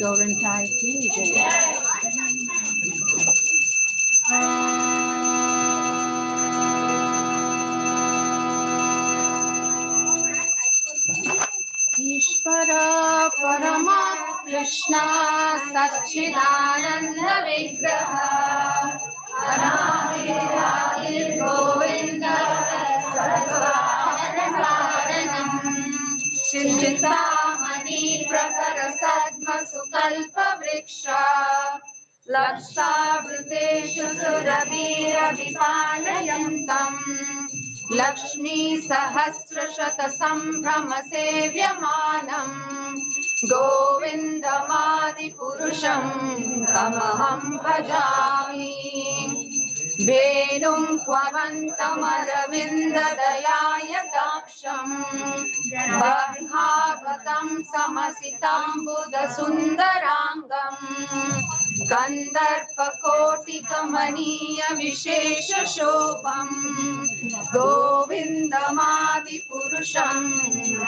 गौरंताई की जय। ईश्वर परमा कृष्ण सच्चिदानंद विग्रह अनादिरादि गोविंद सर्वकारणं चिंतामणि प्रकर सद्म सुकल्प वृक्ष लक्षावृतेषु सुरवीरविपालयन्तम् लक्ष्मी सहस्रशत संभ्रम सेव्यमानम् गोविन्दमादिपुरुषं तमहं भजामि वेणुं त्वमन्तमरविन्ददयायताक्षम् बद्धागतं समसिताम्बुदसुन्दराङ्गम् गन्धर्वकोटिकमनीय विशेषशोभम् गोविन्दमादिपुरुषं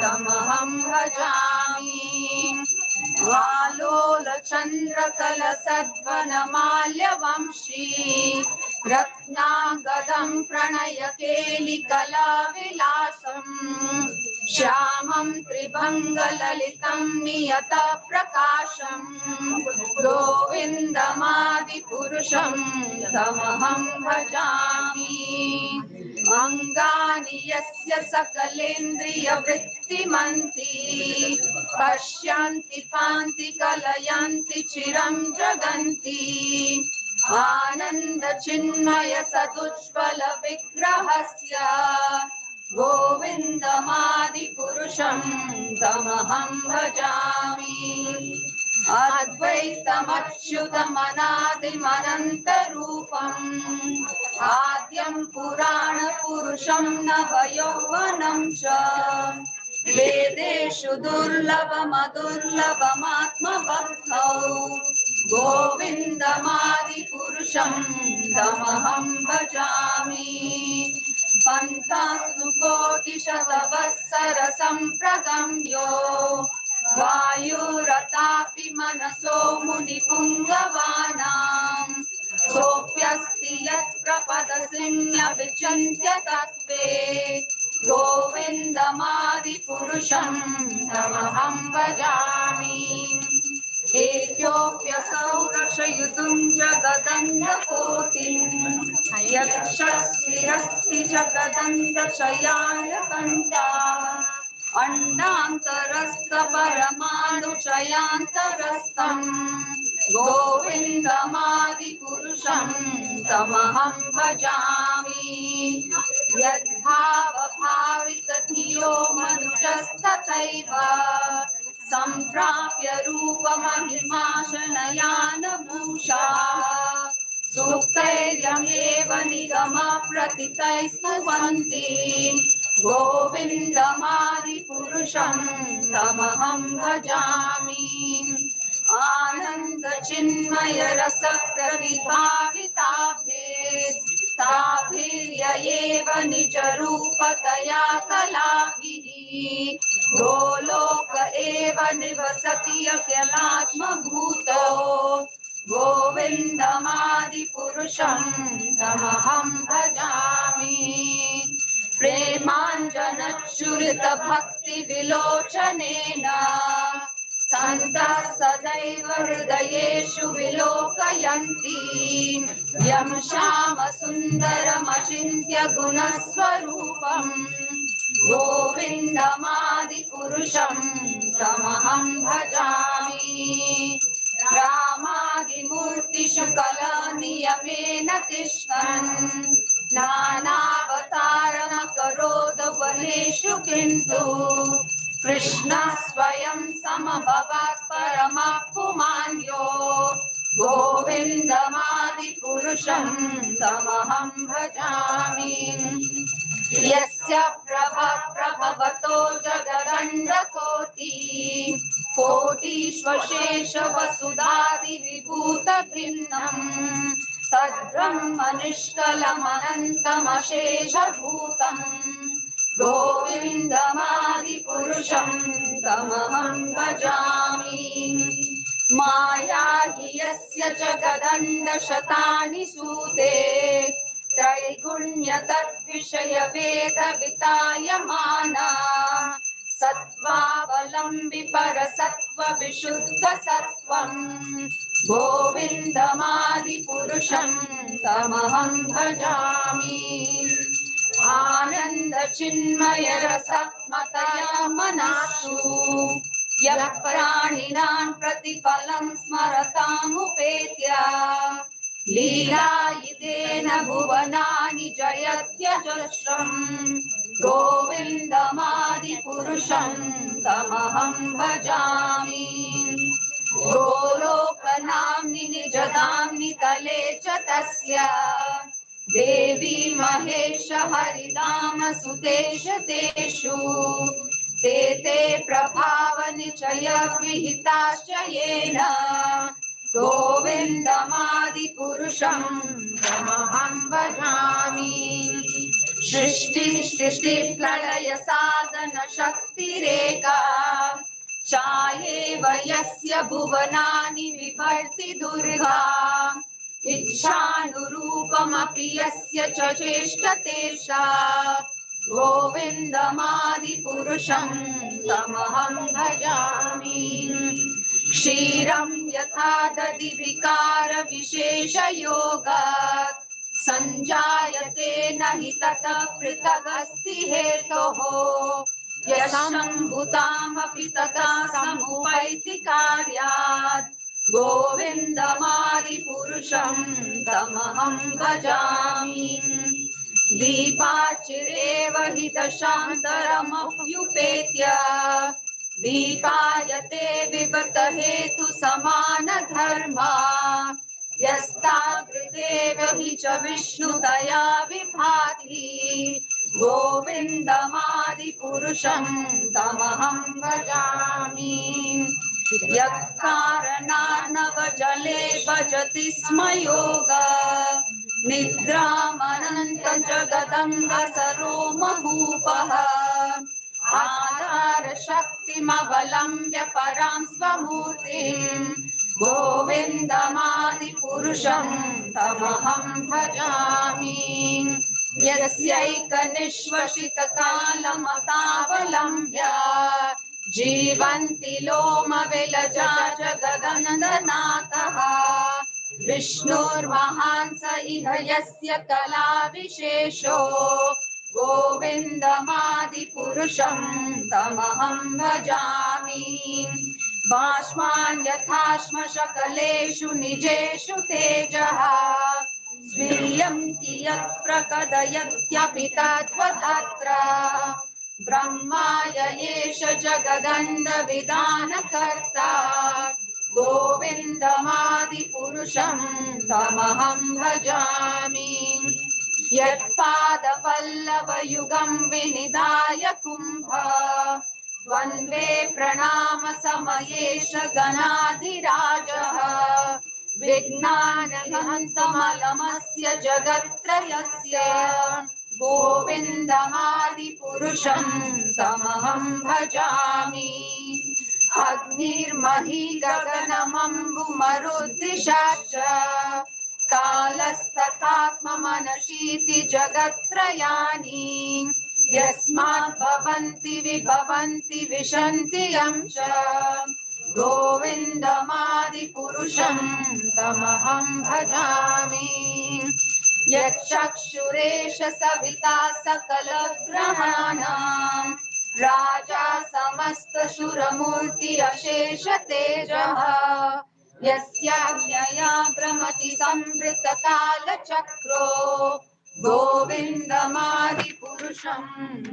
तमहं भजामि वालोलचन्द्रकलसद्वनमाल्यवंशी रत्नागदं प्रणयकेलिकलाविलासम् श्यामं त्रिभङ्गललितं नियतप्रकाशम् गोविन्दमादिपुरुषं तमहं भजामि अङ्गानि यस्य सकलेन्द्रियवृत्तिमन्ति पश्यन्ति पान्ति कलयन्ति चिरं जगन्ति आनन्दचिन्मय सदुज्ज्वल विग्रहस्य गोविन्दमादिपुरुषं तमहं भजामि अद्वैतमच्युतमनादिमनन्तरूपम् आद्यं पुराणपुरुषं नवयौवनं च वेदेषु दुर्लभमदुर्लभमात्मवक्त्रौ गोविन्दमादिपुरुषं तमहं भजामि पन्थासु कोटिशतवत्सरसम्प्रगम्यो वायुरतापि मनसो मुनिपुङ्गवानां सोऽप्यस्ति यत्प्रपदसिन्यविचिन्त्य तत्त्वे गोविन्दमादिपुरुषं तमहं भजामि एत्योऽप्यसौ रचयितुं जगदण्डकोटिं यक्षशिरस्ति जगदण्डचयाय कण्ठाः अण्डान्तरस्थ परमाणुचयान्तरस्थं गोविन्दमादिपुरुषं तमहं भजामि यद्भावभावितधियो मनुजस्तथैव सम्प्राप्य रूपमहिमा शनयानभूषा सूक्तैर्यमेव निगमप्रथितैस्तुवन्ति गोविन्दमादिपुरुषं तमहं भजामि आनन्दचिन्मय रसप्रविभाविताभिर्ताभिर्ययेव निजरूपतया कलाभिः गोलोक एव निवसति अखिलात्मभूतो गोविन्दमादिपुरुषं तमहं भजामि प्रेमाञ्जनच्युरितभक्तिविलोचनेन सन्तः सदैव हृदयेषु विलोकयन्ति यं श्यामसुन्दरमचिन्त्य गुणस्वरूपम् गोविन्दमादिपुरुषं तमहं भजामि रामादिमूर्तिषु कलानियमेन तिष्ठन् नानावतारमकरोद वनेषु किन्तु कृष्णः स्वयं समभवत् परमः पुमान्यो गोविन्दमादिपुरुषं तमहं भजामि यस्य प्रभवतो जगदण्डकोटि कोटिष्वशेष वसुधादिविभूतभिन्नम् तद्ब्रह्मनिष्कलमनन्तमशेषभूतम् गोविन्दमादिपुरुषं तमहं भजामि माया हि यस्य जगदण्डशतानि सूते त्रैगुण्य तद्विषय वेद वितायमाना सत्त्वावलम्बि परसत्त्व विशुद्ध सत्त्वम् गोविन्दमादिपुरुषं तमहं भजामि आनन्द चिन्मय रसात्मतया मनासु यः प्राणिनां प्रतिफलं स्मरतामुपेत्य लीलायितेन भुवनानि जयत्यजस्रम् गोविन्दमादिपुरुषं तमहं भजामि गोलोकनाम्नि निजधाम्नि तले च तस्य देवी महेश हरिनाम सुतेश तेषु ते ते प्रभावनिचय विहिताश्च येन गोविन्दमादिपुरुषं तमहं भजामि सृष्टिप्रलय साधन शक्तिरेका चायेव यस्य भुवनानि विभर्ति दुर्गा इच्छानुरूपमपि यस्य च चेष्टतेषा गोविन्दमादिपुरुषं तमहं भजामि क्षीरं यथा दधि विकार विशेषयोगात् सञ्जायते न हि ततः पृथगस्ति हेतोः यशम्भुतामपि तथा समुपैति कार्यात् गोविन्दमादिपुरुषं तमहं भजामि दीपाचिरेव हि दशान्तरमप्युपेत्य दीपायते विगत हेतु समान धर्मा यस्तावृतेव हि च विष्णुतया विभाति गोविन्दमादिपुरुषं तमहं भजामि यः कारणार्णवजले भजति स्म योगा निद्रामनन्तं जगदम्बसरोमभूपः आधारशक्तिमवलम्ब्य परां स्वमूर्तिं गोविन्दमादिपुरुषं तमहं भजामि यस्यैकनिश्वसितकालमतावलम्ब्य जीवन्ति लोमविलजा जगदनन्दनाथः विष्णुर्महान् स इह यस्य कलाविशेषो गोविन्दमादिपुरुषं तमहं भजामि बाष्मान् यथाश्मशकलेषु निजेषु तेजः वीर्यं कियत् प्रकटयत्यपि तत्त्वतत्र ब्रह्माय एष जगदण्डविधानकर्ता गोविन्दमादिपुरुषं तमहं भजामि यत्पादपल्लवयुगं विनिधाय कुम्भ द्वन्द्वे प्रणाम समयेश गणाधिराजः विघ्नानहन्तमलमस्य जगत्त्रयस्य गोविन्दमादिपुरुषं तमहं भजामि अग्निर्मही गगनमम्बुमरुद्दिशाश्च कालस्तथात्ममनशीति जगत्त्रयानि यस्मात् भवन्ति विभवन्ति विशन्ति यं च गोविन्दमादिपुरुषं तमहं भजामि यच्चक्षुरेष सविता सकलग्रहाणां राजा समस्तशुरमूर्ति अशेष तेजः यस्याज्ञया भ्रमति संवृतकालचक्रो गोविन्दमादिपुरुषं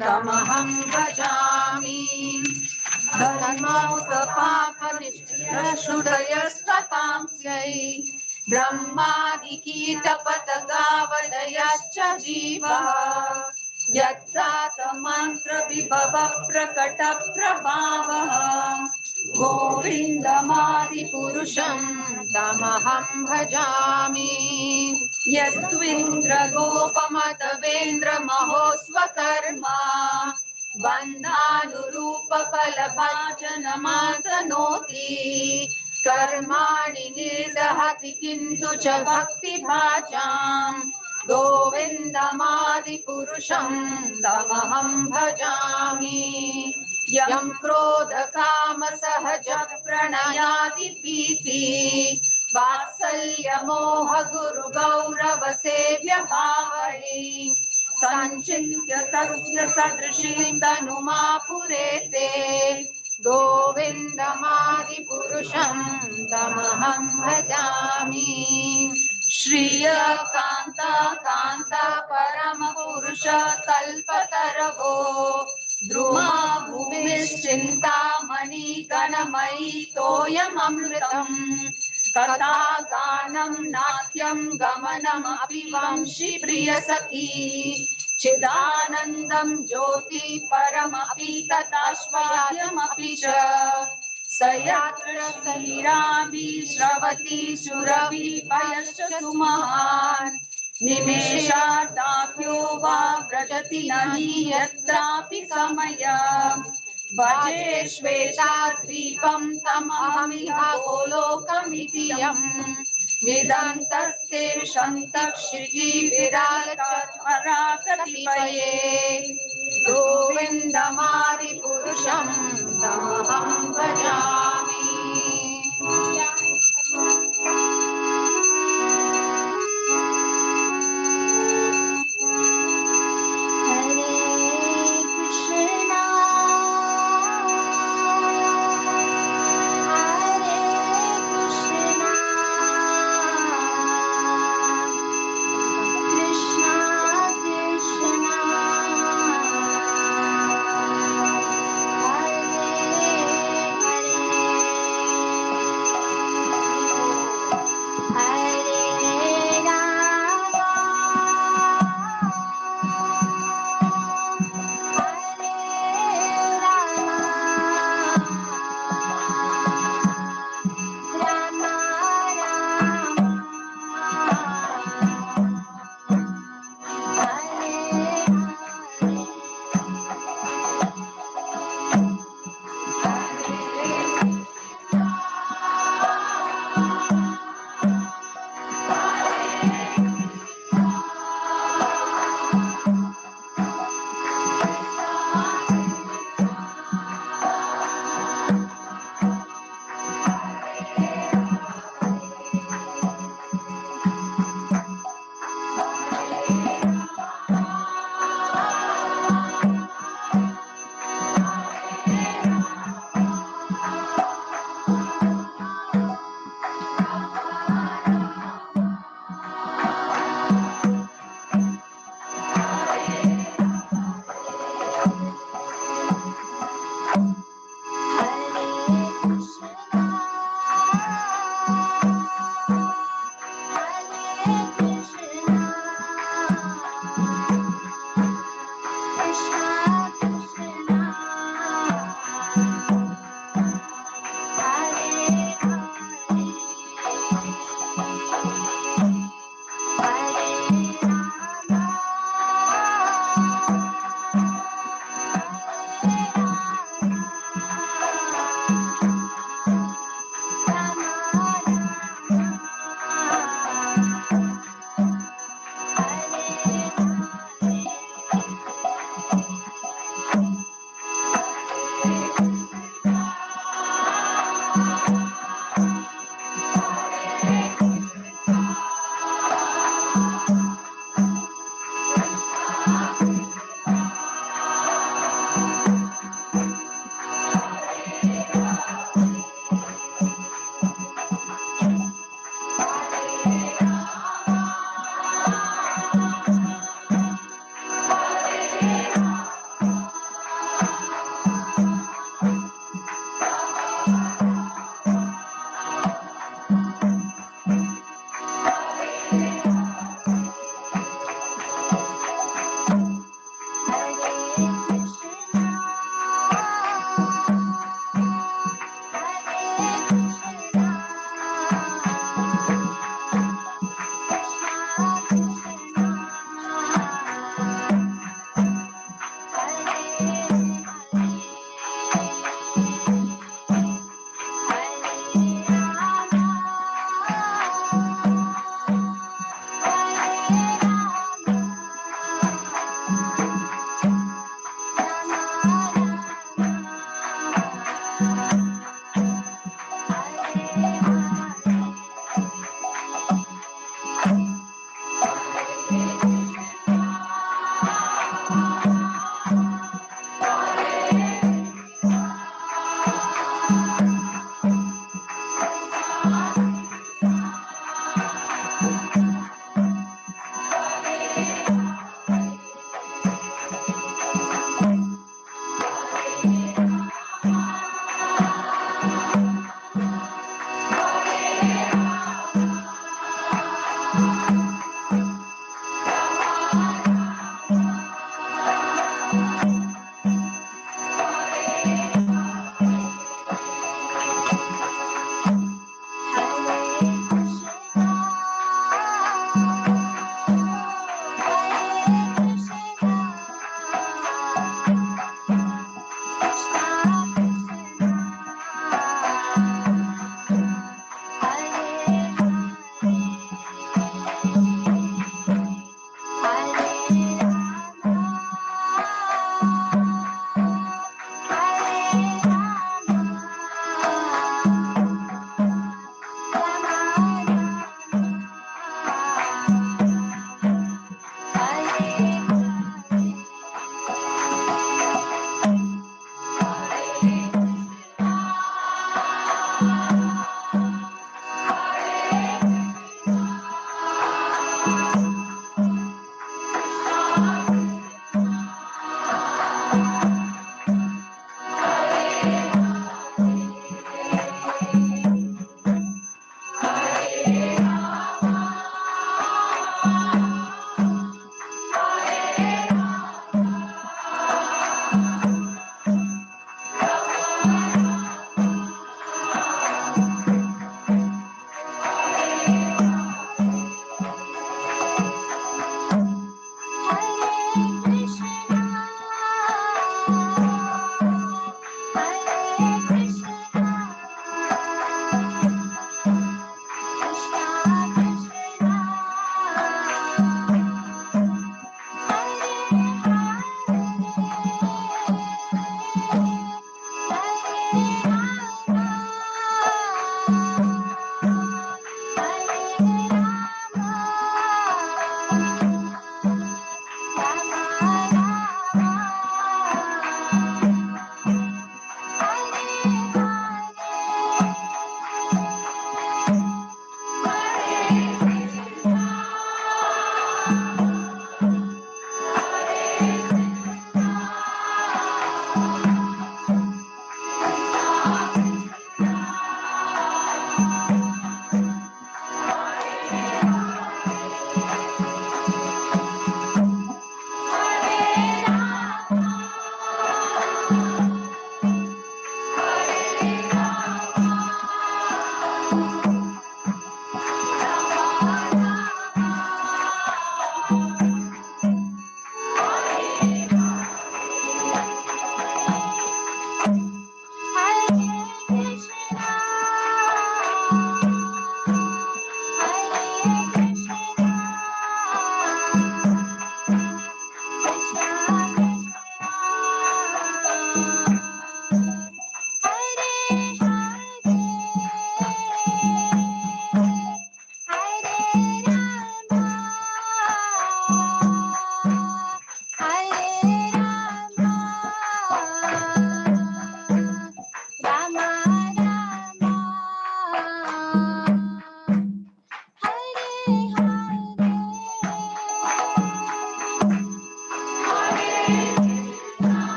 तमहं भजामि धर्मौतपापनिष्ठुरशुडयस्ततांस्यै ब्रह्मादिकीटपतगावलयश्च जीवः यत्रातमन्त्रविभव प्रकटप्रभावः गोविन्दमादिपुरुषं तमहं भजामि यस्त्विन्द्रगोपमतवेन्द्रमहोस्वकर्मा बन्धानुरूपफलभाजनमातनोति कर्माणि निर्दहति किन्तु च भक्तिभाजाम् गोविन्दमादिपुरुषं तमहं भजामि यं क्रोधकामसहज प्रणयादिभीति वात्सल्यमोह गुरुगौरवसेव्यभावै सञ्चिन्त्य तस्य सदृशीं तनुमापुरेते गोविन्दमादिपुरुषं तमहं भजामि श्रियकान्त कान्त परमपुरुष कल्पतरवो द्रुमा भूमिश्चिन्तामणि गणमयि तोयममृतम् कथागानं नाट्यं गमनमपि वंशि प्रियसखी चिदानन्दं ज्योति परमपि तदाश्वाद्यमपि च स यत्र वीराभि श्रवति सुरभि पयश्च सुमहान् निमेषार्धाभ्यो वा व्रजति न हि यत्रापि समयः भजे श्वेताद्वीपं तमहमिह गोलोकमिति यम् विदन्तस्ते शन्तक्षिति विरालकटिपये गोविन्दमादिपुरुषं तमहं भजामि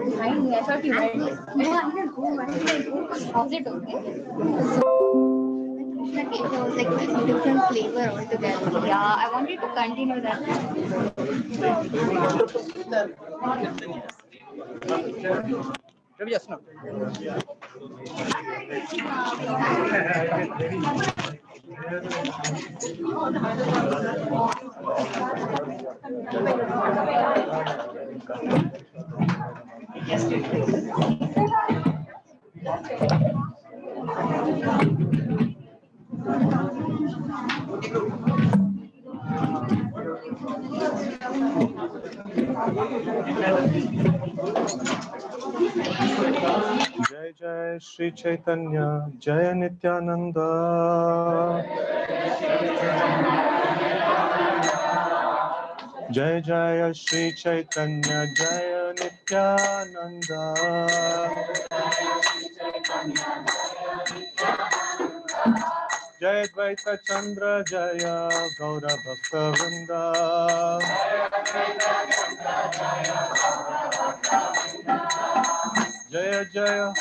Behind me, I thought you went. No, I didn't go. Why did I go? Was it okay? The Krishna cake was like a different flavor altogether. Yeah, I wanted to continue that. Yes, no. Jai Jai Shri Chaitanya, Jai Nityananda. Jai Jai Shri Chaitanya, Jai Nityananda. Jai Advaita Chandra, Jaya Gaura Bhakta Vrinda. Jaya Jaya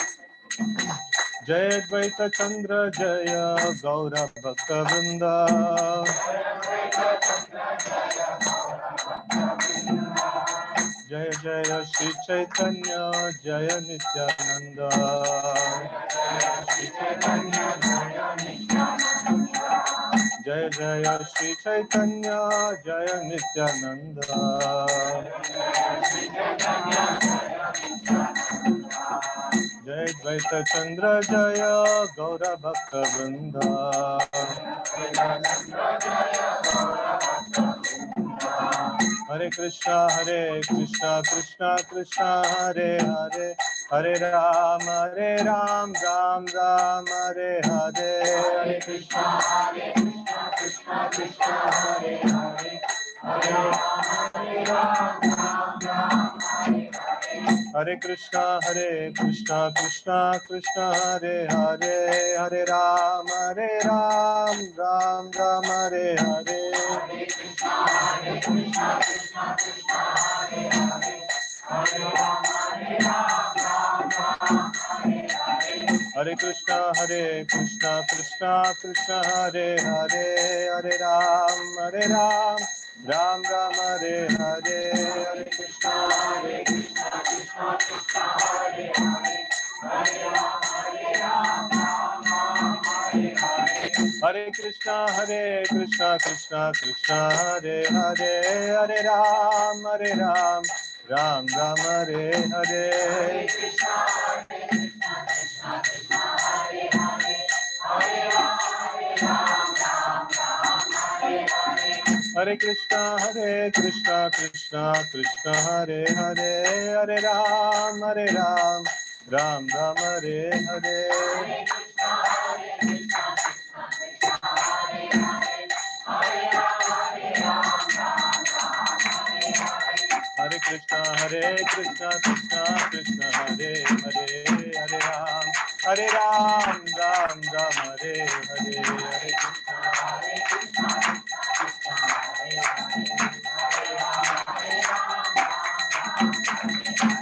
Jai Advaita Chandra, Jaya Gaura Bhakta Vrinda. Jaya Jaya Shri Chaitanya, Jaya Nityananda. Jaya Jaya Shri Chaitanya, Jaya Nityananda. Jai Advaita Chandra, Jaya Gaura Bhakta Vrinda. Hare Krishna, Krishna Krishna, Hare Hare, Hare Ram, Ram Ram, Hare Hare. Hare Krishna, Krishna Krishna, Hare Hare, Hare Ram, Ram Ram, Hare Hare. Hare Krishna, Krishna Krishna, Hare Hare, Hare Ram, Ram Ram, Hare Hare. Hare Krishna, Krishna Krishna, Hare Hare, Hare Ram, Ram Ram, Hare Hare. Hare Krishna, Krishna Krishna, Hare Hare, Hare Ram, Ram Ram, Hare Hare. Hare Krishna, Krishna Krishna, Hare Hare, Hare Ram, Ram Ram, Hare Hare. Hare Krishna, Krishna Krishna, Hare Hare, Hare Ram, Ram Ram, Hare Hare. Hare Krishna, Krishna Krishna, Hare Hare, Hare Ram, Ram Ram, Hare Hare. Hare Krishna, Krishna Krishna, Hare Hare, Hare Ram, Ram Ram Hare Hare. Hare Krishna Krishna Krishna Hare Hare, Hare Ram Ram Ram Hare Hare,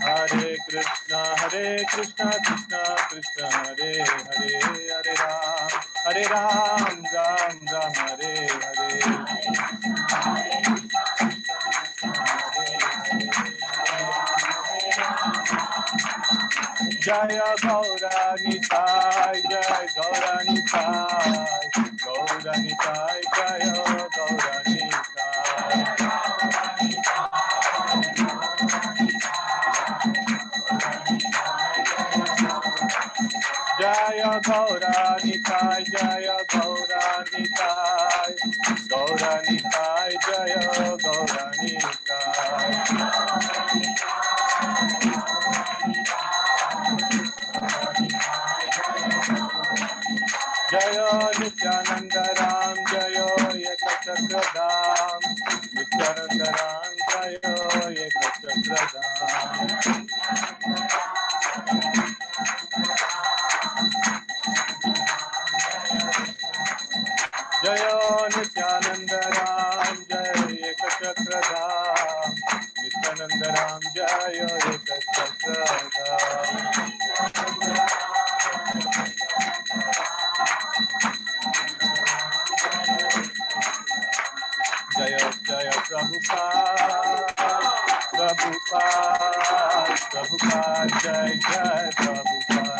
Hare Krishna Krishna Krishna Hare Hare, Hare Ram Ram Ram Hare Hare. Jaya Gaurani Sai, Jai Gaurani Sai, Gaurani Sai, Jaya Gaurani Sai. Jaya Gaurani Sai, Jaya Gaurani Sai, Gaurani Sai, Jaya Gaurani Sai. Jaya Nityananda Ram, Jaya Ekachakradam, Nityananda Ram, Jaya Ekachakradam. Jaya Nityananda Ram, Jaya Ekachakradam, Nityananda Ram, Jaya Ekachakradam. Jaya Jaya Prabhupada, Prabhupada, Prabhupada, Jai Jai Prabhupada,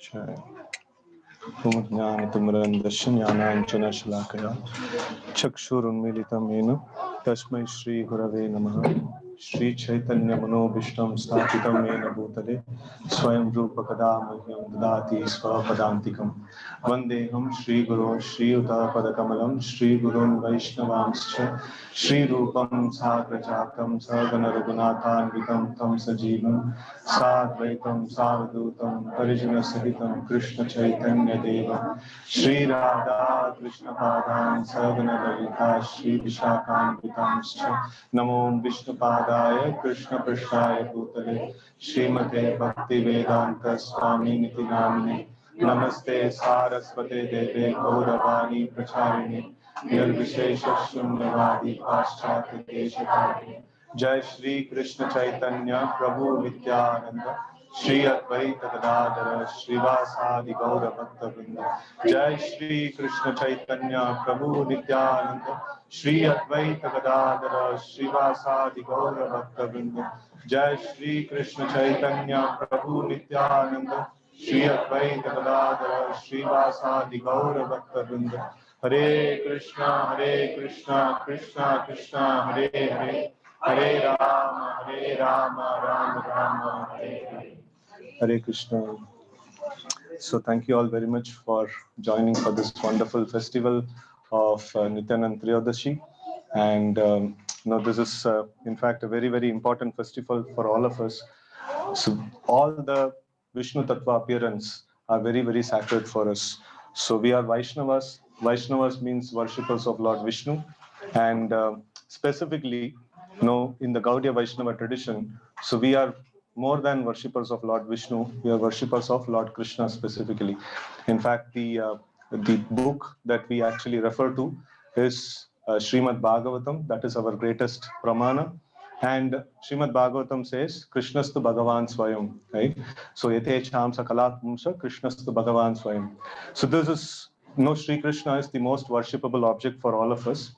Jai Jai Jnanatimirandasya Shalakaya Chakshurunmilitam Yena Tasmai Shri Gurave Namaha. Shri Chaitanya Manobhishtam Sthapitam Yena Bhutale Swayam Rupa Kadamahyam Dadati Swapadantikam Vandeham Shri Guru Shri Uta Padakamalam Shri Gurun Vaishnavamscha Shri Rupam Sagrajatam Sargana Raghunathanvitam Tam Sajivam Sadvaitam Savadutam Parijana Sahitam Krishna Chaitanya Devam Shri Radha Krishna Padam Sargana Lalita Shri Vishakam Namo Vishnu Padaya Krishna Prasthaya Bhutale Srimate Bhakti Vedanta Swami Niti Namine Namaste Saraswate Deve Gauravani Pracharini Nirvishesha Shunyavadi Paschati Deshakari Jai Shri Krishna Chaitanya Prabhu Nityananda Shri Advaita Gadadhara Srivasadi Gaura Bhakta Vrinda Jai Shri Krishna Chaitanya Prabhu Nityananda Shri Advaita Gadadhara Srivasadi Gaura Bhakta Vrinda Jai Shri Krishna Chaitanya Prabhu Nityananda Shri Advaita Gadadhara Srivasadi Gaura Bhakta Vrinda Hare Krishna Krishna Krishna Hare Hare Hare Rama Rama Rama Hare Hare. Hare Krishna. So thank you all very much for joining for this wonderful festival of Nityananda Trayodasi. And this is in fact a very, very important festival for all of us. So all the Vishnu Tattva appearance are very, very sacred for us. So we are Vaishnavas. Vaishnavas means worshippers of Lord Vishnu. And specifically, in the Gaudiya Vaishnava tradition, so we are more than worshippers of Lord Vishnu, we are worshippers of Lord Krishna specifically. In fact, the book that we actually refer to is Srimad Bhagavatam. That is our greatest pramana. And Srimad Bhagavatam says, Krishnastu Bhagavan Swayam, right? So, Yate Cham Sakalat Mumsa, Krishnastu Bhagavan Swayam. So, this is, Sri Krishna is the most worshipable object for all of us.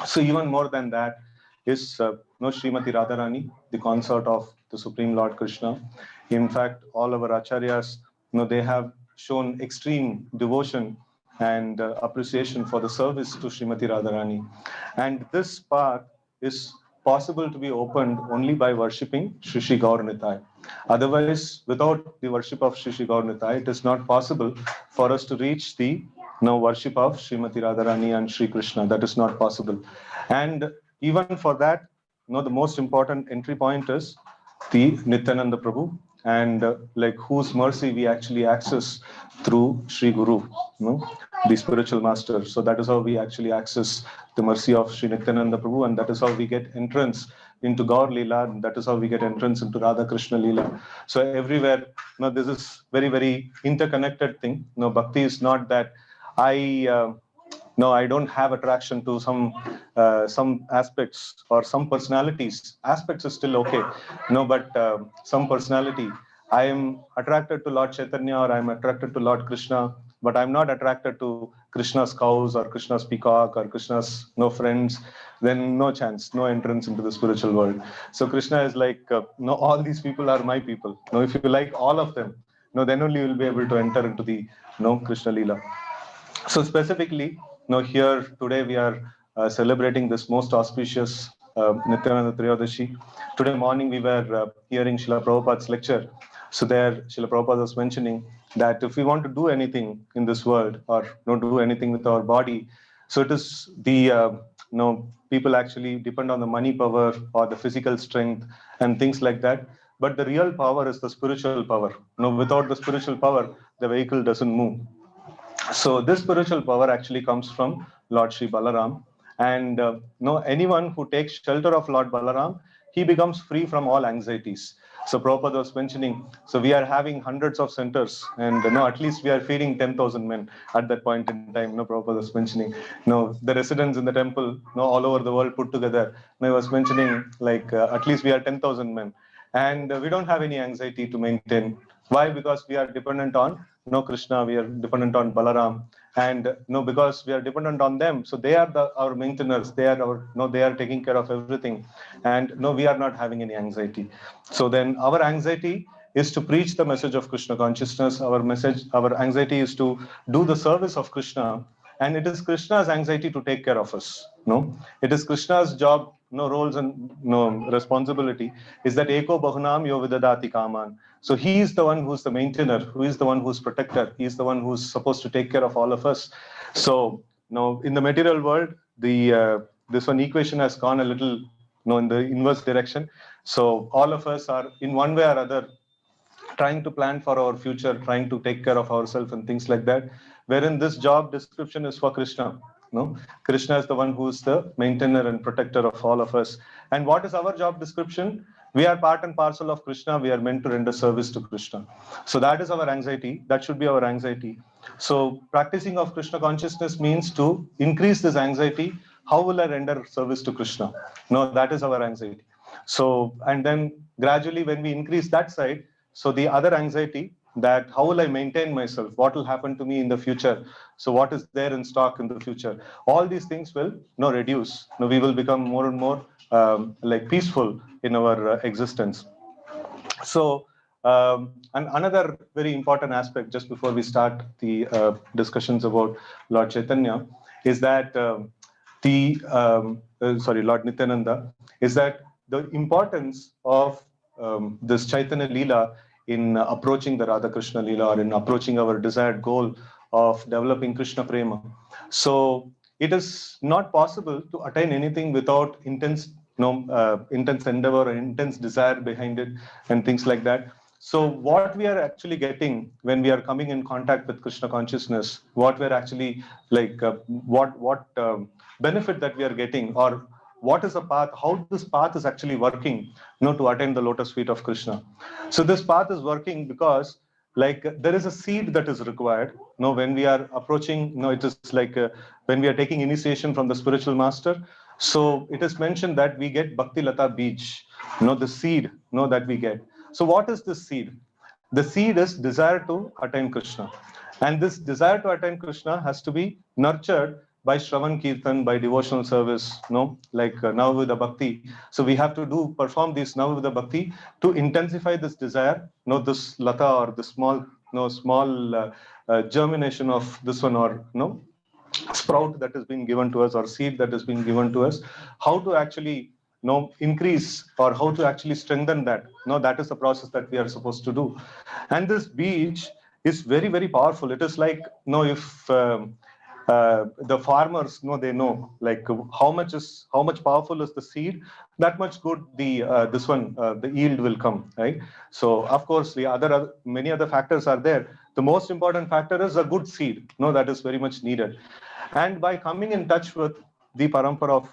So, even more than that is Srimati Radharani, the consort of the Supreme Lord Krishna. In fact, all our acharyas, they have shown extreme devotion and appreciation for the service to Srimati Radharani. And this path is possible to be opened only by worshipping Shri Shri Gaur Nitai. Otherwise, without the worship of Shri Shri Gaur Nitai, it is not possible for us to reach the worship of Srimati Radharani and Shri Krishna. That is not possible. And even for that, the most important entry point is the Nityananda Prabhu, and like whose mercy we actually access through Sri Guru, the spiritual master. So that is how we actually access the mercy of Sri Nityananda Prabhu, and that is how we get entrance into Gaur Leela, and that is how we get entrance into Radha Krishna Leela. So everywhere, this is very, very interconnected thing. Bhakti is not that I don't have attraction to some aspects or some personalities. Aspects is still okay. But some personality. I am attracted to Lord Chaitanya, or I am attracted to Lord Krishna, but I'm not attracted to Krishna's cows or Krishna's peacock or Krishna's friends. Then no chance, no entrance into the spiritual world. So Krishna is like, all these people are my people. If you like all of them, then only you will be able to enter into the Krishna Leela. So specifically, here today we are celebrating this most auspicious Nityananda Trayodasi. Today morning we were hearing Srila Prabhupada's lecture. So there Srila Prabhupada was mentioning that if we want to do anything in this world, or do anything with our body, so it is the people actually depend on the money power or the physical strength and things like that. But the real power is the spiritual power. Without the spiritual power, the vehicle doesn't move. So this spiritual power actually comes from Lord Sri Balaram, and anyone who takes shelter of Lord Balaram, he becomes free from all anxieties. So Prabhupada was mentioning, so we are having hundreds of centers, and at least we are feeding 10,000 men at that point in time. Prabhupada was mentioning, the residents in the temple, all over the world put together. He was mentioning like at least we are 10,000 men, and we don't have any anxiety to maintain. Why? Because we are dependent on Krishna, we are dependent on Balaram, and because we are dependent on them, so they are our maintainers. They are they are taking care of everything, and we are not having any anxiety. So then our anxiety is to preach the message of Krishna consciousness. Our anxiety is to do the service of Krishna, and it is Krishna's anxiety to take care of us. It is Krishna's job, roles and responsibility is that Eko Bahunam Yo Vidadati Kaman. So he is the one who's the maintainer, who is the one who's protector. He is the one who's supposed to take care of all of us. So in the material world, the this one equation has gone a little in the inverse direction. So all of us are in one way or other trying to plan for our future, trying to take care of ourselves and things like that, wherein this job description is for Krishna. Krishna is the one who is the maintainer and protector of all of us. And what is our job description? We are part and parcel of Krishna. We are meant to render service to Krishna. So that is our anxiety. That should be our anxiety. So practicing of Krishna consciousness means to increase this anxiety. How will I render service to Krishna? That is our anxiety. So, and then gradually when we increase that side, so the other anxiety, that how will I maintain myself? What will happen to me in the future? So what is there in stock in the future? All these things will reduce. We will become more and more like peaceful in our existence. So and another very important aspect, just before we start the discussions about Lord Chaitanya, is that Lord Nityananda, is that the importance of this Chaitanya Leela in approaching the Radha Krishna Leela, or in approaching our desired goal of developing Krishna Prema. So it is not possible to attain anything without intense intense endeavor and intense desire behind it and things like that. So what we are actually getting when we are coming in contact with Krishna consciousness, what we're actually like, what benefit that we are getting, or what is the path, how this path is actually working, to attain the lotus feet of Krishna. So this path is working because like there is a seed that is required. When we are approaching, it is like when we are taking initiation from the spiritual master. So it is mentioned that we get Bhakti Lata Beej, the seed, that we get. So what is this seed? The seed is desire to attain Krishna. And this desire to attain Krishna has to be nurtured by Shravan Kirtan, by devotional service, like Navavidha Bhakti. So we have to perform this Navavidha Bhakti to intensify this desire, this lata, or the small, germination of this one, or sprout that has been given to us, or seed that has been given to us, how to actually increase, or how to actually strengthen that. That is the process that we are supposed to do. And this beach is very, very powerful. It is like, if the farmers they know, like, how much powerful is the seed, that much good the yield will come, right? So of course the other many other factors are there. The most important factor is a good seed, that is very much needed. And by coming in touch with the parampara of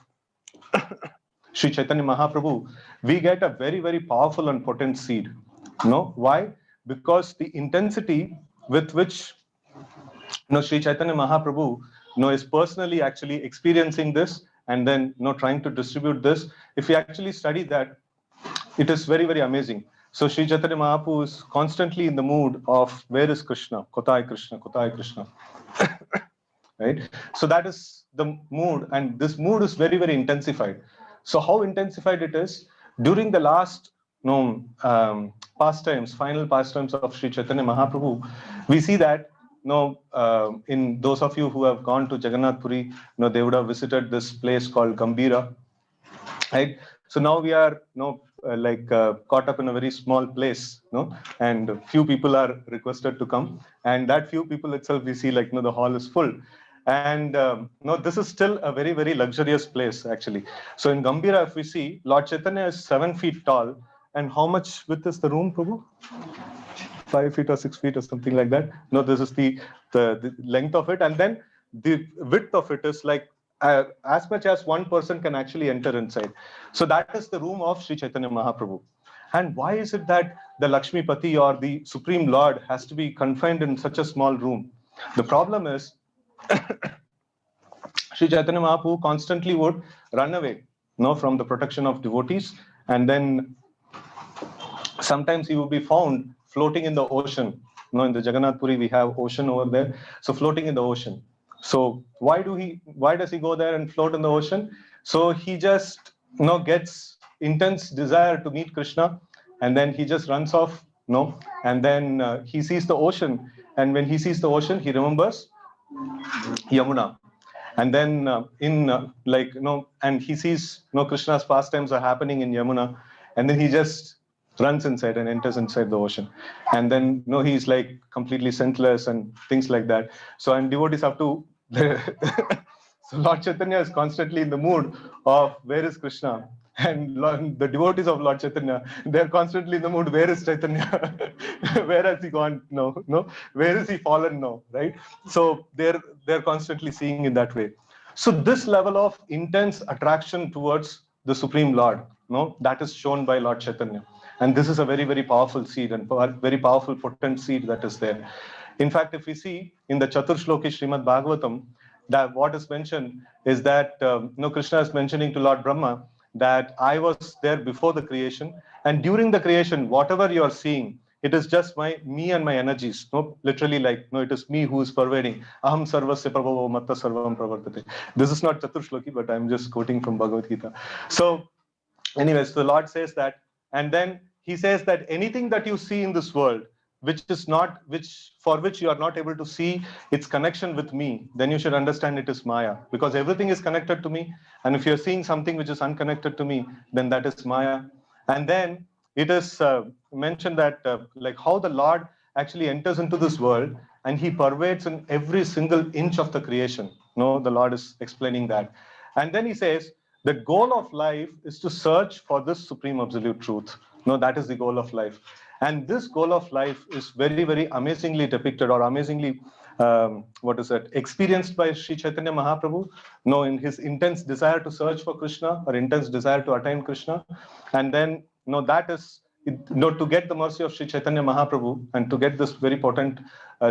Sri Chaitanya Mahaprabhu, we get a very, very powerful and potent seed. Why? Because the intensity with which Sri Chaitanya Mahaprabhu is personally actually experiencing this, and then trying to distribute this. If we actually study that, it is very, very amazing. So Sri Chaitanya Mahaprabhu is constantly in the mood of, where is Krishna? Kotai Krishna, Kotai Krishna. Right? So that is the mood, and this mood is very, very intensified. So how intensified it is? During the last final pastimes of Sri Chaitanya Mahaprabhu, we see that in those of you who have gone to Jagannath Puri, they would have visited this place called Gambira, right? So now we are caught up in a very small place, and few people are requested to come, and that few people itself, we see the hall is full. And this is still a very, very luxurious place actually. So in Gambira, if we see, Lord Chaitanya is 7 feet tall, and how much width is the room, Prabhu? 5 feet or 6 feet or something like that. This is the length of it, and then the width of it is like as much as one person can actually enter inside. So that is the room of Sri Chaitanya Mahaprabhu. And why is it that the Lakshmi Pati, or the Supreme Lord, has to be confined in such a small room? The problem is Sri Chaitanya Mahaprabhu constantly would run away from the protection of devotees, and then sometimes he would be found floating in the ocean. In the Jagannath Puri, we have ocean over there. So floating in the ocean. So why does he go there and float in the ocean? So he just gets intense desire to meet Krishna, and then he just runs off, and then he sees the ocean. And when he sees the ocean, he remembers Yamuna. And then and he sees Krishna's pastimes are happening in Yamuna, and then he just runs inside and enters inside the ocean. And then he's like completely senseless and things like that. So, and devotees have to so Lord Chaitanya is constantly in the mood of, where is Krishna? And the devotees of Lord Chaitanya, they're constantly in the mood, where is Chaitanya? Where has he gone? No, where is he fallen now? Right? So they're constantly seeing in that way. So this level of intense attraction towards the Supreme Lord, that is shown by Lord Chaitanya. And this is a very, very powerful seed, and very powerful, potent seed that is there. In fact, if we see in the Chaturshloki Srimad Bhagavatam, that what is mentioned is that Krishna is mentioning to Lord Brahma that I was there before the creation, and during the creation, whatever you are seeing, it is just me and my energies. Literally, it is me who is pervading. Aham sarvasya prabhavo matta sarvam pravartate. This is not Chaturshloki, but I'm just quoting from Bhagavad Gita. So anyways, the Lord says that, and then he says that anything that you see in this world, for which you are not able to see its connection with me, then you should understand it is Maya, because everything is connected to me. And if you're seeing something which is unconnected to me, then that is Maya. And then it is mentioned that how the Lord actually enters into this world, and he pervades in every single inch of the creation. The Lord is explaining that. And then he says, the goal of life is to search for this supreme absolute truth. That is the goal of life. And this goal of life is very, very amazingly depicted, or amazingly, experienced by Sri Chaitanya Mahaprabhu, in his intense desire to search for Krishna, or intense desire to attain Krishna. And then, that is, to get the mercy of Sri Chaitanya Mahaprabhu, and to get this very potent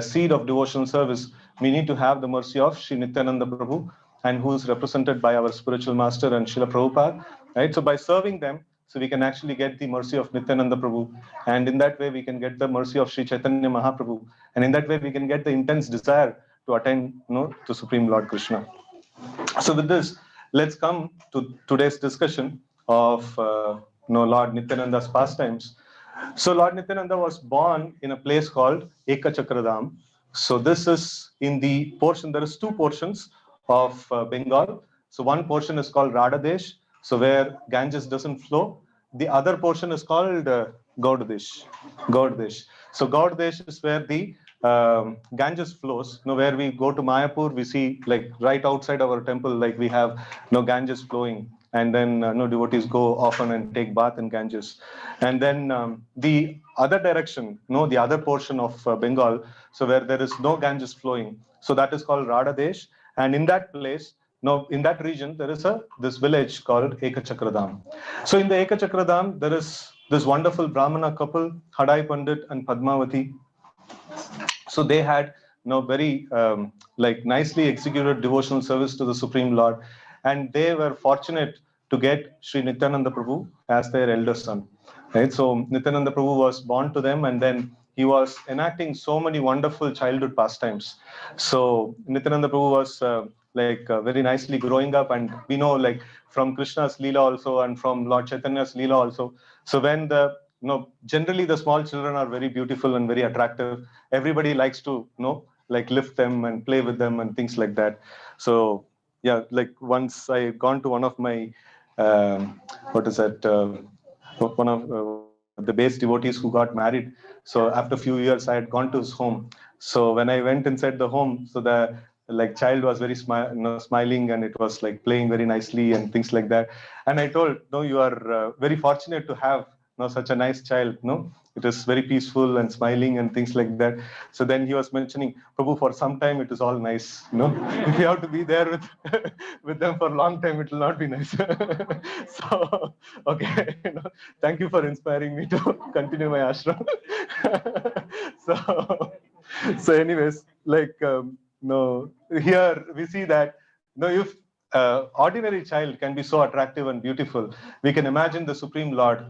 seed of devotional service, we need to have the mercy of Sri Nityananda Prabhu, and who is represented by our spiritual master and Srila Prabhupada, right? So by serving them, so we can actually get the mercy of Nityananda Prabhu, and in that way we can get the mercy of Sri Chaitanya Mahaprabhu, and in that way we can get the intense desire to attain, to Supreme Lord Krishna. So with this, let's come to today's discussion of Lord Nityananda's pastimes. So Lord Nityananda was born in a place called Ekachakradham. So this is in the portion, there is two portions of Bengal. So one portion is called Radhadesh, So where Ganges doesn't flow, the other portion is called Gaudadesh. Gaudadesh. So Gaudadesh is where the Ganges flows. Where we go to Mayapur, we see like right outside our temple, like we have Ganges flowing, and then devotees go often and take bath in Ganges. And then the other direction, the other portion of Bengal, so where there is no Ganges flowing, so that is called Radhadesh. And in that place, in that region, there is this village called Ekachakradam. So in the Ekachakradam, there is this wonderful Brahmana couple, Hadai Pandit and Padmavati. So they had very like nicely executed devotional service to the Supreme Lord, and they were fortunate to get Sri Nityananda Prabhu as their elder son. Right? So Nityananda Prabhu was born to them, and then he was enacting so many wonderful childhood pastimes. So Nityananda Prabhu was very nicely growing up, and we know like from Krishna's Leela also and from Lord Chaitanya's Leela also. So when generally the small children are very beautiful and very attractive. Everybody likes to like lift them and play with them and things like that. So yeah, like once I gone to one of my what is that one of the base devotees who got married. So after a few years I had gone to his home. So when I went inside the home, so the like child was very smiling, and it was like playing very nicely and things like that. And I told, no, you are very fortunate to have such a nice child. It is very peaceful and smiling and things like that. So then he was mentioning, Prabhu, for some time it is all nice. If you have to be there with with them for a long time, it will not be nice. So okay, thank you for inspiring me to continue my ashram. so so anyways, like here we see that if ordinary child can be so attractive and beautiful, we can imagine the Supreme Lord,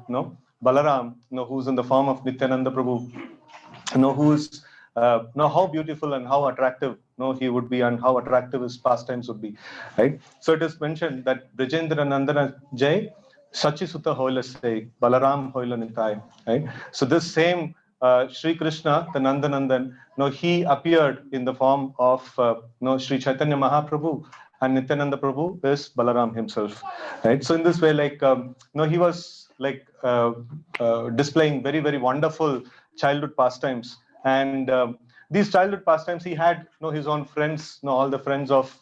Balaram, who's in the form of Nityananda Prabhu, who's how beautiful and how attractive he would be, and how attractive his pastimes would be, right? So it is mentioned that Brijendra Nandana Jai Sachi Sutta Hoila Say Balaram Hoila Nitai, right? So this same Sri Krishna, the Nandanandan, he appeared in the form of Sri Chaitanya Mahaprabhu, and Nityananda Prabhu is Balaram himself, right? So in this way, like he was like displaying very, very wonderful childhood pastimes. And these childhood pastimes, he had his own friends, all the friends of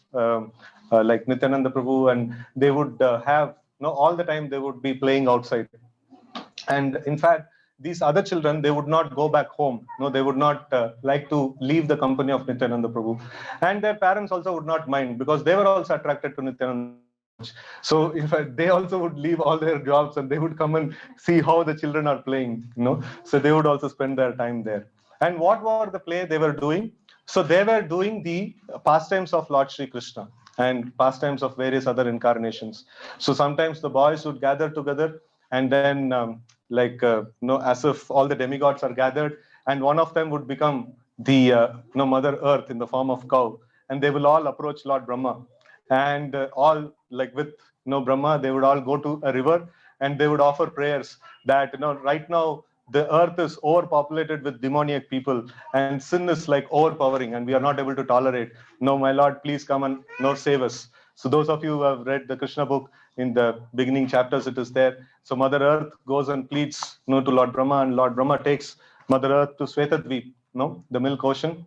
like Nityananda Prabhu, and they would have all the time they would be playing outside. And in fact, these other children, they would not go back home. They would not like to leave the company of Nityananda Prabhu. And their parents also would not mind, because they were also attracted to Nityananda Prabhu so much. So in fact, they also would leave all their jobs, and they would come and see how the children are playing. So they would also spend their time there. And what were the play they were doing? So they were doing the pastimes of Lord Sri Krishna and pastimes of various other incarnations. So sometimes the boys would gather together, and then as if all the demigods are gathered, and one of them would become the Mother Earth in the form of cow, and they will all approach Lord Brahma, and all like with Brahma, they would all go to a river, and they would offer prayers that right now the earth is overpopulated with demoniac people, and sin is like overpowering, and we are not able to tolerate. No, my Lord, please come and save us. So those of you who have read the Krishna book, in the beginning chapters, it is there. So Mother Earth goes and pleads to Lord Brahma, and Lord Brahma takes Mother Earth to Svetadvip, the milk ocean,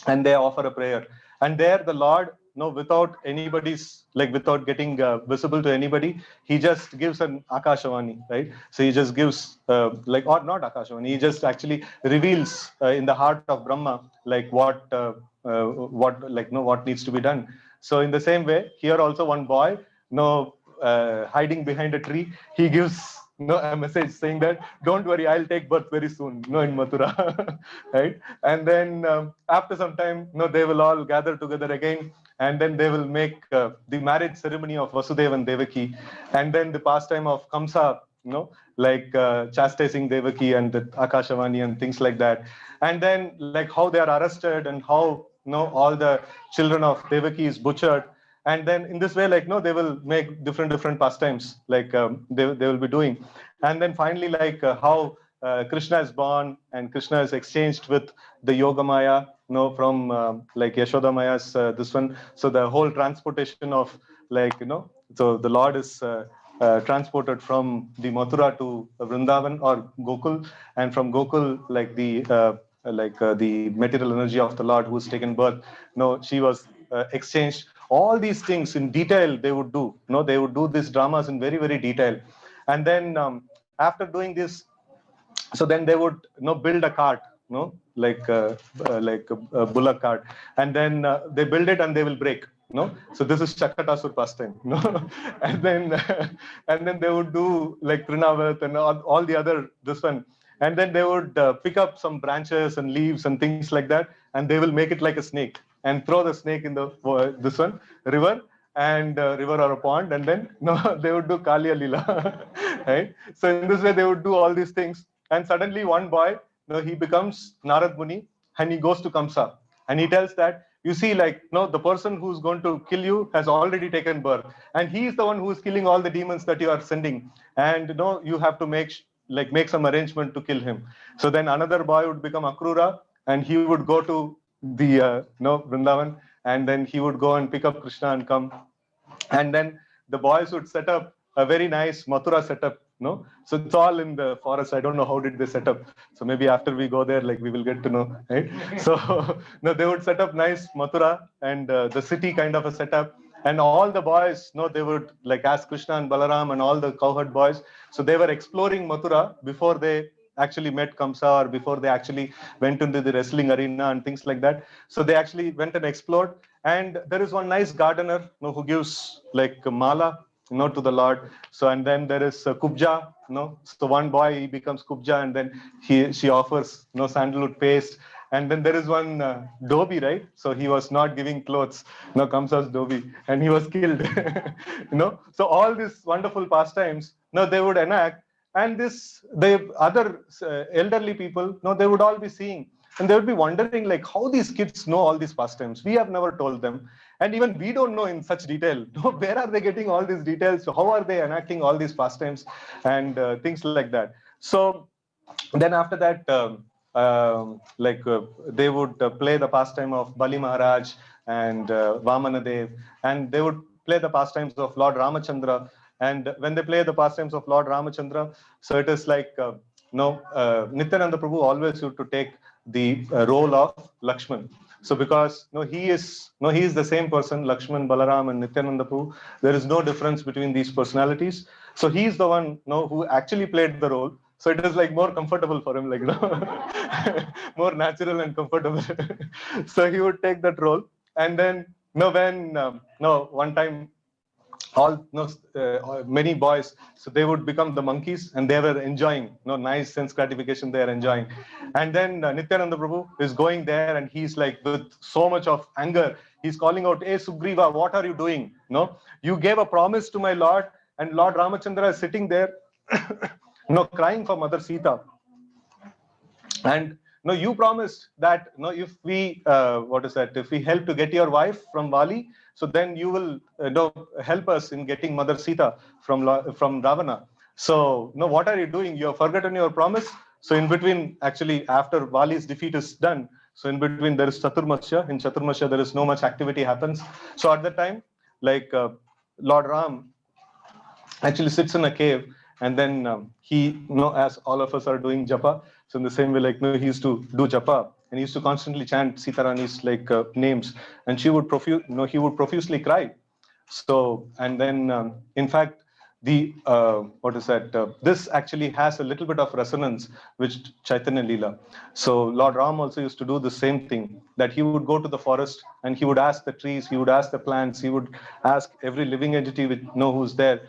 and they offer a prayer. And there the Lord, without anybody's, like without getting visible to anybody, he just gives an Akashavani, right? So he just gives or not Akashavani, he just actually reveals in the heart of Brahma like what needs to be done. So in the same way, here also one boy, hiding behind a tree, he gives a message saying that don't worry, I'll take birth very soon, in Mathura, right? And then after some time, they will all gather together again, and then they will make the marriage ceremony of Vasudeva and Devaki, and then the pastime of Kamsa, chastising Devaki and the Akashavani and things like that. And then like how they are arrested, and how all the children of Devaki is butchered. And then in this way, they will make different pastimes, they will be doing. And then finally, how Krishna is born, and Krishna is exchanged with the Yogamaya, from Yashoda Maya's this one. So the whole transportation of so the Lord is transported from the Mathura to Vrindavan or Gokul, and from Gokul, the material energy of the Lord who's taken birth, she was exchanged. All these things in detail they would do. They would do these dramas in very, very detail. And then after doing this, so then they would build a cart, like a bullock cart, and then they build it and they will break. So this is Chakatasur pastime. And then and then they would do like Trinavat and all the other this one, and then they would pick up some branches and leaves and things like that, and they will make it like a snake and throw the snake in the this one river, and river or a pond, and then they would do Kalia Lila. Right? So in this way they would do all these things, and suddenly one boy, he becomes Narad Muni, and he goes to Kamsa, and he tells that, you see, like, the person who's going to kill you has already taken birth, and he is the one who is killing all the demons that you are sending, and you have to make some arrangement to kill him. So then another boy would become Akrura, and he would go to the Vrindavan, and then he would go and pick up Krishna and come, and then the boys would set up a very nice Mathura setup. So it's all in the forest. I don't know how did they set up. So maybe after we go there, like, we will get to know, right? So they would set up nice Mathura and the city kind of a setup. And all the boys, they would like ask Krishna and Balaram and all the cowherd boys. So they were exploring Mathura before they actually met Kamsa, or before they actually went into the wrestling arena and things like that. So they actually went and explored. And there is one nice gardener, who gives like a mala, to the Lord. So, and then there is Kubja, so one boy, he becomes Kubja, and then she offers, sandalwood paste. And then there is one Dobi, right? So he was not giving clothes, Kamsa's Dobi, and he was killed. So all these wonderful pastimes, they would enact, and the other elderly people, they would all be seeing, and they would be wondering, like, how these kids know all these pastimes. We have never told them, and even we don't know in such detail. Where are they getting all these details? How are they enacting all these pastimes and things like that? So then after that, they would play the pastime of Bali Maharaj and Vamana Dev, and they would play the pastimes of Lord Ramachandra. And when they play the pastimes of Lord Ramachandra, so it is like, Nityananda Prabhu always used to take the role of Lakshman. So because he is the same person, Lakshman, Balaram, and Nityananda Prabhu. There is no difference between these personalities. So he is the one who actually played the role. So it is like more comfortable for him, like, more natural and comfortable. So he would take that role, and then when one time many boys, so they would become the monkeys, and they were enjoying nice sense gratification they are enjoying. And then Nityananda Prabhu is going there, and he's like, with so much of anger, he's calling out, "Hey Sugriva, what are you doing? You gave a promise to my Lord, and Lord Ramachandra is sitting there crying for Mother Sita, and you promised that if we if we help to get your wife from Bali, so then you will help us in getting Mother Sita from Ravana. So what are you doing? You have forgotten your promise." So in between, actually, after Bali's defeat is done, so in between there is Chaturmasya. In Chaturmasya, there is no much activity happens. So at the time, like, Lord Ram actually sits in a cave, and then he, as all of us are doing japa, so in the same way, like, he used to do japa, and he used to constantly chant Sitarani's names, and he would profusely cry. So, and then in fact, the this actually has a little bit of resonance with Chaitanya Leela. So Lord Ram also used to do the same thing, that he would go to the forest, and he would ask the trees, he would ask the plants, he would ask every living entity who's there,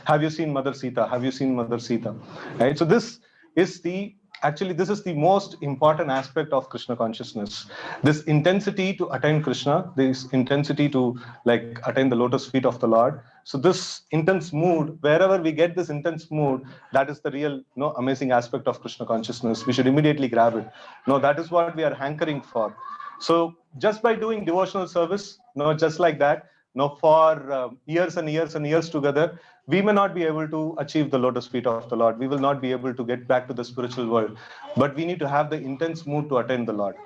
"Have you seen Mother Sita? Have you seen Mother Sita?" Right? So this is the most important aspect of Krishna consciousness. This intensity to attain Krishna, this intensity to attain the lotus feet of the Lord. So this intense mood, wherever we get this intense mood, that is the real amazing aspect of Krishna consciousness. We should immediately grab it. That is what we are hankering for. So just by doing devotional service, just like that, for years and years and years together, we may not be able to achieve the lotus feet of the Lord. We will not be able to get back to the spiritual world, but we need to have the intense mood to attain the Lord.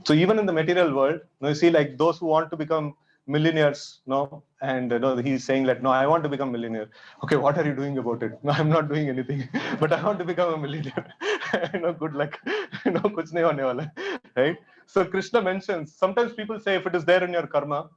So even in the material world, you see, like, those who want to become millionaires, no, and no, he's saying that no, I want to become millionaire. Okay, what are you doing about it? No, I'm not doing anything, but I want to become a millionaire. No, good luck. No, kuch nahi hone wala, right? So Krishna mentions, sometimes people say if it is there in your karma,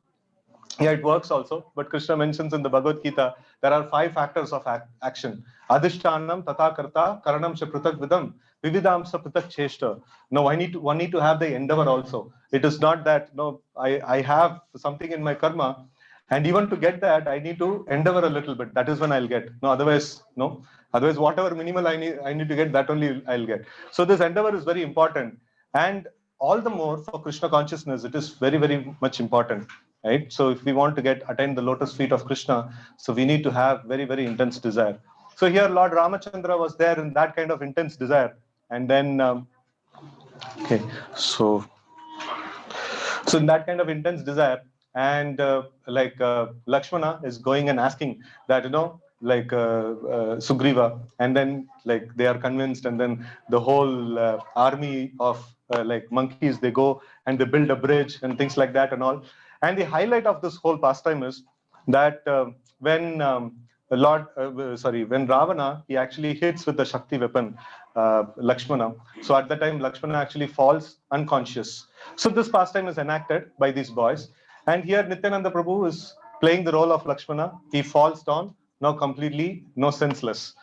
yeah, it works also. But Krishna mentions in the Bhagavad Gita, there are 5 factors of action. Adhishtanam, tata karta, karanam cha prutak vidam, vividam sa prutak cheshta. No, one need to have the endeavor also. It is not that, no, I have something in my karma, and even to get that, I need to endeavor a little bit. That is when I'll get. No, otherwise, no. Otherwise, whatever minimal I need to get, that only I'll get. So this endeavor is very important. And all the more for Krishna consciousness, it is very, very much important, right? So if we want to attain the lotus feet of Krishna, so we need to have very, very intense desire. So here Lord Ramachandra was there in that kind of intense desire. And then, okay, so in that kind of intense desire, and Lakshmana is going and asking that, Sugriva, and then like they are convinced, and then the whole army of like monkeys, they go and they build a bridge and things like that and all. And the highlight of this whole pastime is that when when Ravana, he actually hits with the Shakti weapon, Lakshmana. So at that time, Lakshmana actually falls unconscious. So this pastime is enacted by these boys. And here Nityananda Prabhu is playing the role of Lakshmana. He falls down, now completely, no senseless.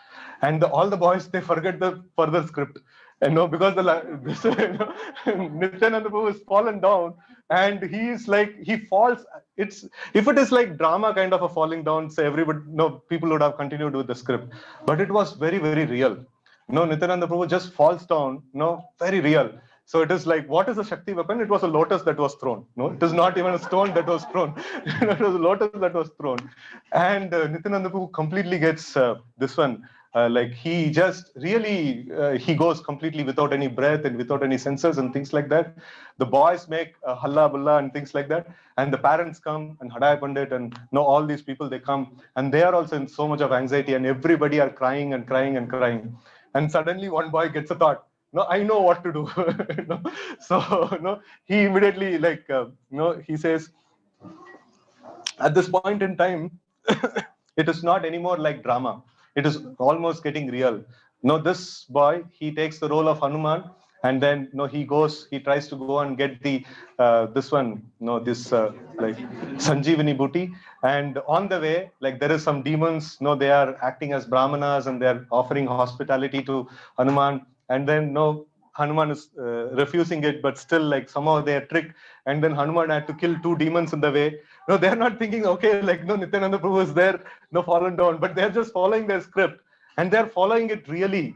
And all the boys, they forget the further script. And no, because Nityananda Prabhu is fallen down, and he is like, he falls. It's, if it is like drama kind of a falling down, say everybody, no, people would have continued with the script. But it was very, very real. No, Nityananda Prabhu just falls down, no, very real. So it is like, what is a Shakti weapon? It was a lotus that was thrown. No, it is not even a stone that was thrown. It was a lotus that was thrown. And Nityananda Prabhu completely gets this one. Like he just really, he goes completely without any breath and without any senses and things like that. The boys make halla bulla and things like that. And the parents come, and Hadaya Pandit and all these people, they come, and they are also in so much of anxiety, and everybody are crying and crying and crying. And suddenly one boy gets a thought. No, I know what to do. No? So he immediately he says, at this point in time, it is not anymore like drama. It is almost getting real. This boy, he takes the role of Hanuman, and then he tries to go and get the this one, this like Sanjeevani booty, and on the way, like there is some demons, they are acting as brahmanas, and they are offering hospitality to Hanuman, and then Hanuman is refusing it, but still like somehow they are tricked, and then Hanuman had to kill 2 demons in the way. No, they're not thinking, okay, like Nityananda Prabhu is there, fallen down, but they're just following their script, and they're following it really.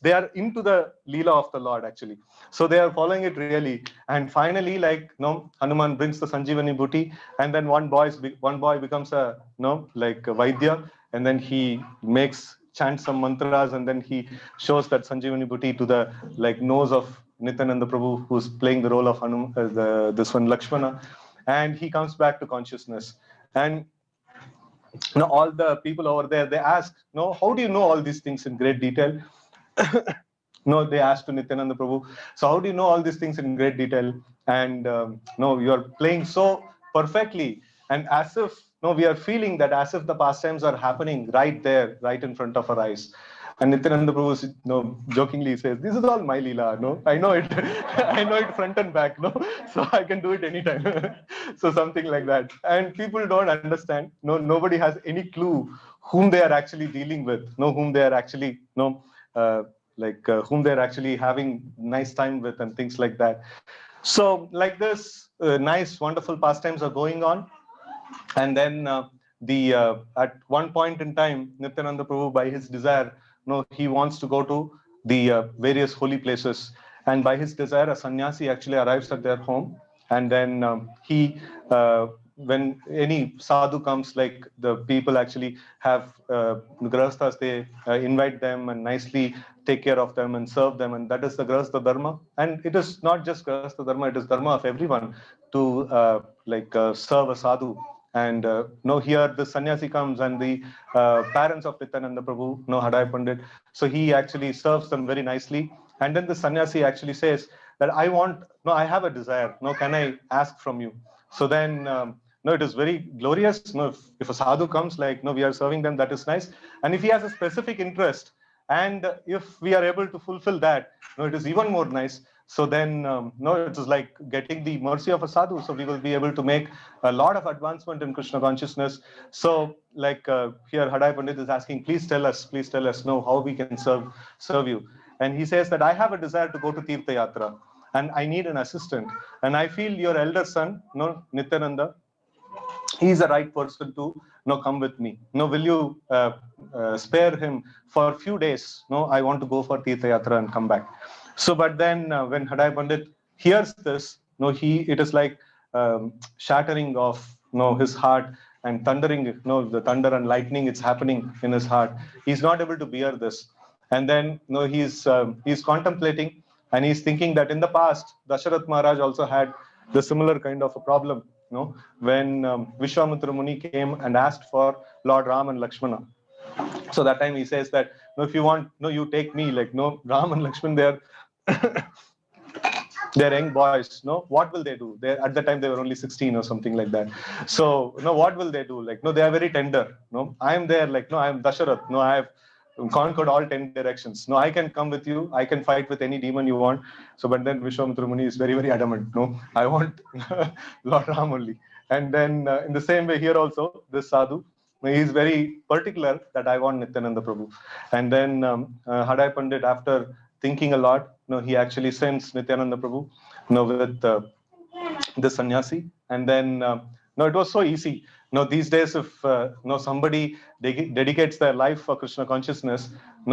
They are into the Leela of the Lord actually. So they are following it really, and finally, Hanuman brings the Sanjeevani booty, and then one boy becomes a like a Vaidya, and then he chants some mantras, and then he shows that Sanjeevani booty to the like nose of Nityananda Prabhu, who's playing the role of this one Lakshmana, and he comes back to consciousness. And all the people over there, they ask, how do you know all these things in great detail? They asked to Nityananda Prabhu, so how do you know all these things in great detail? And you are playing so perfectly, and as if we are feeling that as if the pastimes are happening right there, right in front of our eyes. And Nityananda Prabhu, jokingly says, "This is all my Leela. No, I know it. I know it front and back. No, so I can do it anytime." So something like that. And people don't understand. Nobody has any clue whom they are actually dealing with. Whom they are actually whom they're actually having nice time with and things like that. So like this, nice, wonderful pastimes are going on. And then at one point in time, Nityananda Prabhu, by his desire, he wants to go to the various holy places. And by his desire, a sannyasi actually arrives at their home. And then when any sadhu comes, like the people actually have grahasthas, they invite them and nicely take care of them and serve them. And that is the grahastha dharma. And it is not just grahastha dharma, it is dharma of everyone to serve a sadhu. And here the sannyasi comes, and the parents of Nityananda Prabhu, Hadaya Pandit, so he actually serves them very nicely. And then the sannyasi actually says that I have a desire. Can I ask from you? So then no, it is very glorious. No, if a sadhu comes, like, no, we are serving them, that is nice. And if he has a specific interest, and if we are able to fulfill that, no, it is even more nice. So then, no, it is like getting the mercy of a sadhu. So we will be able to make a lot of advancement in Krishna consciousness. So, like here, Hadai Pandit is asking, please tell us, no, how we can serve you. And he says that I have a desire to go to Tirtha Yatra, and I need an assistant. And I feel your elder son, no, Nityananda, he's the right person to come with me. No, will you spare him for a few days? No, I want to go for Tirtha Yatra and come back. So, but then when Hadai Pandit hears this, no, it is like shattering of his heart, and thundering, the thunder and lightning, it's happening in his heart. He's not able to bear this. And then he's contemplating, and he's thinking that in the past Dasharath Maharaj also had the similar kind of a problem, when Vishwamitra Muni came and asked for Lord Ram and Lakshmana. So that time he says that, no, if you want, no, you take me. Like, no, Ram and Lakshman, they're young boys. No, what will they do? They, at the time, they were only 16 or something like that. So, no, what will they do? Like, no, they are very tender. No, I am there. Like, no, I am Dasharath. No, I have conquered all 10 directions. No, I can come with you. I can fight with any demon you want. So, but then Vishwamitra Muni is very, very adamant. No, I want Lord Ram only. And then in the same way here also, this sadhu, he is very particular that I want Nityananda Prabhu. And then Hadai Pandit, after thinking a lot, he actually sends Nityananda Prabhu, with the sannyasi. And then it was so easy. These days, if somebody dedicates their life for Krishna consciousness,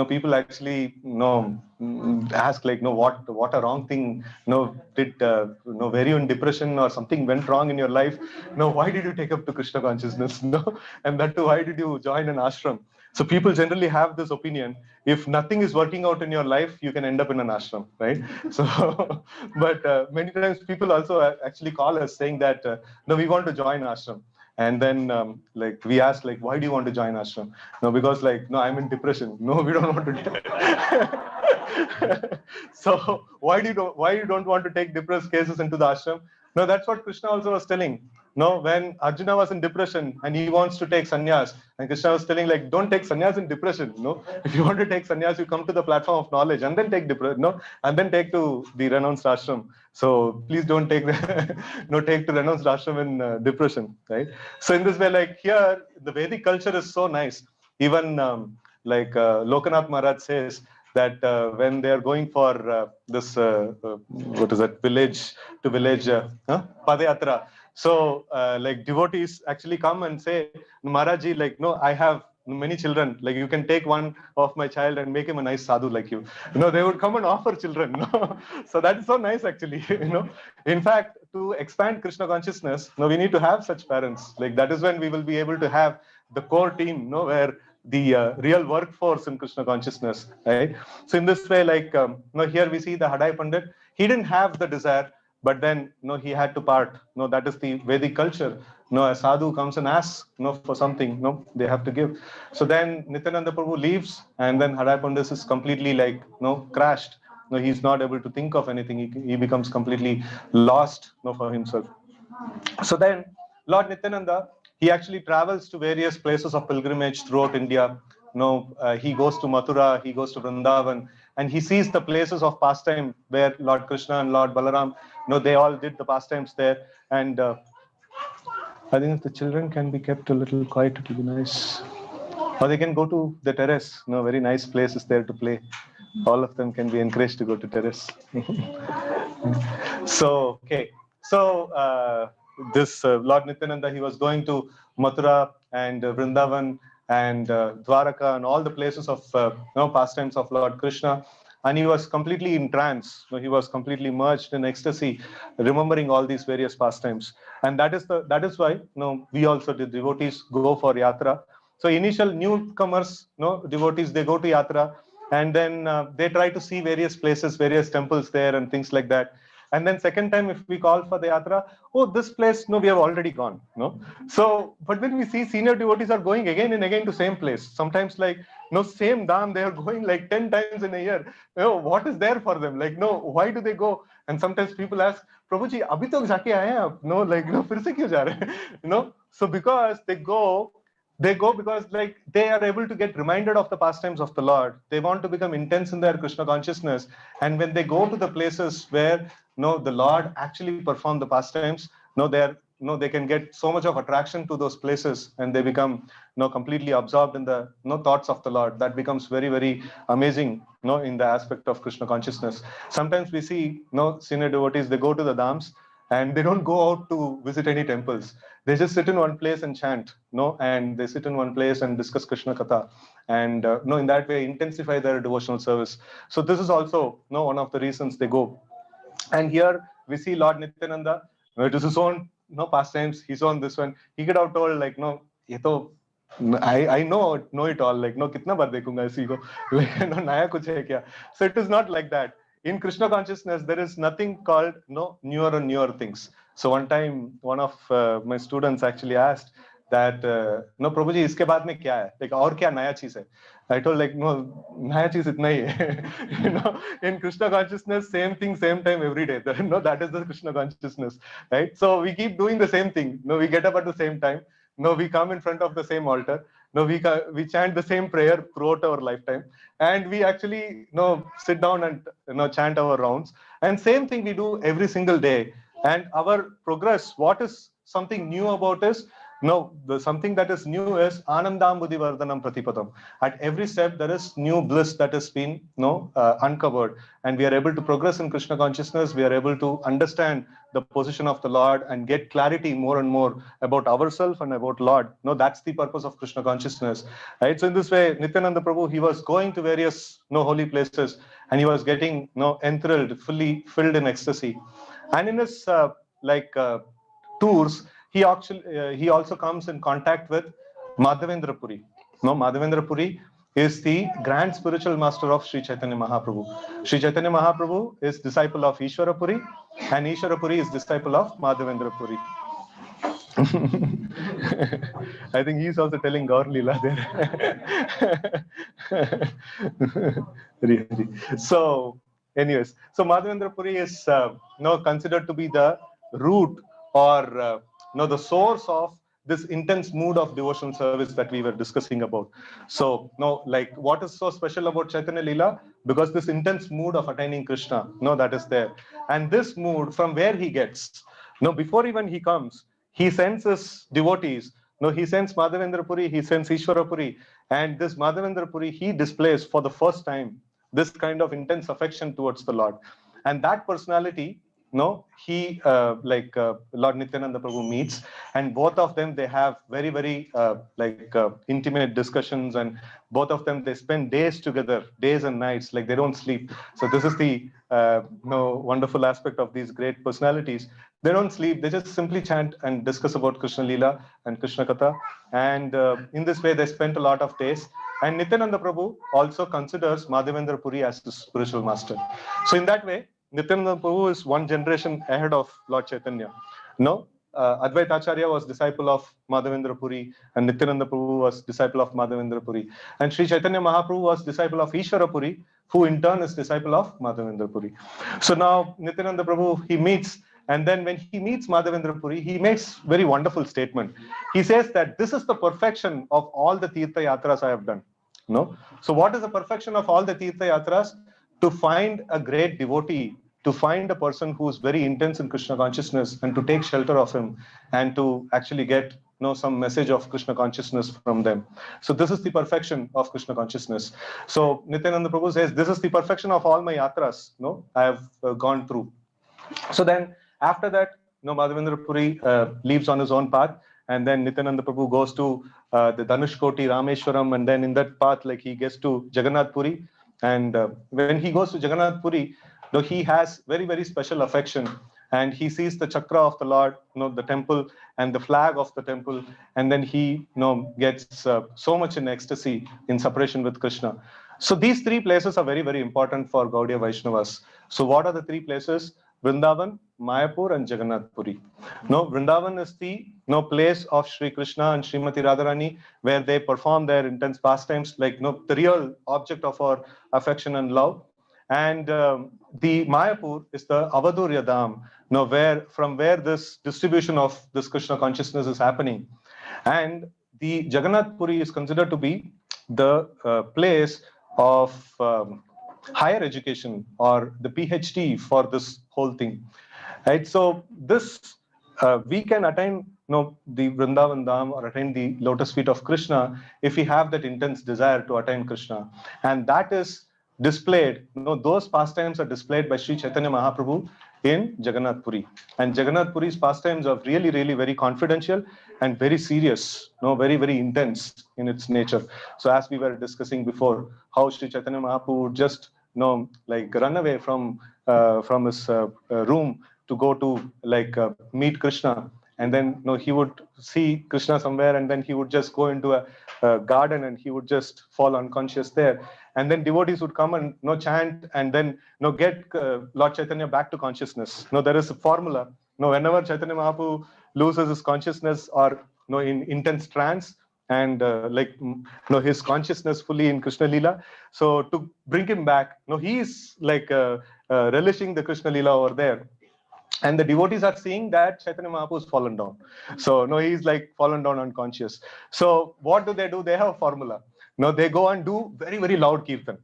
people actually ask, like, what a wrong thing, did were you in depression or something went wrong in your life? Why did you take up to Krishna consciousness? And that too, why did you join an ashram? So people generally have this opinion: if nothing is working out in your life, you can end up in an ashram, right? So, but many times people also actually call us saying that, no, we want to join ashram. And then, like, we ask, like, why do you want to join ashram? No, because, like, no, I'm in depression. No, we don't want to. So why you don't want to take depressed cases into the ashram? No, that's what Krishna also was telling. No, when Arjuna was in depression and he wants to take sannyas, and Krishna was telling, like, don't take sannyas in depression. No, if you want to take sannyas, you come to the platform of knowledge and then take and then take to the renounced ashram. So please don't take take to renounced ashram in depression, right? So in this way, like here, the Vedic culture is so nice. Even Lokanath Maharaj says that when they are going for this what is that, village to village padayatra. So, like, devotees actually come and say, Maharaji, like, no, I have many children. Like, you can take one of my child and make him a nice sadhu like you. They would come and offer children. So that is so nice, actually. In fact, to expand Krishna consciousness, we need to have such parents. Like, that is when we will be able to have the core team, where the real workforce in Krishna consciousness, right? So in this way, like, here we see the Hadai Pandit. He didn't have the desire, but then, he had to part. That is the Vedic culture. A sadhu comes and asks, for something, they have to give. So then Nityananda Prabhu leaves, and then Hadai Pandit is completely, like, crashed. He's not able to think of anything. He becomes completely lost, for himself. So then Lord Nityananda, he actually travels to various places of pilgrimage throughout India. He goes to Mathura, he goes to Vrindavan, and he sees the places of pastime where Lord Krishna and Lord Balaram, they all did the pastimes there. And I think if the children can be kept a little quiet, it will be nice. Or they can go to the terrace. Very nice place is there to play. All of them can be encouraged to go to terrace. So, okay. So, this Lord Nityananda, he was going to Mathura and Vrindavan and Dwaraka and all the places of pastimes of Lord Krishna. And he was completely in trance. He was completely merged in ecstasy, remembering all these various pastimes. And that is why we also, the devotees, go for yatra. So initial newcomers, devotees, they go to yatra, and then they try to see various places, various temples there and things like that. And then second time, if we call for the yatra, oh, this place, we have already gone. So, but when we see senior devotees are going again and again to same place, sometimes like No, same dham, they are going like 10 times in a year. What is there for them? Like, no, why do they go? And sometimes people ask, Prabhuji, abhi to jaake aaye hain aap? No, like, no, fir se kyun ja rahe hain? So because they go because like they are able to get reminded of the pastimes of the Lord. They want to become intense in their Krishna consciousness. And when they go to the places where the Lord actually performed the pastimes, they can get so much of attraction to those places, and they become completely absorbed in the thoughts of the Lord. That becomes very, very amazing in the aspect of Krishna consciousness. Sometimes we see senior devotees, they go to the dhams and they don't go out to visit any temples. They just sit in one place and chant, and they sit in one place and discuss Krishna Katha, and in that way intensify their devotional service. So this is also one of the reasons they go. And here we see Lord Nityananda. It is his own pastimes. He's on this one. He could have told like ye to I know it all. Like kitna baar dekhunga isi ko. Like naya kuch hai kya? So it is not like that. In Krishna consciousness, there is nothing called newer and newer things. So one time, one of my students actually asked that, no, Prabhuji, iske baad mein kya hai? Like, aur kya naya cheez hai? I told like, no, naya cheez itna hi hai. In Krishna consciousness, same thing, same time, every day. That is the Krishna consciousness, right? So we keep doing the same thing. We get up at the same time. We come in front of the same altar. We chant the same prayer throughout our lifetime, and we actually sit down and chant our rounds. And same thing we do every single day. And our progress, what is something new about is something that is new is Anandam Buddhi Vardhanam Pratipadam. At every step, there is new bliss that has been uncovered, and we are able to progress in Krishna consciousness. We are able to understand the position of the Lord and get clarity more and more about ourselves and about Lord. That's the purpose of Krishna consciousness, right? So in this way, Nityananda Prabhu, he was going to various holy places, and he was getting enthralled, fully filled in ecstasy. And in his tours, he also comes in contact with Madhavendra Puri. Madhavendra Puri is the grand spiritual master of Sri Chaitanya Mahaprabhu. Sri Chaitanya Mahaprabhu is disciple of Ishvara Puri, and Ishvara Puri is disciple of Madhavendra Puri. I think he's also telling Gaur Leela there. So, anyways, so Madhavendra Puri is considered to be the root or the source of this intense mood of devotional service that we were discussing about. So, like what is so special about Chaitanya Leela? Because this intense mood of attaining Krishna, that is there. And this mood, from where he gets, before even he comes, he sends his devotees. He sends Madhavendra Puri, he sends Ishvara Puri, and this Madhavendra Puri, he displays for the first time this kind of intense affection towards the Lord. And that personality, he Lord Nityananda Prabhu meets, and both of them, they have very, very intimate discussions, and both of them, they spend days together, days and nights, like they don't sleep. So this is the wonderful aspect of these great personalities. They don't sleep, they just simply chant and discuss about Krishna Leela and Krishna Katha, and in this way they spent a lot of days. And Nityananda Prabhu also considers Madhavendra Puri as his spiritual master. So in that way, Nityananda Prabhu is one generation ahead of Lord Chaitanya. Advaita Acharya was disciple of Madhavendra Puri, and Nityananda Prabhu was disciple of Madhavendra Puri. And Sri Chaitanya Mahaprabhu was disciple of Ishvara Puri, who in turn is disciple of Madhavendra Puri. So now Nityananda Prabhu, he meets, and then when he meets Madhavendra Puri, he makes very wonderful statement. He says that this is the perfection of all the Tirtha Yatras I have done. So what is the perfection of all the Tirtha Yatras? To find a great devotee, to find a person who is very intense in Krishna consciousness, and to take shelter of him, and to actually get some message of Krishna consciousness from them. So this is the perfection of Krishna consciousness. So Nityananda Prabhu says, this is the perfection of all my yatras I have gone through. So then after that, Madhavendra Puri leaves on his own path, and then Nityananda Prabhu goes to the Dhanushkoti, Rameshwaram, and then in that path, like he gets to Jagannath Puri. And when he goes to Jagannath Puri, he has very, very special affection, and he sees the chakra of the Lord, the temple, and the flag of the temple, and then he gets so much in ecstasy in separation with Krishna. So these three places are very, very important for Gaudiya Vaishnavas. So what are the three places? Vrindavan, Mayapur, and Jagannath Puri. No, Vrindavan is the place of Sri Krishna and Srimati Radharani, where they perform their intense pastimes, like the real object of our affection and love. And the Mayapur is the Avadurya Dham, where this distribution of this Krishna consciousness is happening. And the Jagannath Puri is considered to be the place of higher education, or the PhD for this whole thing, right? So this we can attain the Vrindavan Dham, or attain the lotus feet of Krishna, if we have that intense desire to attain Krishna. And that is displayed, those pastimes are displayed by Sri Chaitanya Mahaprabhu in Jagannath Puri. And Jagannath Puri's pastimes are really, really very confidential and very serious, very, very intense in its nature. So as we were discussing before, how Sri Chaitanya Mahaprabhu would just like run away from his room to go to meet Krishna, and then he would see Krishna somewhere, and then he would just go into a garden, and he would just fall unconscious there. And then devotees would come and chant, and then get Lord Chaitanya back to consciousness. There is a formula. Whenever Chaitanya Mahaprabhu loses his consciousness, or in intense trance, and his consciousness fully in Krishna Lila, so to bring him back, he's relishing the Krishna Lila over there. And the devotees are seeing that Chaitanya Mahaprabhu has fallen down. So he's fallen down unconscious. So what do? They have a formula. They go and do very, very loud kirtan.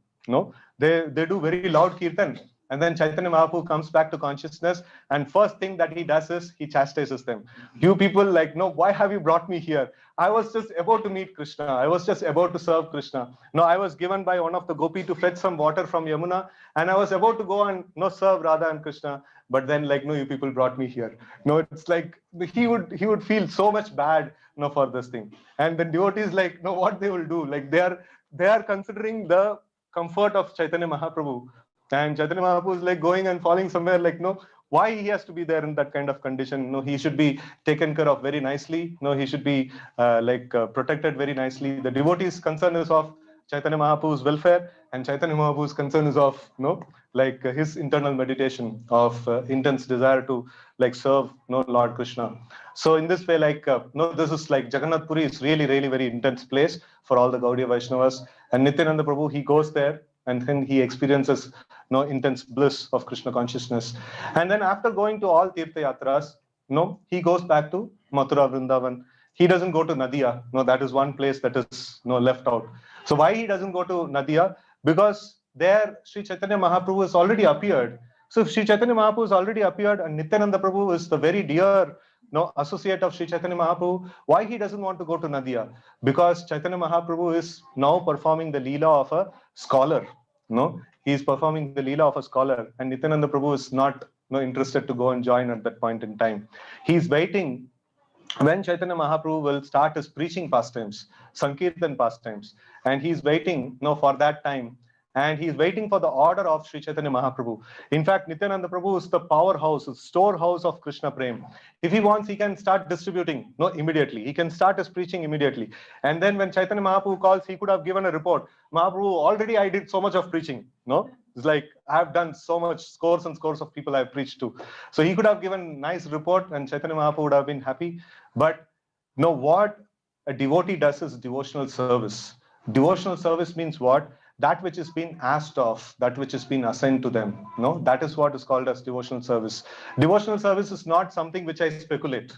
They do very loud kirtan. And then Chaitanya Mahaprabhu comes back to consciousness, and first thing that he does is he chastises them. You people, why have you brought me here? I was just about to meet Krishna. I was just about to serve Krishna. I was given by one of the gopi to fetch some water from Yamuna, and I was about to go and serve Radha and Krishna. But then you people brought me here. It's like he would feel so much bad for this thing. And the devotees what they will do, they are considering the comfort of Chaitanya Mahaprabhu. And Chaitanya Mahaprabhu is going and falling somewhere, why he has to be there in that kind of condition. He should be taken care of very nicely. He should be protected very nicely. The devotee's concern is of Chaitanya Mahaprabhu's welfare, and Chaitanya Mahaprabhu's concern is of his internal meditation of intense desire to serve Lord Krishna. So in this way, this is Jagannath Puri is really, really very intense place for all the Gaudiya Vaishnavas. And Nityananda Prabhu, he goes there, and then he experiences intense bliss of Krishna consciousness. And then after going to all Tirtha Yatras, he goes back to Mathura, Vrindavan. He doesn't go to Nadia. That is one place that is left out. So why he doesn't go to Nadia? Because there Sri Chaitanya Mahaprabhu has already appeared. So if Sri Chaitanya Mahaprabhu has already appeared, and Nityananda Prabhu is the very dear associate of Sri Chaitanya Mahaprabhu, why he doesn't want to go to Nadia? Because Chaitanya Mahaprabhu is now performing the Leela of a scholar. He is performing the Leela of a scholar, and Nityananda Prabhu is not interested to go and join at that point in time. He is waiting when Chaitanya Mahaprabhu will start his preaching pastimes, Sankirtan pastimes, and he's waiting for that time. And he's waiting for the order of Sri Chaitanya Mahaprabhu. In fact, Nityananda Prabhu is the powerhouse, the storehouse of Krishna Prem. If he wants, he can start distributing immediately. He can start his preaching immediately. And then when Chaitanya Mahaprabhu calls, he could have given a report. Mahaprabhu, already I did so much of preaching. It's I've done so much, scores and scores of people I've preached to. So he could have given nice report, and Chaitanya Mahaprabhu would have been happy. But what a devotee does is devotional service. Devotional service means what? That which is being asked of, that which is being assigned to them. That is what is called as devotional service. Devotional service is not something which I speculate.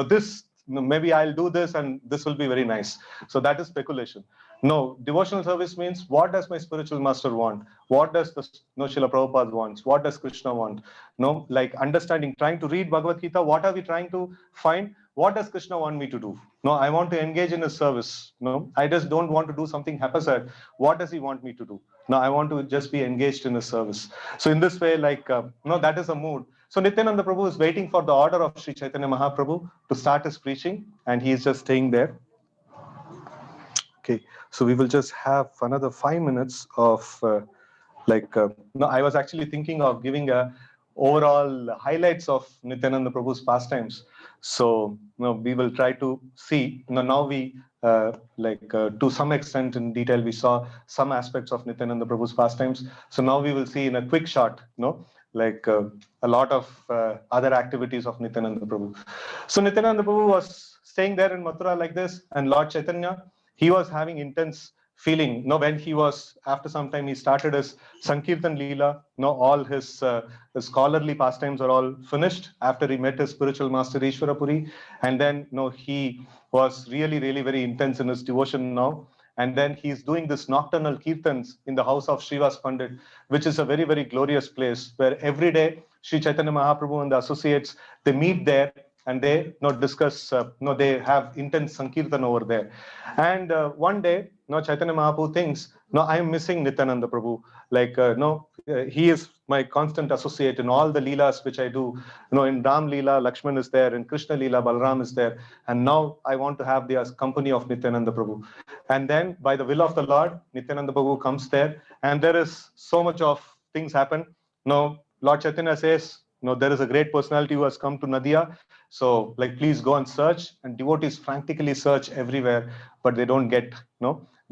This maybe I'll do this and this will be very nice. So that is speculation. No, devotional service means, what does my spiritual master want? What does the Srila Prabhupada wants? What does Krishna want? Understanding, trying to read Bhagavad Gita, what are we trying to find? What does Krishna want me to do? I want to engage in his service. I just don't want to do something haphazard. What does he want me to do? I want to just be engaged in his service. So in this way, that is a mood. So Nityananda Prabhu is waiting for the order of Sri Chaitanya Mahaprabhu to start his preaching, and he is just staying there. Okay, so we will just have another 5 minutes of I was actually thinking of giving a overall highlights of Nityananda Prabhu's pastimes. So we will try to see. Now we to some extent in detail we saw some aspects of Nityananda Prabhu's pastimes. So now we will see in a quick shot, like a lot of other activities of Nityananda Prabhu. So Nityananda Prabhu was staying there in Mathura like this, and Lord Chaitanya, he was having intense feeling. When he was, after some time, he started his Sankirtan Leela. All his scholarly pastimes are all finished after he met his spiritual master Ishwarapuri, and then he was really, really very intense in his devotion now. And then he's doing this nocturnal kirtans in the house of Srivas Pandit, which is a very, very glorious place where every day Sri Chaitanya Mahaprabhu and the associates, they meet there and they discuss, they have intense Sankirtan over there. And one day, Chaitanya Mahaprabhu thinks, I'm missing Nityananda Prabhu. Like, he is my constant associate in all the Leelas which I do. In Ram Leela, Lakshman is there. In Krishna Leela, Balaram is there. And now I want to have the company of Nityananda Prabhu. And then, by the will of the Lord, Nityananda Prabhu comes there. And there is so much of things happen. Lord Chaitanya says, there is a great personality who has come to Nadia. So, like, please go and search. And devotees frantically search everywhere, but they don't get,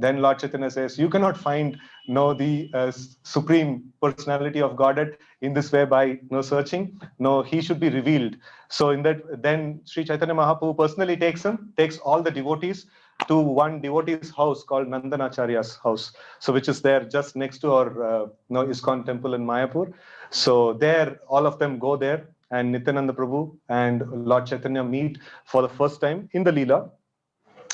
Then Lord Chaitanya says, you cannot find, the supreme personality of Godhead in this way by, searching. He should be revealed. So, in that, then Sri Chaitanya Mahaprabhu personally takes all the devotees to one devotee's house called Nandanacharya's house. So, which is there just next to our, ISKCON temple in Mayapur. So, there, all of them go there, and Nityananda Prabhu and Lord Chaitanya meet for the first time in the Leela.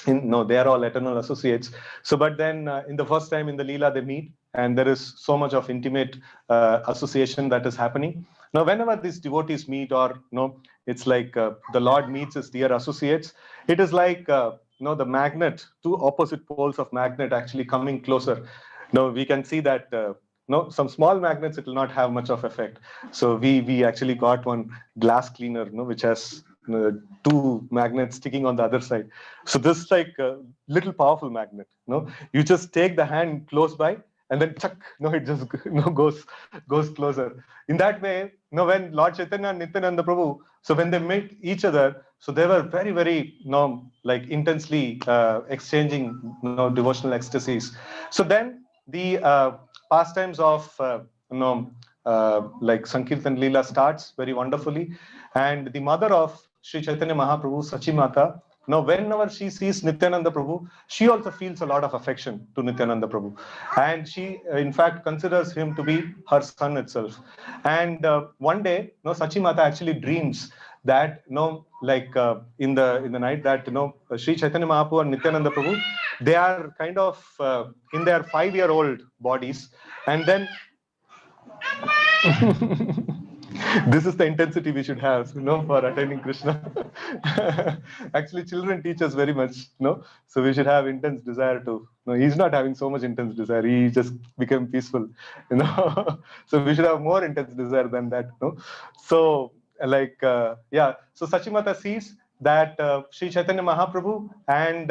They are all eternal associates. So, but then in the first time in the Leela, they meet, and there is so much of intimate association that is happening. Now, whenever these devotees meet, or it's like the Lord meets his dear associates, it is like the magnet, two opposite poles of magnet actually coming closer. Now, we can see that some small magnets, it will not have much of effect. So we actually got one glass cleaner, which has two magnets sticking on the other side. So this is like a little powerful magnet. You just take the hand close by, and then chuck, it just goes closer. In that way, when Lord Chaitanya and Nityananda Prabhu, so when they meet each other, so they were very, very, like intensely exchanging, devotional ecstasies. So then the pastimes of, like Sankirtan Leela starts very wonderfully. And the mother of Sri Chaitanya Mahaprabhu, Sachimata, whenever she sees Nityananda Prabhu, she also feels a lot of affection to Nityananda Prabhu. And she, in fact, considers him to be her son itself. And one day, Sachimata actually dreams that, like in the night that, Sri Chaitanya Mahaprabhu and Nityananda Prabhu, they are kind of in their 5-year-old bodies. And then this is the intensity we should have, for attending Krishna. Actually, children teach us very much, so we should have intense desire to. He's not having so much intense desire. He just became peaceful, So we should have more intense desire than that, So, like, So Sachimata sees that Sri Chaitanya Mahaprabhu and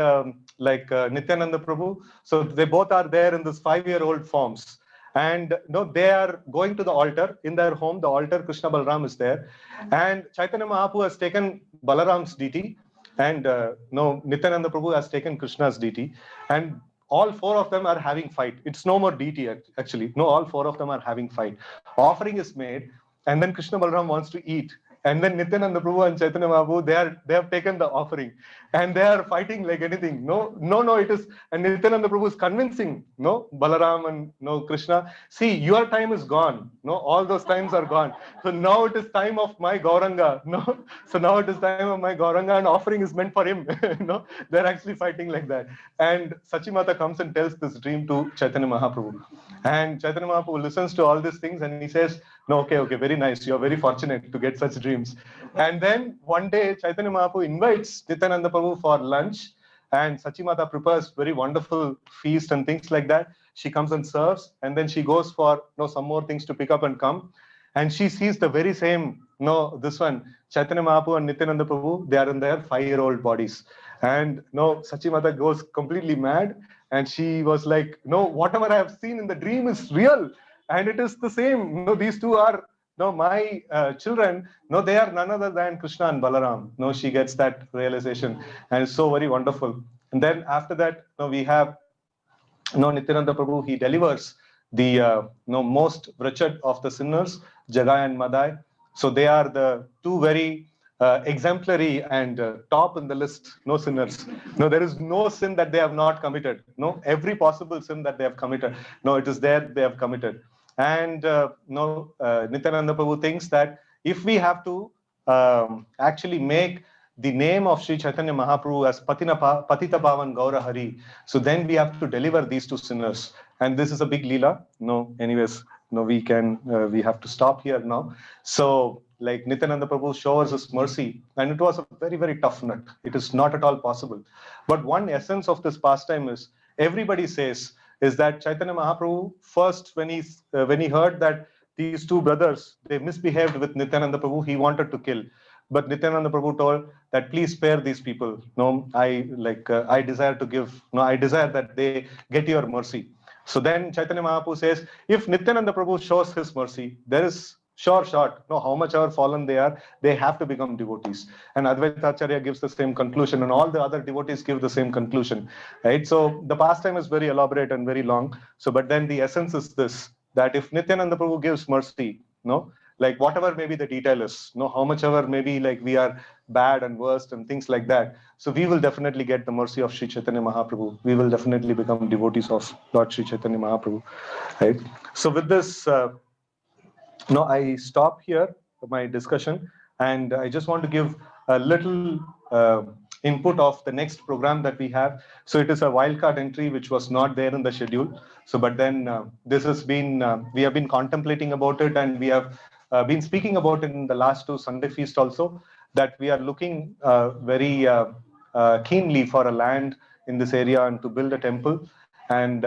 Nityananda Prabhu, so they both are there in this 5-year-old forms. And they are going to the altar in their home. The altar, Krishna Balaram is there, and Chaitanya Mahaprabhu has taken Balaram's deity, and Nityananda Prabhu has taken Krishna's deity, and all 4 of them are having fight. It's no more deity actually. All 4 of them are having fight. Offering is made, and then Krishna Balaram wants to eat. And then Nityananda Prabhu and Chaitanya Mahaprabhu, they have taken the offering, and they are fighting like anything. It is, and Nityananda Prabhu is convincing, Balaram and Krishna, see, your time is gone. All those times are gone. So now it is time of my Gauranga. So now it is time of my Gauranga, and offering is meant for him. They're actually fighting like that. And Sachimata comes and tells this dream to Chaitanya Mahaprabhu. And Chaitanya Mahaprabhu listens to all these things, and he says, okay, very nice. You're very fortunate to get such dreams. And then one day, Chaitanya Mahaprabhu invites Nityananda Prabhu for lunch, and Sachimata prepares very wonderful feast and things like that. She comes and serves, and then she goes for some more things to pick up and come. And she sees the very same, this one, Chaitanya Mahaprabhu and Nityananda Prabhu, they are in their 5-year-old bodies. And Sachimata goes completely mad, and she was like, whatever I have seen in the dream is real. And it is the same. These two are my children. They are none other than Krishna and Balaram. She gets that realization, and it's so very wonderful. And then after that, we have Nityananda Prabhu. He delivers the most wretched of the sinners, Jagai and Madai. So they are the two very exemplary and top in the list, no sinners. No, there is no sin that they have not committed. No, every possible sin that they have committed. No, it is there they have committed. And Nityananda Prabhu thinks that if we have to actually make the name of Sri Chaitanya Mahaprabhu as Patita Pavan Gaura Hari, so then we have to deliver these two sinners. And this is a big leela. No, anyways, no, we have to stop here now. So, like Nityananda Prabhu shows us mercy, and it was a very, very tough nut. It is not at all possible. But one essence of this pastime is everybody says is that Chaitanya Mahaprabhu first, when he heard that these two brothers they misbehaved with Nityananda Prabhu, he wanted to kill. But Nityananda Prabhu told that please spare these people. No, I desire to give. No, I desire that they get your mercy. So then Chaitanya Mahaprabhu says, if Nityananda Prabhu shows his mercy, there is sure shot. No, how much ever fallen they are, they have to become devotees. And Advaita Acharya gives the same conclusion, and all the other devotees give the same conclusion. Right? So the pastime is very elaborate and very long. So, but then the essence is this: that if Nityananda Prabhu gives mercy, no, like whatever maybe the detail is, no, how much ever maybe like we are bad and worst and things like that, so we will definitely get the mercy of Sri Chaitanya Mahaprabhu. We will definitely become devotees of Lord Sri Chaitanya Mahaprabhu, right? So with this, I stop here my discussion, and I just want to give a little input of the next program that we have. So it is a wildcard entry which was not there in the schedule. So, but then this has been we have been contemplating about it, and we have been speaking about it in the last two Sunday feast also, that we are looking very keenly for a land in this area and to build a temple. And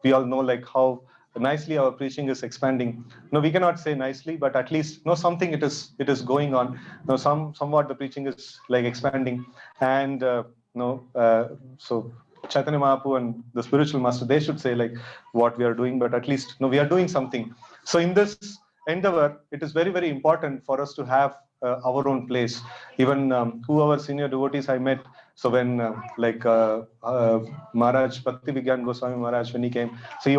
we all know like how nicely our preaching is expanding. No, we cannot say nicely, but at least something it is going on. Somewhat the preaching is like expanding, and so Chaitanya Mahaprabhu and the spiritual master, they should say like what we are doing, but at least we are doing something. So in this endeavor, it is very, very important for us to have our own place. Even who our senior devotees I met. So when Maharaj Bhakti Vigyan Goswami Maharaj, when he came, so he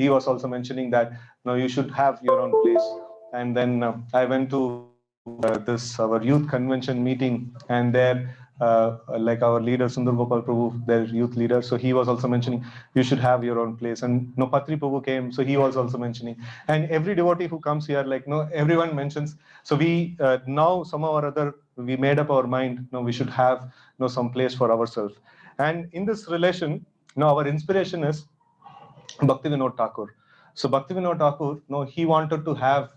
was also mentioning that you should have your own place. And then I went to this our youth convention meeting, and there like our leader Sundar Gopal Prabhu, their youth leader, so he was also mentioning you should have your own place. And Patri Prabhu came, so he was also mentioning. And every devotee who comes here, like everyone mentions. So we now somehow or other we made up our mind. We should have some place for ourselves. And in this relation, our inspiration is Bhakti Vinod Thakur. So Bhakti Vinod Thakur, he wanted to have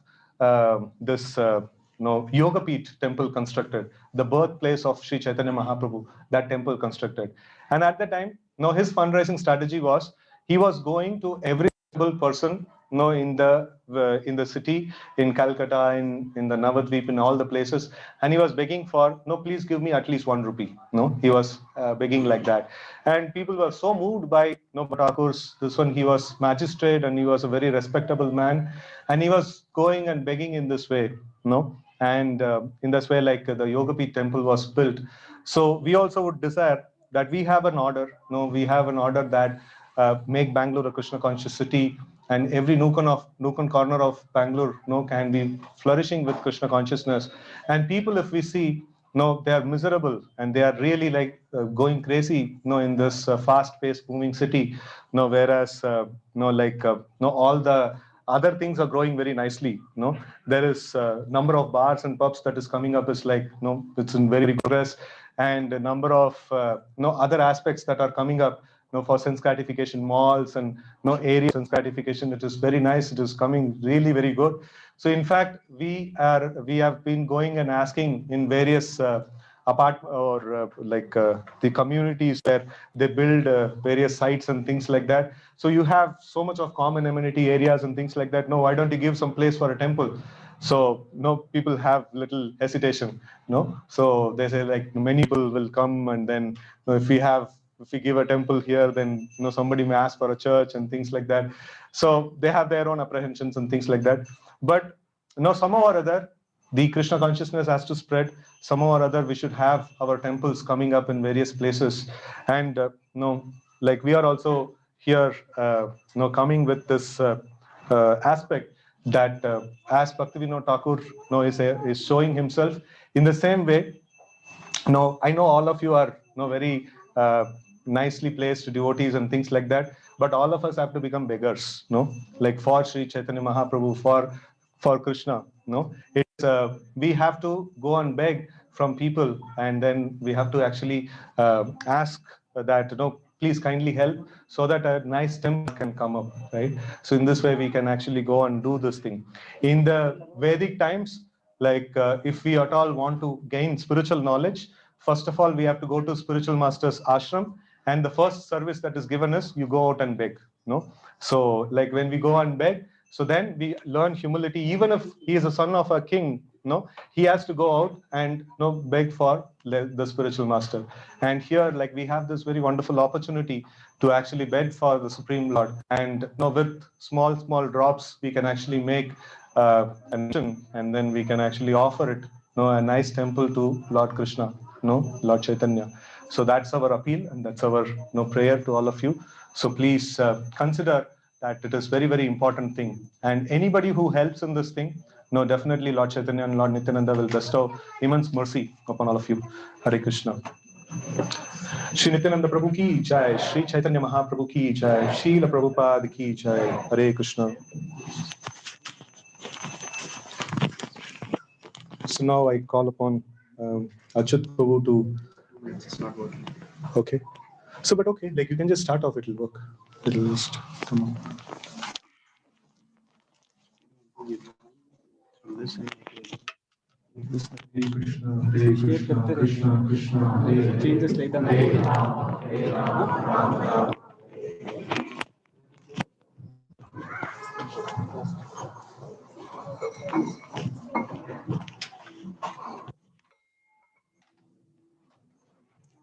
this Yoga Peeth temple constructed, the birthplace of Sri Chaitanya Mahaprabhu, that temple constructed. And at the time, his fundraising strategy was he was going to every single person in the city, in Calcutta, in the Navadvip, in all the places, and he was begging for please give me at least 1 rupee. He was begging like that, and people were so moved by Thakur's this one. He was magistrate and he was a very respectable man, and he was going and begging in this way, and in this way, like the Yogapeeth temple was built. So we also would desire that we have an order. We have an order that make Bangalore a Krishna conscious city, and every nook and corner of Bangalore can be flourishing with Krishna consciousness. And people, if we see, they are miserable and they are really like going crazy in this fast-paced moving city. Whereas all the other things are growing very nicely. There is number of bars and pubs that is coming up is like it's in very progress, and a number of other aspects that are coming up for sense gratification malls and areas sense gratification. It is very nice. It is coming really very good. So in fact, we have been going and asking in various apart or the communities where they build various sites and things like that. So you have so much of common amenity areas and things like that. Why don't you give some place for a temple? So people have little hesitation. So they say like many people will come, and then if we give a temple here, then somebody may ask for a church and things like that. So they have their own apprehensions and things like that. But somehow or other, the Krishna consciousness has to spread. Somehow or other, we should have our temples coming up in various places. And like we are also here, coming with this aspect that as Bhaktivinoda Thakur is showing himself in the same way. No, I know all of you are very nicely placed devotees and things like that, but all of us have to become beggars, like for Sri Chaitanya Mahaprabhu, for Krishna, it's we have to go and beg from people, and then we have to actually ask that please kindly help so that a nice temple can come up, right? So in this way we can actually go and do this thing. In the Vedic times, like if we at all want to gain spiritual knowledge, first of all we have to go to spiritual master's ashram, and the first service that is given is you go out and beg. So like when we go and beg, so then we learn humility. Even if he is a son of a king, he has to go out and beg for the spiritual master. And here, like, we have this very wonderful opportunity to actually beg for the Supreme Lord, and with small drops we can actually make an action, and then we can actually offer it, a nice temple to Lord Krishna, Lord Chaitanya. So that's our appeal, and that's our prayer to all of you. So please consider that it is very, very important thing. And anybody who helps in this thing, definitely Lord Chaitanya and Lord Nityananda will bestow immense mercy upon all of you. Hare Krishna. Shri Nityananda Prabhu ki jai, Shri Chaitanya Mahaprabhu ki jai, Srila Prabhupada ki jai. Hare Krishna. So now I call upon Achyut Prabhu to. It's not working. Okay. So, but okay, like you can just start off, it'll work. It'll just come on. Krishna, Krishna, Krishna, Krishna, change the slate and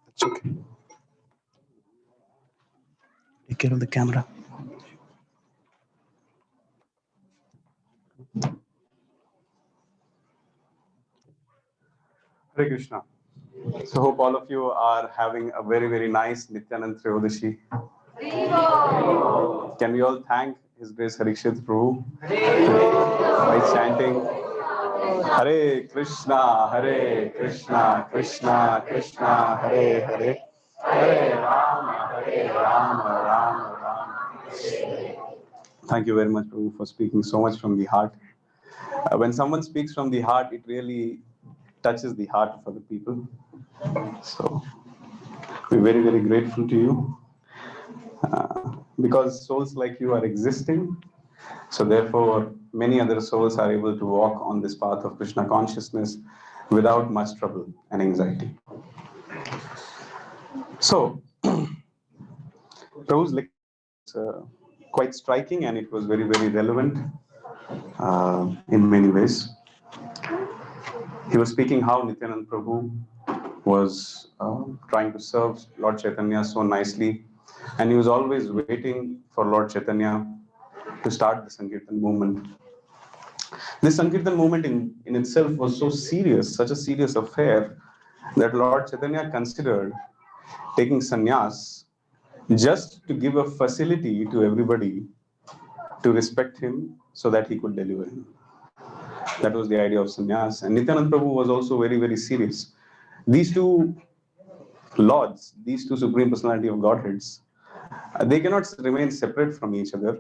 it's okay. Take care of the camera. Hare Krishna. So hope all of you are having a very, very nice Nityananda Trayodasi. Can we all thank His Grace Harikshit Prabhu by chanting Hare Krishna, Hare Krishna, Krishna Krishna, Hare Hare, Hare Rama, Rama Rama. Thank you very much, Prabhu, for speaking so much from the heart. When someone speaks from the heart, it really touches the heart of other people. So we're very, very grateful to you. Because souls like you are existing, so therefore many other souls are able to walk on this path of Krishna consciousness without much trouble and anxiety. So, Prabhu's lecture was quite striking, and it was very, very relevant in many ways. He was speaking how Nityananda Prabhu was trying to serve Lord Chaitanya so nicely, and he was always waiting for Lord Chaitanya to start the Sankirtan movement. This Sankirtan movement in itself was so serious, such a serious affair, that Lord Chaitanya considered taking sannyas just to give a facility to everybody to respect him so that he could deliver him. That was the idea of sannyas. And Nityananda Prabhu was also very, very serious. These two lords, these two Supreme Personality of Godheads, they cannot remain separate from each other,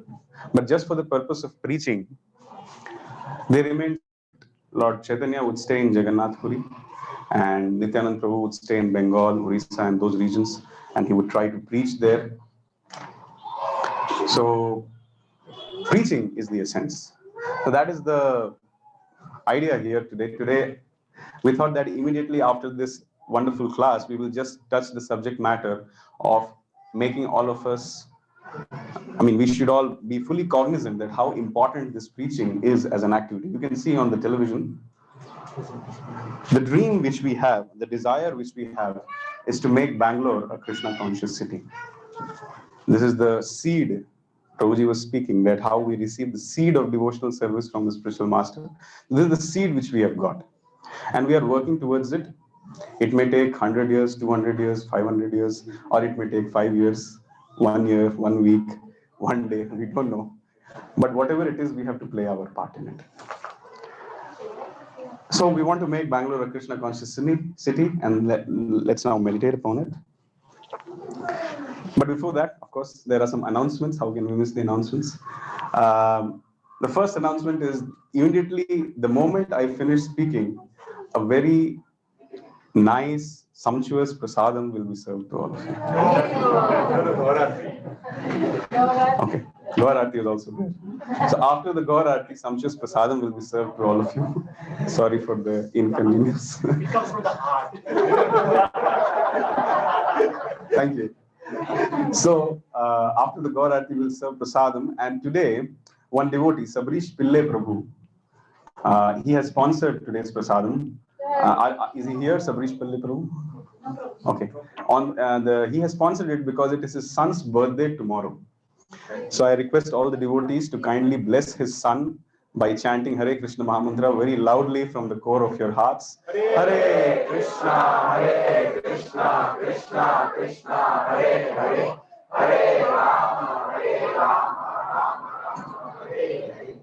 but just for the purpose of preaching, they remain. Lord Chaitanya would stay in Jagannath Puri, and Nityananda Prabhu would stay in Bengal, Orissa, and those regions, and he would try to preach there. So, preaching is the essence. So that is the idea here today. Today, we thought that immediately after this wonderful class, we will just touch the subject matter of making all of us, we should all be fully cognizant that how important this preaching is as an activity. You can see on the television, the dream which we have, the desire which we have, is to make Bangalore a Krishna conscious city. This is the seed. Prabhuji was speaking that how we receive the seed of devotional service from the spiritual master. This is the seed which we have got, and we are working towards it. It may take 100 years, 200 years, 500 years, or it may take 5 years. 1 year, 1 week, 1 day, we don't know. But whatever it is, we have to play our part in it. So we want to make Bangalore a Krishna conscious city, and let's now meditate upon it. But before that, of course, there are some announcements. How can we miss the announcements? The first announcement is immediately the moment I finish speaking, a very nice, sumptuous prasadam will be served to all of you. Okay, Gaur Aarti is also there. So after the Gaur Aarti, sumptuous prasadam will be served to all of you. Sorry for the inconvenience. It comes from the heart. Thank you. So after the Gaur Aarti, we'll serve prasadam. And today, one devotee, Sabrish Pillai Prabhu, he has sponsored today's prasadam. Is he here, Sabrish Pillai Prabhu? Okay. He has sponsored it because it is his son's birthday tomorrow. So I request all the devotees to kindly bless his son by chanting Hare Krishna Mahamantra very loudly from the core of your hearts. Hare Krishna, Krishna Krishna, Hare Hare, Hare Rama, Rama, Hare Hare.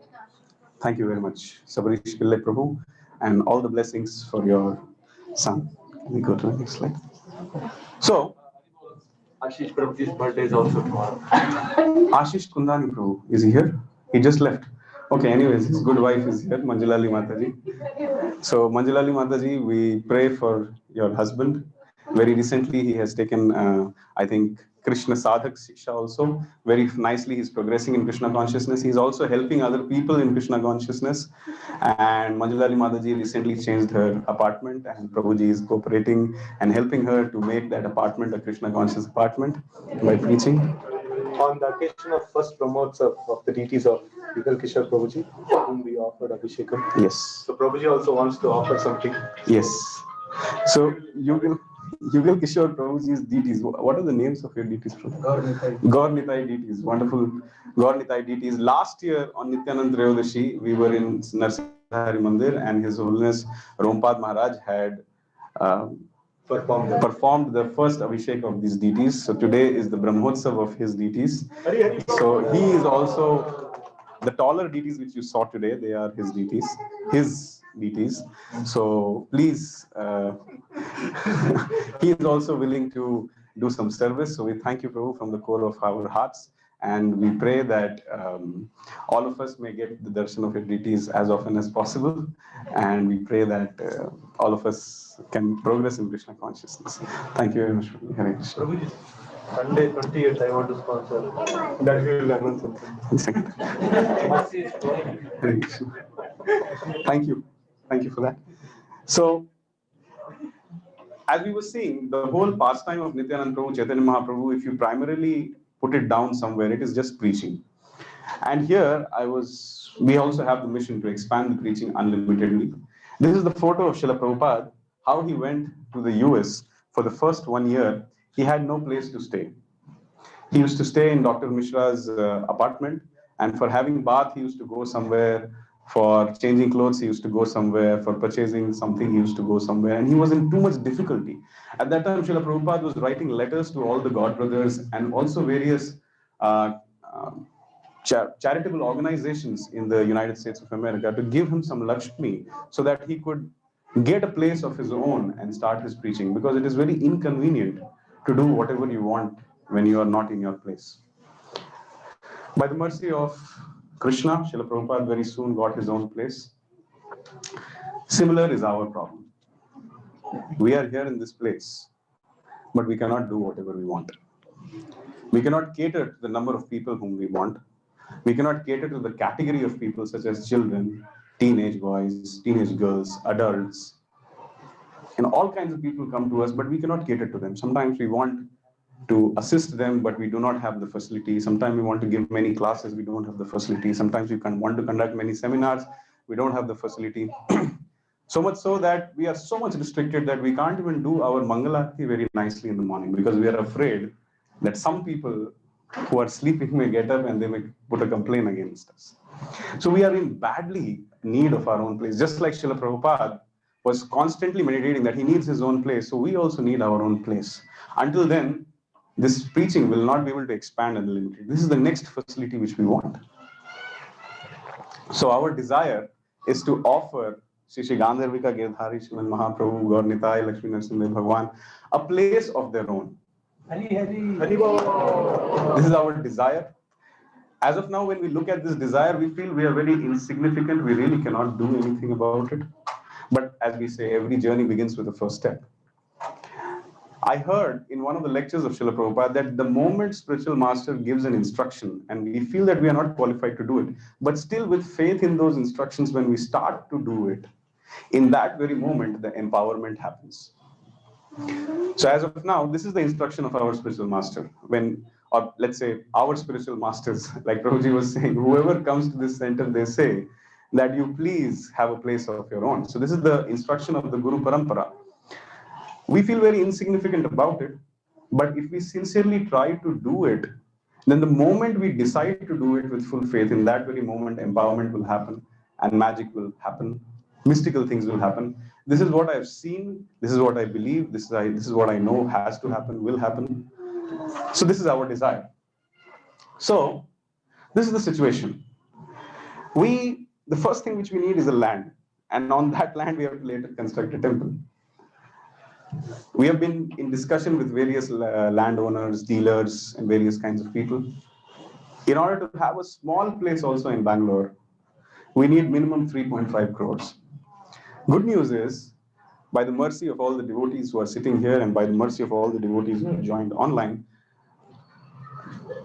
Thank you very much, Sabrish Pillai Prabhu, and all the blessings for your son. Can we go to the next slide? So, Ashish Prabhuji's birthday is also tomorrow. Ashish Kundani Prabhu, is he here? He just left. Okay, anyways, his good wife is here, Manjulali Mataji. So, Manjulali Mataji, we pray for your husband. Very recently, he has taken, I think, Krishna Sadhak Shiksha also. Very nicely, he's progressing in Krishna consciousness. He's also helping other people in Krishna consciousness. And Manjulali Mataji recently changed her apartment, and Prabhuji is cooperating and helping her to make that apartment a Krishna conscious apartment by preaching. On the occasion of first promotes of the deities of Yugal Kishore Prabhuji, whom we offered Abhishekam. Yes. So Prabhuji also wants to offer something. Yes. So Yugal Kishore Prabhuji's deities. What are the names of your deities? Gaur Nitai deities. Wonderful Gaur Nitai deities. Last year on Nityananda Trayodasi, we were in Narsingh Mandir, and His Holiness Rompad Maharaj had performed the first Abhishek of these deities. So today is the Brahmotsav of his deities. So he is also the taller deities which you saw today. They are his deities. So please, he is also willing to do some service. So we thank you, Prabhu, from the core of our hearts. And we pray that all of us may get the darshan of your deities as often as possible. And we pray that all of us can progress in Krishna consciousness. Thank you very much. Hare Krishna. Sunday 28th, I want to sponsor. That we will announce something. Hare Krishna. Thank you. Thank you for that. So, as we were seeing, the whole pastime of Nityananda Prabhu, Chaitanya Mahaprabhu, if you primarily put it down somewhere, it is just preaching. And here, we also have the mission to expand the preaching unlimitedly. This is the photo of Srila Prabhupada, how he went to the US for the first 1 year. He had no place to stay. He used to stay in Dr. Mishra's apartment, and for having bath, he used to go somewhere. For changing clothes, he used to go somewhere. For purchasing something, he used to go somewhere. And he was in too much difficulty. At that time, Srila Prabhupada was writing letters to all the God brothers and also various charitable organizations in the United States of America to give him some Lakshmi so that he could get a place of his own and start his preaching, because it is very inconvenient to do whatever you want when you are not in your place. By the mercy of Krishna, Srila Prabhupada very soon got his own place. Similar is our problem. We are here in this place, but we cannot do whatever we want. We cannot cater to the number of people whom we want. We cannot cater to the category of people such as children, teenage boys, teenage girls, adults. And all kinds of people come to us, but we cannot cater to them. Sometimes we want to assist them, but we do not have the facility. Sometimes we want to give many classes, we don't have the facility. Sometimes we want to conduct many seminars, we don't have the facility. So much so that we are so much restricted that we can't even do our Mangalarti very nicely in the morning, because we are afraid that some people who are sleeping may get up and they may put a complaint against us. So we are in badly need of our own place. Just like Srila Prabhupada was constantly meditating that he needs his own place, so we also need our own place. Until then, this preaching will not be able to expand unlimited. This is the next facility which we want. So our desire is to offer Shri Shri Gandharvika Girdhari Shriman Mahaprabhu Gaur Nitai Lakshmi Narasimha Bhagwan a place of their own. This is our desire. As of now, when we look at this desire, we feel we are very insignificant. We really cannot do anything about it. But as we say, every journey begins with the first step. I heard in one of the lectures of Srila Prabhupada that the moment spiritual master gives an instruction and we feel that we are not qualified to do it, but still with faith in those instructions, when we start to do it, in that very moment, the empowerment happens. So as of now, this is the instruction of our spiritual master. When, or let's say our spiritual masters, like Prabhuji was saying, whoever comes to this center, they say that you please have a place of your own. So this is the instruction of the Guru Parampara. We feel very insignificant about it, but if we sincerely try to do it, then the moment we decide to do it with full faith, in that very moment, empowerment will happen and magic will happen. Mystical things will happen. This is what I've seen. This is what I believe. This is what I know has to happen, will happen. So this is our desire. So this is the situation. The first thing which we need is a land. And on that land, we have to later construct a temple. We have been in discussion with various landowners, dealers, and various kinds of people. In order to have a small place also in Bangalore, we need minimum 3.5 crores. Good news is, by the mercy of all the devotees who are sitting here and by the mercy of all the devotees who have joined online,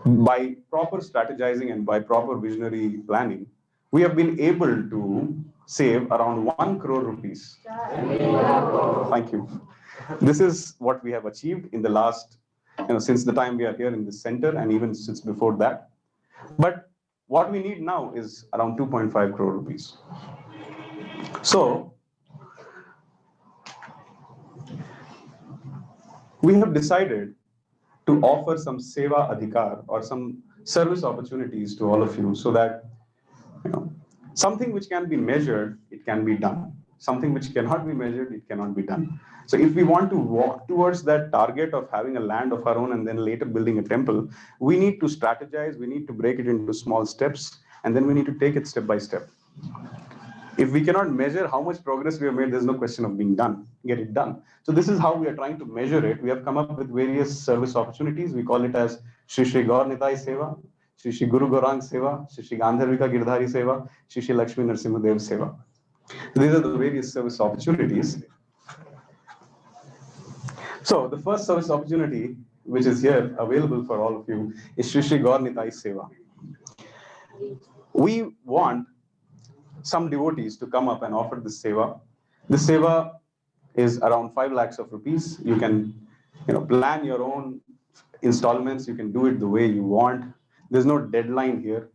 by proper strategizing and by proper visionary planning, we have been able to save around 1 crore rupees. Thank you. This is what we have achieved in the last, since the time we are here in this center and even since before that. But what we need now is around 2.5 crore rupees. So, we have decided to offer some seva adhikar or some service opportunities to all of you so that, something which can be measured, it can be done. Something which cannot be measured, it cannot be done. So if we want to walk towards that target of having a land of our own and then later building a temple, we need to strategize, we need to break it into small steps, and then we need to take it step by step. If we cannot measure how much progress we have made, there's no question of get it done. So this is how we are trying to measure it. We have come up with various service opportunities. We call it as Shri Shri Gaur Nitai Seva, Shri Shri Guru Gaurang Seva, Shri Shri Gandharvika Girdhari Seva, Shri Shri Lakshmi Narasimha Dev Seva. These are the various service opportunities. So the first service opportunity, which is here available for all of you, is Shri Shri Gaur Nitai Seva. We want some devotees to come up and offer this seva. This seva is around 5 lakhs of rupees. You can plan your own installments. You can do it the way you want. There's no deadline here.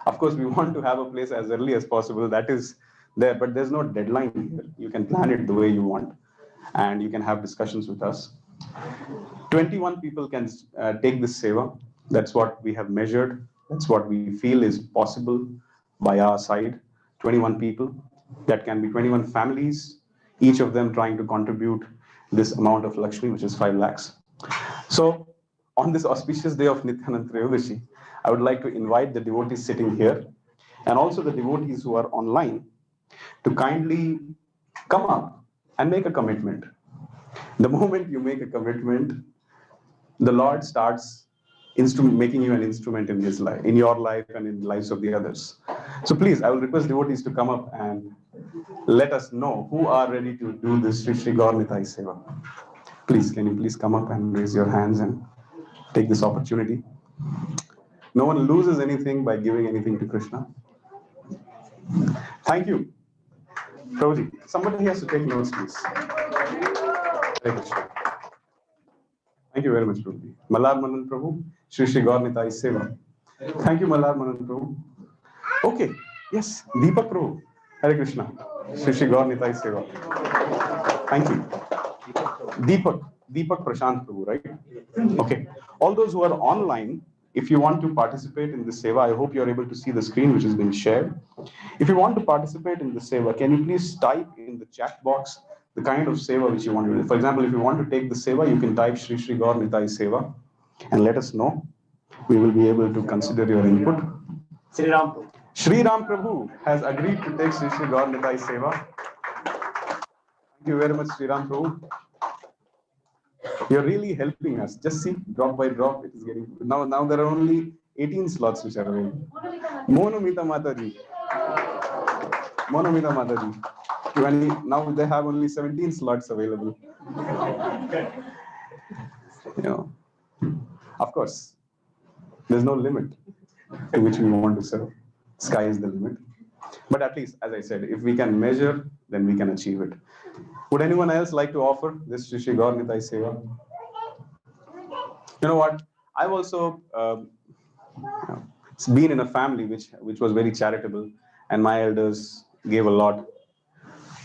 Of course, we want to have a place as early as possible. That is there, but there's no deadline here. You can plan it the way you want, and you can have discussions with us. 21 people can take this seva. That's what we have measured. That's what we feel is possible by our side. 21 people. That can be 21 families, each of them trying to contribute this amount of Lakshmi, which is 5 lakhs. So on this auspicious day of Nityananda Trayodasi, I would like to invite the devotees sitting here and also the devotees who are online to kindly come up and make a commitment. The moment you make a commitment, the Lord starts making you an instrument in his life, in your life and in the lives of the others. So please, I will request devotees to come up and let us know who are ready to do this Shri Shri Gaur Nitai Seva. Please, can you please come up and raise your hands and take this opportunity? No one loses anything by giving anything to Krishna. Thank you. Prabhuji, somebody has to take notes, please. Thank you very much, Prabhuji. Malar Manan Prabhu, Shri Shri Gaur Nitai Seva. Thank you, Malar Manan Prabhu. Okay, yes, Deepak Prabhu. Hare Krishna. Shri Shri Gaur Nitai Seva. Thank you. Deepak Prashant Prabhu, right? Okay. All those who are online, if you want to participate in the seva, I hope you're able to see the screen which has been shared. If you want to participate in the seva, can you please type in the chat box the kind of seva which you want to do? For example, if you want to take the seva, you can type Shri Shri Gaur Nitai Seva. and let us know. We will be able to consider your input. Sri Ram. Sri Ram Prabhu has agreed to take Sri Sri Gaur Nitai Seva. Thank you very much, Sri Ram Prabhu. You're really helping us. Just see, drop by drop, it is getting. Now there are only 18 slots which are available. Monomita Mataji. Monomita Mataji. Now they have only 17 slots available. You know, of course, there's no limit to which we want to serve. Sky is the limit. But at least, as I said, if we can measure, then we can achieve it. Would anyone else like to offer this Shri Shri Gaur Nitai Seva? You know what? I've also been in a family which was very charitable, and my elders gave a lot,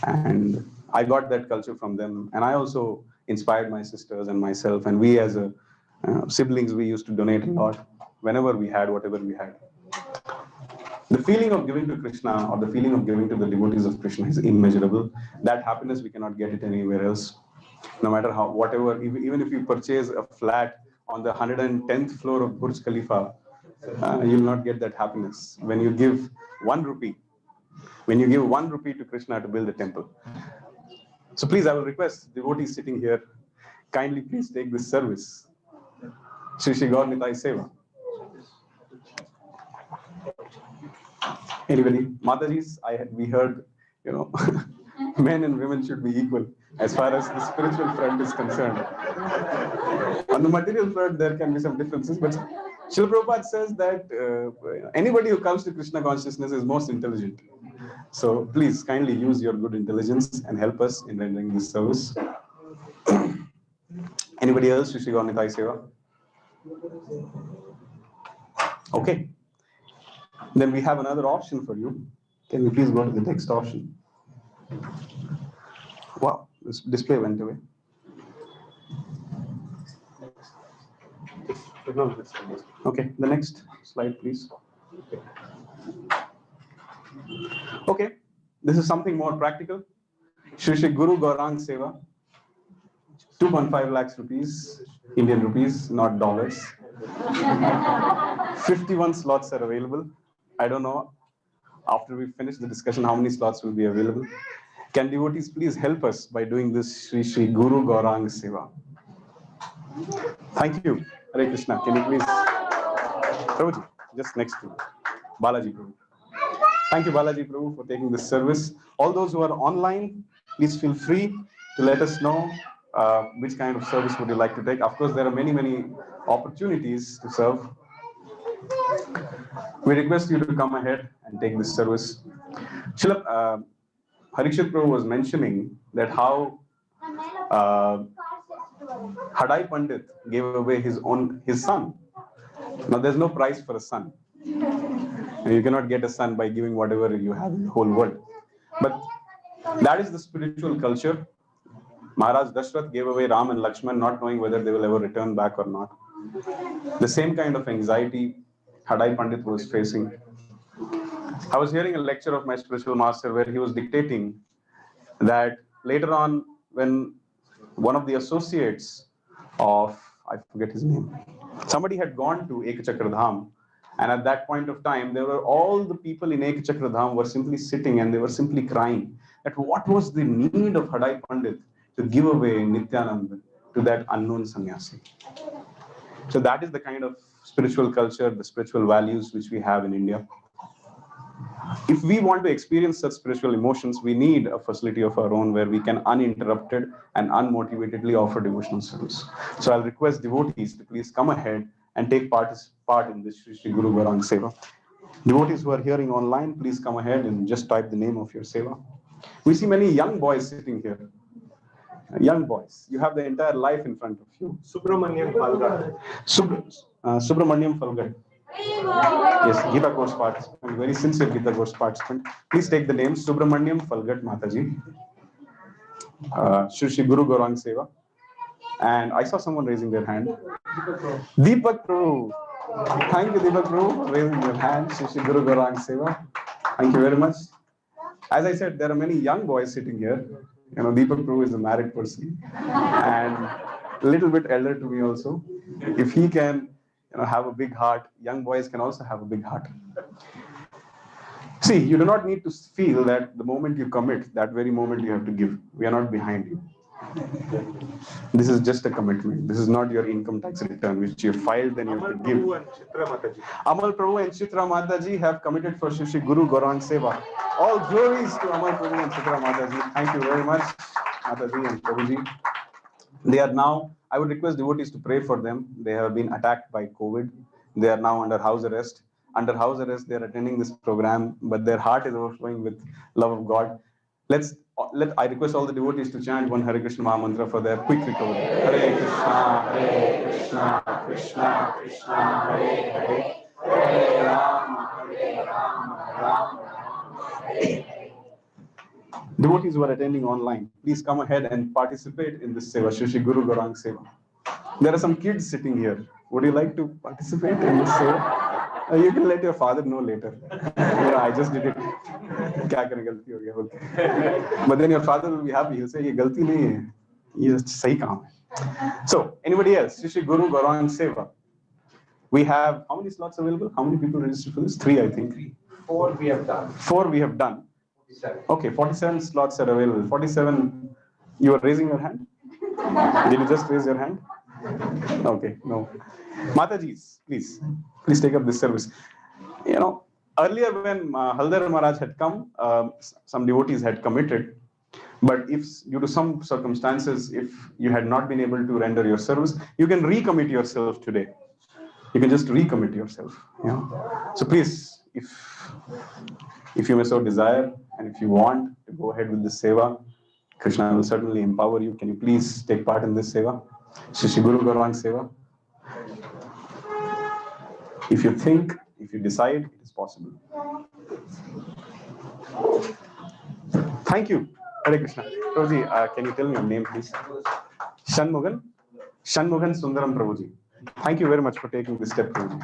and I got that culture from them. And I also inspired my sisters and myself, and we as siblings, we used to donate a lot whenever we had whatever we had. The feeling of giving to Krishna, or the feeling of giving to the devotees of Krishna, is immeasurable. That happiness, we cannot get it anywhere else. No matter how, whatever, even if you purchase a flat on the 110th floor of Burj Khalifa, you'll not get that happiness. When you give 1 rupee, to Krishna to build a temple. So please, I will request devotees sitting here, kindly please take this service. Shri Shri Gaur Nitai Seva. Anybody? Matajis, we heard, men and women should be equal as far as the spiritual front is concerned. On the material front, there can be some differences, but Srila Prabhupada says that anybody who comes to Krishna consciousness is most intelligent. So please kindly use your good intelligence and help us in rendering this service. Anybody else? Shri Shri Gaur Nitai Seva? Okay. Then we have another option for you. Can you please go to the next option? Wow, this display went away. Okay, the next slide, please. Okay, this is something more practical. Shri Shri Guru Gaurang Seva, 2.5 lakhs rupees, Indian rupees, not dollars. 51 slots are available. I don't know, after we finish the discussion, how many slots will be available. Can devotees please help us by doing this Shri Shri Guru Gaurang Seva? Thank you. Hare Krishna. Can you please? Prabhuji, just next to Balaji Prabhu. Thank you, Balaji Prabhu, for taking this service. All those who are online, please feel free to let us know which kind of service would you like to take. Of course, there are many, many opportunities to serve. We request you to come ahead and take this service. Harikshit Prabhu was mentioning that how Hadai Pandit gave away his son. Now, there's no price for a son. You cannot get a son by giving whatever you have in the whole world. But that is the spiritual culture. Maharaj Dashrath gave away Ram and Lakshman, not knowing whether they will ever return back or not. The same kind of anxiety Hadai Pandit was facing. I was hearing a lecture of my spiritual master where he was dictating that later on, when one of the associates of, I forget his name, somebody had gone to Ekachakradham, and at that point of time, there were all the people in Ekachakradham were simply sitting and they were simply crying that what was the need of Hadai Pandit to give away Nityananda to that unknown sannyasi. So that is the kind of spiritual culture, the spiritual values which we have in India. If we want to experience such spiritual emotions, we need a facility of our own where we can uninterrupted and unmotivatedly offer devotional service. So I'll request devotees to please come ahead and take part in this Shri Shri Guru Gaurang Seva. Devotees who are hearing online, please come ahead and just type the name of your seva. We see many young boys sitting here. Young boys, you have the entire life in front of you. Subramaniam Falgat. Subramaniam Falgat. Yes, Gita course participant, very sincere Gita course participant. Please take the name Subramaniam Falgat Mataji. Shri Shri Guru Gaurang Seva. And I saw someone raising their hand. Deepak Prabhu. Thank you, Deepak Prabhu, for raising your hand. Shri Shri Guru Gaurang Seva. Thank you very much. As I said, there are many young boys sitting here. Deepak Prabhu is a married person. And a little bit elder to me also. If he can, have a big heart, young boys can also have a big heart. See, you do not need to feel that the moment you commit, that very moment you have to give. We are not behind you. This is just a commitment. This is not your income tax return, which you filed and you have to give. Amal Prabhu and Chitra Mataji have committed for Shri Guru Gaurang Seva. All glories to Amal Prabhu and Chitra Mataji. Thank you very much, Mataji and Prabhuji. They are now, I would request devotees to pray for them. They have been attacked by COVID. They are now under house arrest. Under house arrest, they are attending this program, but their heart is overflowing with love of God. I request all the devotees to chant one Hare Krishna Maha Mantra for their quick recovery. Hare Krishna, Krishna Krishna, Hare Hare, Hare Rama, Rama Hare. Devotees who are attending online, please come ahead and participate in this seva, Shri Guru Gaurang Seva. There are some kids sitting here. Would you like to participate in this seva? You can let your father know later. I just did it. क्या करें गलती हो गया बोलते. But then your father will be happy. He'll say ये गलती नहीं है, ये सही काम है. So anybody else? Shri Guru Gaurang Seva. We have how many slots available? How many people registered for this? 3, I think. 4 we have done. 4 we have done. 47. Okay, 47 slots are available. 47. You are raising your hand? Did you just raise your hand? Okay, no. Matajis, please take up this service. Earlier when Haldar Maharaj had come, some devotees had committed. But if due to some circumstances, if you had not been able to render your service, you can recommit yourself today. You can just recommit yourself. So please, if you may so desire, and if you want to go ahead with this seva, Krishna will certainly empower you. Can you please take part in this seva? Shri Guru Gaurang Seva. If you think, if you decide, it is possible. Thank you. Hare Krishna. Prabhuji, can you tell me your name, please? Shanmugan Sundaram Prabhuji. Thank you very much for taking this step, Prabhuji.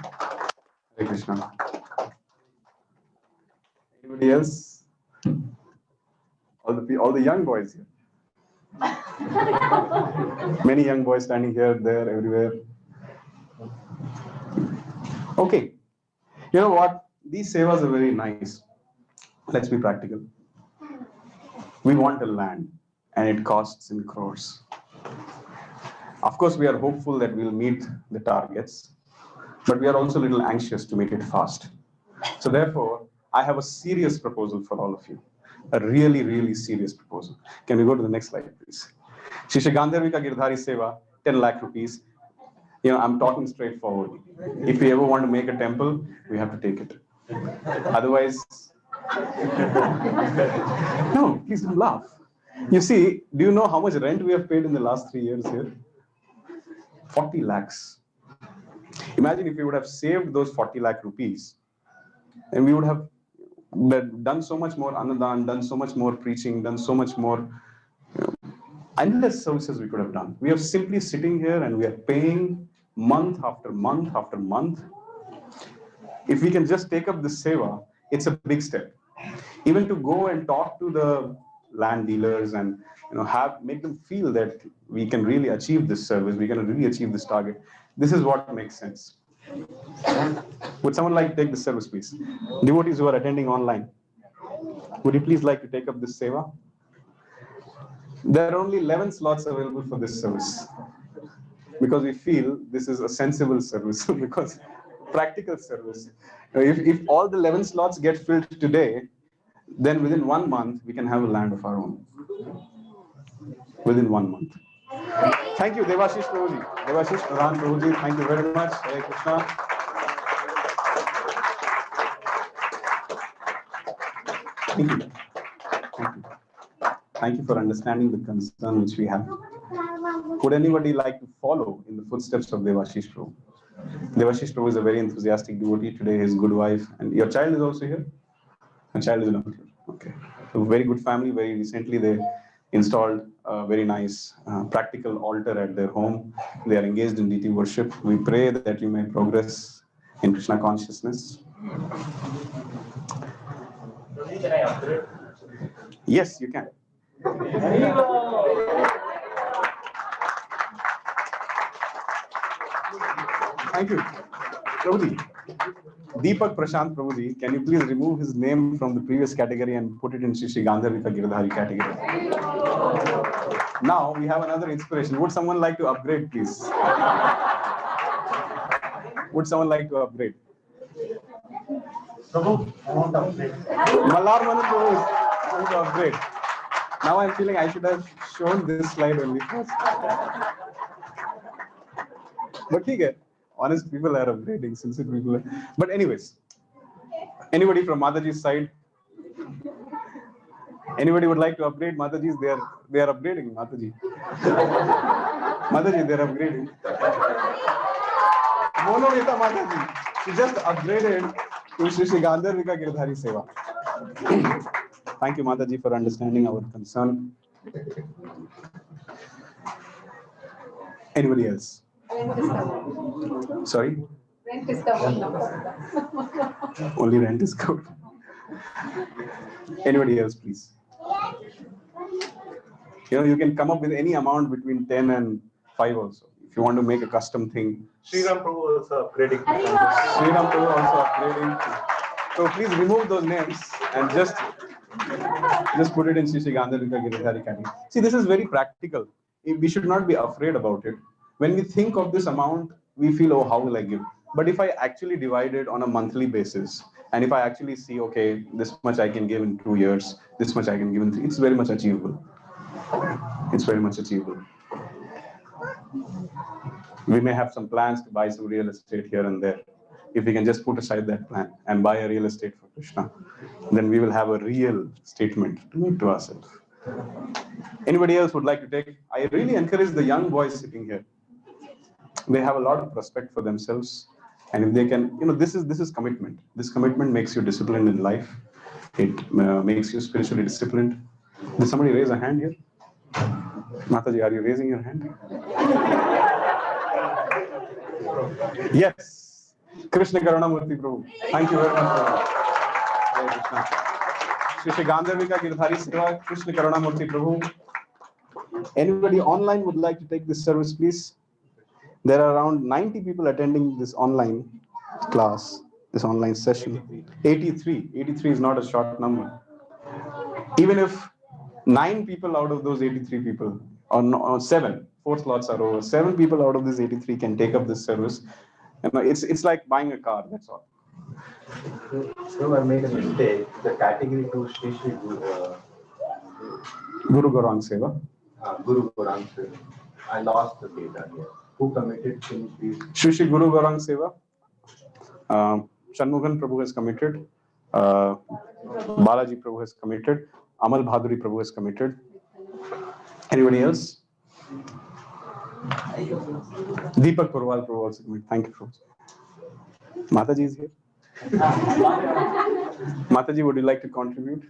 Hare Krishna. Anybody else? All the young boys here. Many young boys standing here, there, everywhere. Okay. You know what? These sevas are very nice. Let's be practical. We want a land, and it costs in crores. Of course, we are hopeful that we'll meet the targets, but we are also a little anxious to meet it fast. So therefore, I have a serious proposal for all of you. A really, really serious proposal. Can we go to the next slide, please? Shri Gandharvika Girdhari Seva, 10 lakh rupees. I'm talking straightforward. If we ever want to make a temple, we have to take it. Otherwise, no, please don't laugh. You see, do you know how much rent we have paid in the last 3 years here? 40 lakhs. Imagine if we would have saved those 40 lakh rupees, and we would have done so much more Annadan, done so much more preaching, done so much more endless services we could have done. We are simply sitting here and we are paying month after month after month. If we can just take up this seva, it's a big step. Even to go and talk to the land dealers and make them feel that we can really achieve this service, we can really achieve this target. This is what makes sense. Would someone like to take this service, please? Devotees who are attending online, would you please like to take up this seva? There are only 11 slots available for this service because we feel this is a sensible service, because practical service. If all the 11 slots get filled today, then within 1 month, we can have a land of our own. Within 1 month. Thank you, Devashish Prabhuji. Devashish Pradhan Prabhuji, thank you very much. Hare Krishna. Thank you. Thank you for understanding the concern which we have. Would anybody like to follow in the footsteps of Devashish Prabhu? Devashish Prabhu is a very enthusiastic devotee. Today, his good wife, and your child is also here? Your child is not here. Okay. So very good family. Very recently, they installed a very nice practical altar at their home. They are engaged in deity worship. We pray that you may progress in Krishna consciousness. Yes, you can. Thank you. Prabhuji. Deepak Prashant Prabhuji, can you please remove his name from the previous category and put it in Shri Gandharvika Girdhari category? Now we have another inspiration. Would someone like to upgrade, please? Would someone like to upgrade? Prabhu, I want to upgrade. Mallar Manu Prabhu is going to upgrade. Now I'm feeling I should have shown this slide only first. But okay, honest people are upgrading, sincere people are. But anyways, anybody from Mataji's side? Anybody would like to upgrade Mataji's? They are upgrading Mataji. Mataji, they're upgrading. Monovita Mataji, she just upgraded to Shri Gandharvika Girdhari Seva. Thank you, Mataji, for understanding our concern. Anybody else? Sorry? Rent is covered. Only rent is covered. Anybody else, please? You can come up with any amount between 10 and 5 also. If you want to make a custom thing. Sriram Prabhu also upgrading. Sriram Prabhu also upgrading. So please remove those names and just put it in Shri Gandharvika Girdhari category. See, this is very practical. We should not be afraid about it. When we think of this amount, we feel, oh, how will I give? But if I actually divide it on a monthly basis, and if I actually see, okay, this much I can give in 2 years, this much I can give in 3, it's very much achievable. It's very much achievable. We may have some plans to buy some real estate here and there. If we can just put aside that plan and buy a real estate for Krishna, then we will have a real statement to make to ourselves. Anybody else would like to take? I really encourage the young boys sitting here. They have a lot of respect for themselves. And if they can, this is commitment. This commitment makes you disciplined in life. It makes you spiritually disciplined. Did somebody raise a hand here? Mataji, are you raising your hand? Yes. Krishna Karunamurti Prabhu. Thank you very much. Hare Krishna. Shri Gandharvika Girdhari Seva, Krishna Karunamurti Prabhu. Anybody online would like to take this service, please? There are around 90 people attending this online class, this online session. 83. 83 is not a short number. Even if 9 people out of those 83 people, or 7, 4 slots are over, 7 people out of this 83 can take up this service. It's like buying a car, that's all. So I made a mistake. The category to Shri Guru Gaurang Seva. Guru Gaurang Seva. I lost the data here. Who committed to these? Shri Guru Gaurang Seva. Shanmugan Prabhu has committed. Balaji Prabhu has committed. Amal Bhaduri Prabhu has committed. Anybody else? Deepak Purwal Prabhu also committed. Thank you, Prabhu. Mataji is here. Mataji, would you like to contribute?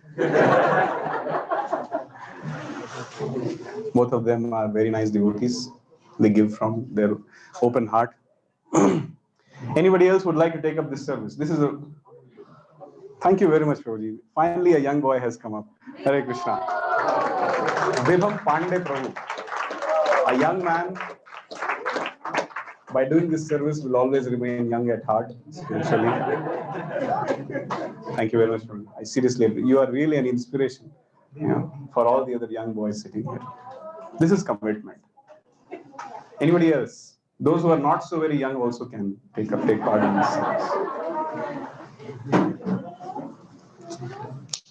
Both of them are very nice devotees. They give from their open heart. Anybody else would like to take up this service? Thank you very much, Prabhuji. Finally, a young boy has come up. Hare Krishna. Vibham Pandey Prabhu. A young man, by doing this service, will always remain young at heart, spiritually. Thank you very much, Prabhuji. I seriously, you are really an inspiration for all the other young boys sitting here. This is commitment. Anybody else? Those who are not so very young also can take part in this service.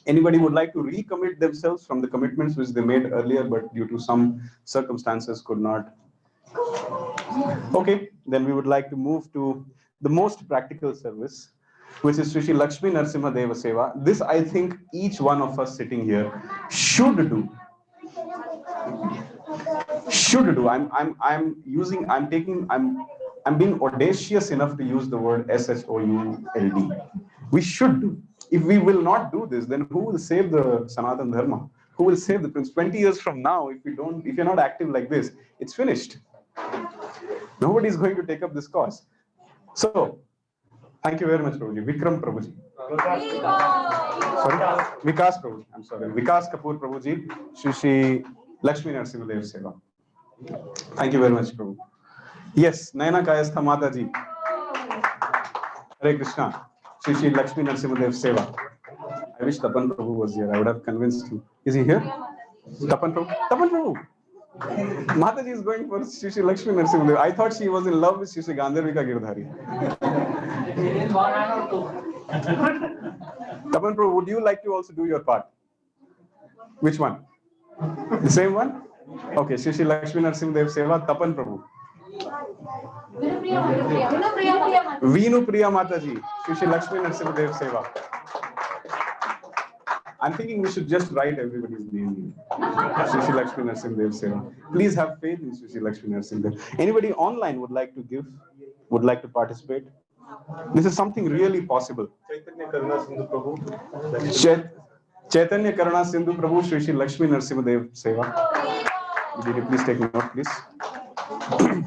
Anybody would like to recommit themselves from the commitments which they made earlier, but due to some circumstances could not? Okay, then we would like to move to the most practical service, which is Shri Lakshmi Narsimha Deva Seva. This, I think, each one of us sitting here should do. Should do. I'm being audacious enough to use the word SHOULD. We should do. If we will not do this, then who will save the Sanatana Dharma? Who will save the Prince? 20 years from now, if you're not active like this, it's finished. Nobody is going to take up this cause. So, thank you very much, Prabhuji. Vikram Prabhuji. Sorry? Vikas Prabhuji. I'm sorry. Vikas Kapoor Prabhuji. Shri Lakshmi Narsimha Deva Seva. Thank you very much, Prabhu. Yes, Naina Kayastha Mataji. Hare Krishna. Shri Shri Lakshmi Narsimhadev Seva. I wish Tapan Prabhu was here. I would have convinced him. Is he here? Tapan Prabhu? Tapan Prabhu! Mataji is going for Shri Shri Lakshmi Narsimhadev. I thought she was in love with Shri Shri Gandharvika Girdhari. Tapan Prabhu, would you like to also do your part? Which one? The same one? Okay, Shri Shri Lakshmi Narsimhadev Seva, Tapan Prabhu. Veenu Priya Mataji, Shri Shri Lakshmi Narsimhadev Seva. I'm thinking we should just write everybody's name. Shri Shri Lakshmi Narsimhadev Seva. Please have faith in Shri Shri Lakshmi Narsimhadev. Anybody online would like to give, would like to participate? This is something really possible. Chaitanya Karuna Sindhu Prabhu. Chaitanya Karuna Sindhu Prabhu, Shri Shri Lakshmi Narsimhadev Seva. Would you please take note, please?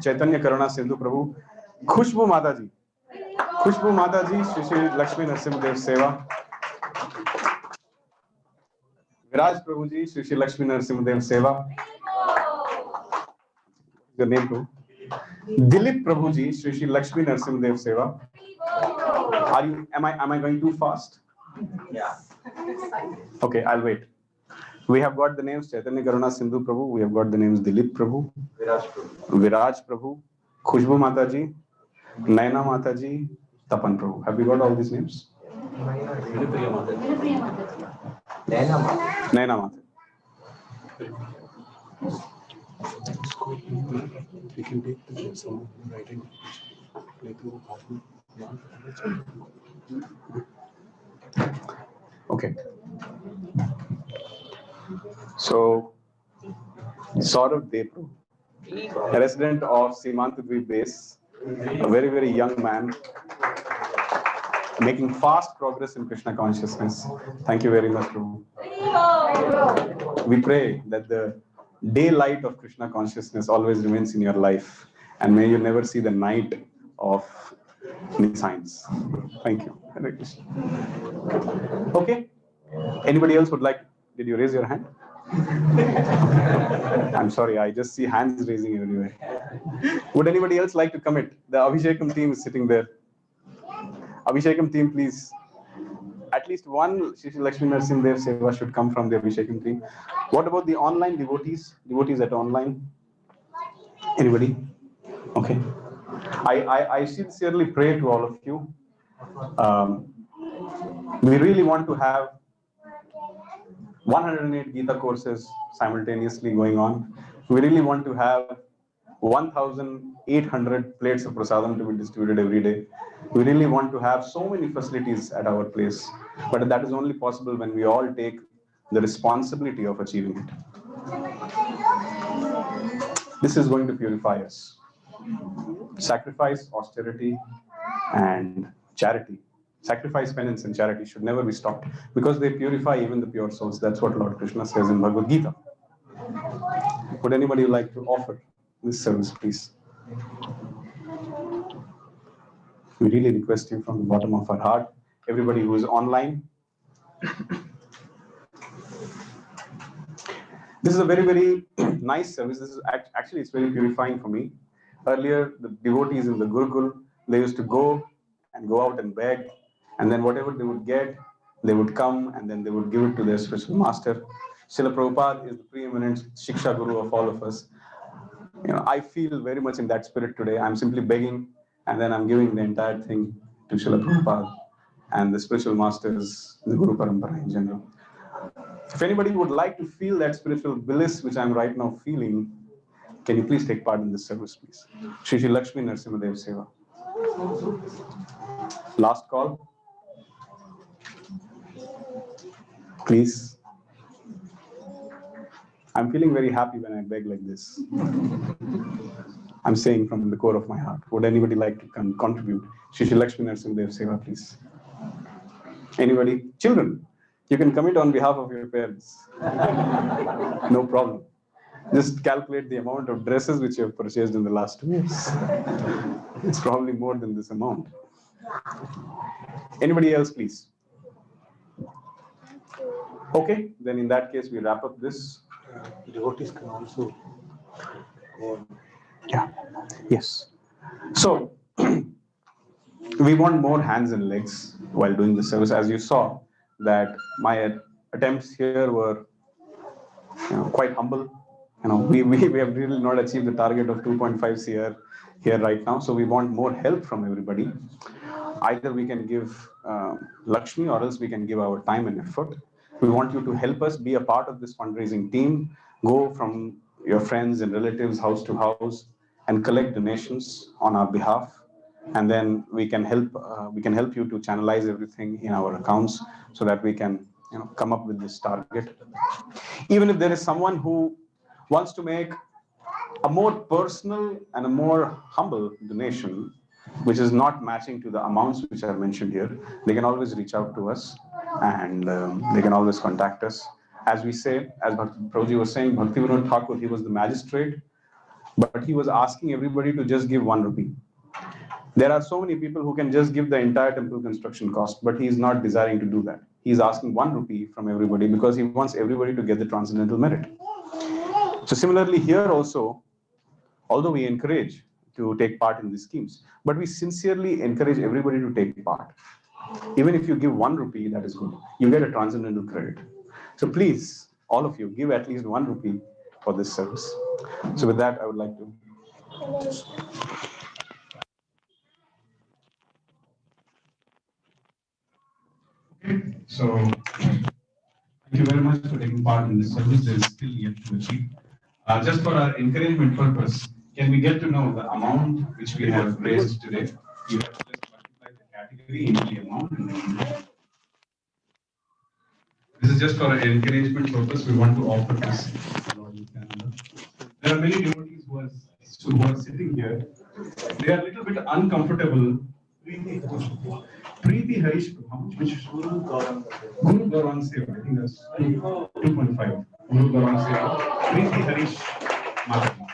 Chaitanya Karuna Sindhu Prabhu. Khushbu Mataji. Khushbu Mataji, Shri Shri Lakshmi Narsimhadev Seva. Viraj Prabhuji, Shri Shri Lakshmi Narsimhadev Seva. Your name, Prabhu? Dilip Prabhuji, Shri Shri Lakshmi Narsimhadev Seva. Are you? Am I going too fast? Yeah. Okay, I'll wait. We have got the names Chaitanya Karuna Sindhu Prabhu. We have got the names Dilip Prabhu, Viraj Prabhu, Khushbu Mataji, Naina Mataji, Tapan Prabhu. Have we got all these names? Naina Mataji. We can take some writing. Okay. So, Saurav Depru, a resident of Simantadweep base, a very, very young man, making fast progress in Krishna consciousness. Thank you very much, Prabhu. We pray that the daylight of Krishna consciousness always remains in your life, and may you never see the night of science. Thank you. Hare Krishna. Okay. Anybody else would like? Did you raise your hand? I'm sorry, I just see hands raising everywhere. Would anybody else like to commit? The Abhishekam team is sitting there. Abhishekam team, please. At least one Shri Shri Lakshmi Narsimhadev Seva should come from the Abhishekam team. What about the online devotees? Devotees at online? Anybody? Okay. I sincerely pray to all of you. We really want to have 108 Gita courses simultaneously going on. We really want to have 1,800 plates of prasadam to be distributed every day. We really want to have so many facilities at our place. But that is only possible when we all take the responsibility of achieving it. This is going to purify us. Sacrifice, austerity, and charity. Sacrifice, penance, and charity should never be stopped because they purify even the pure souls. That's what Lord Krishna says in Bhagavad Gita. Would anybody like to offer this service, please? We really request you from the bottom of our heart, everybody who is online. This is a very, very nice service. This is actually, it's very purifying for me. Earlier, the devotees in the Gurukul, they used to go out and beg, and then whatever they would get, they would come and then they would give it to their spiritual master. Srila Prabhupada is the preeminent Shiksha Guru of all of us. I feel very much in that spirit today. I'm simply begging, and then I'm giving the entire thing to Srila Prabhupada and the spiritual masters, the Guru Parampara in general. If anybody would like to feel that spiritual bliss which I'm right now feeling, can you please take part in this service, please? Shri Shri Lakshmi Narsimhadev Seva. Last call. Please. I'm feeling very happy when I beg like this. I'm saying from the core of my heart. Would anybody like to contribute? Shri Shri Lakshmi Narsimhadev Seva, please. Anybody? Children, you can commit on behalf of your parents. No problem. Just calculate the amount of dresses which you have purchased in the last 2 years. It's probably more than this amount. Anybody else, please? Okay, then in that case, we wrap up this. Devotees can also go on. Yeah, yes. So we want more hands and legs while doing the service. As you saw, that my attempts here were quite humble. We have really not achieved the target of 2.5 CR here right now. So we want more help from everybody. Either we can give Lakshmi or else we can give our time and effort. We want you to help us be a part of this fundraising team. Go from your friends and relatives house to house and collect donations on our behalf, and then we can help you to channelize everything in our accounts so that we can come up with this target. Even if there is someone who wants to make a more personal and a more humble donation, which is not matching to the amounts which are mentioned here, they can always reach out to us, and they can always contact us. As we say, as Prabhuji was saying, Bhaktivinoda Thakur, he was the magistrate, but he was asking everybody to just give 1 rupee. There are so many people who can just give the entire temple construction cost, but he is not desiring to do that. He is asking 1 rupee from everybody because he wants everybody to get the transcendental merit. So similarly here also, although we encourage to take part in these schemes, but we sincerely encourage everybody to take part. Even if you give 1 rupee, that is good. You get a transcendental credit. So please, all of you, give at least 1 rupee for this service. So with that, I would like to. So thank you very much for taking part in this service. There is still yet to achieve. Just for our encouragement purpose, can we get to know the amount which we have raised today? You have to just multiply the category into the amount. This is just for an encouragement purpose. We want to offer this. There are many devotees who are sitting here. They are a little bit uncomfortable. Preeti Harish, how much? Guru Gaurang Seva, I think that's 2.5. Guru Gaurang Seva. Preeti Harish, Madhava.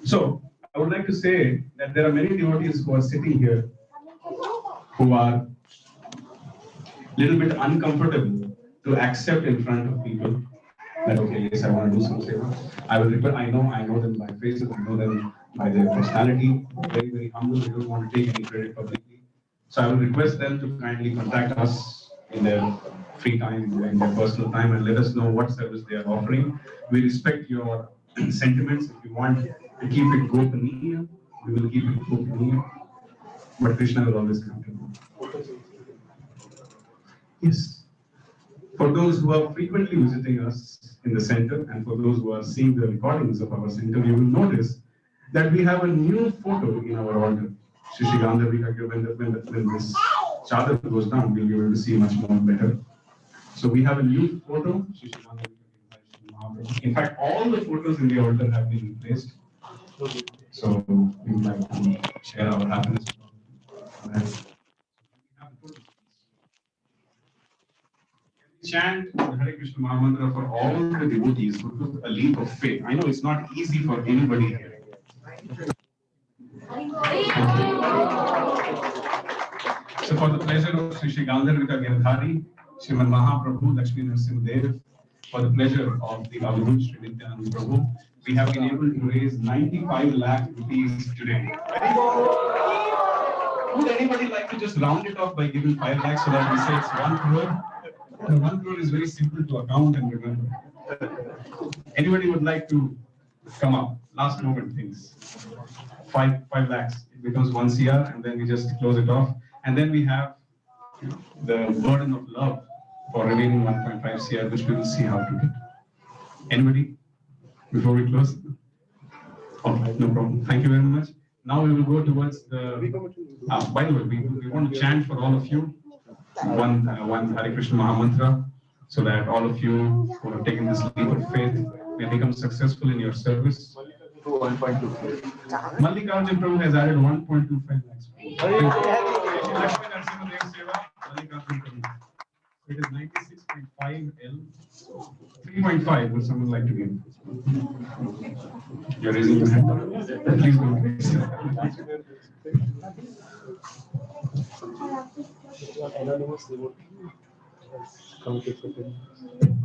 So, I would like to say that there are many devotees who are sitting here who are a little bit uncomfortable to accept in front of people that, okay, yes, I want to do some seva. I know them by faces, I know them by their personality, very, very humble, they don't want to take any credit publicly. So I will request them to kindly contact us in their free time, in their personal time, and let us know what service they are offering. We respect your sentiments. If you want to keep it gopaniya, we will keep it gopaniya. But Krishna will always come to you. Yes. For those who are frequently visiting us in the center, and for those who are seeing the recordings of our center, you will notice that we have a new photo in our altar. When this chadar goes down, we'll be able to see much more better. So we have a new photo. In fact, all the photos in the altar have been replaced. So we would like to share our happiness. Chant Hare Krishna Mahamantra for all the devotees who took a leap of faith. I know it's not easy for anybody here. So for the pleasure of Sri Sri Gandharvika Girdhari, Srimad Mahaprabhu Lakshmi Narasimhadev, for the pleasure of the Avadhut Sri Nityananda Prabhu, we have been able to raise 95 lakh rupees today. Would anybody like to just round it off by giving 5 lakhs so that we say it's 1 crore? 1 crore is very simple to account and remember. Anybody would like to come up? Last moment things. 5 lakhs. It becomes 1 CR and then we just close it off. And then we have the burden of love for remaining 1.5 CR, which we will see how to get. Anybody? Before we close? All right, no problem. Thank you very much. Now we will go towards the. By the way, we want to chant for all of you one Hare Krishna Mahamantra, so that all of you who have taken this leap of faith may become successful in your service. 1.25. Mallikarjun Prabhu has added 1.25 lakhs. It is 96.5 L. 3.5. Would someone like to give? You're raising your hand. Please don't raise your hand.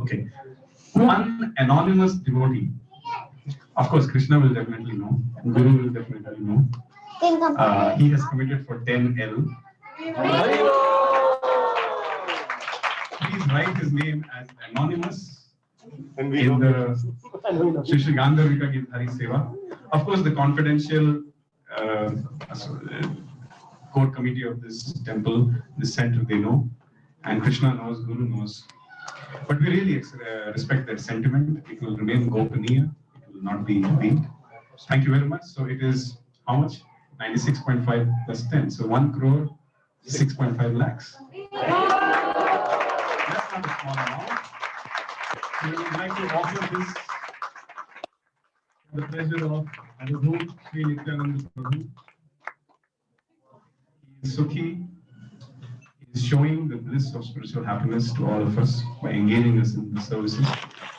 Okay. One anonymous devotee Of course, Krishna will definitely know. Guru will definitely know. He has committed for 10L. Please write his name as anonymous in the Shri Shri Gandharvika Girdhari Seva. Of course, the confidential core committee of this temple, this center, they know, and Krishna knows, Guru knows. But we really respect that sentiment. It will remain Gopaniya. It will not be revealed. Thank you very much. So it is how much? 96.5 plus 10. So 1 crore, 6.5 lakhs. That's not a small amount. So we would like to offer this the pleasure of Adhut Sri Nityananda Prabhu. He is Sukhi. He is showing the bliss of spiritual happiness to all of us by engaging us in the services.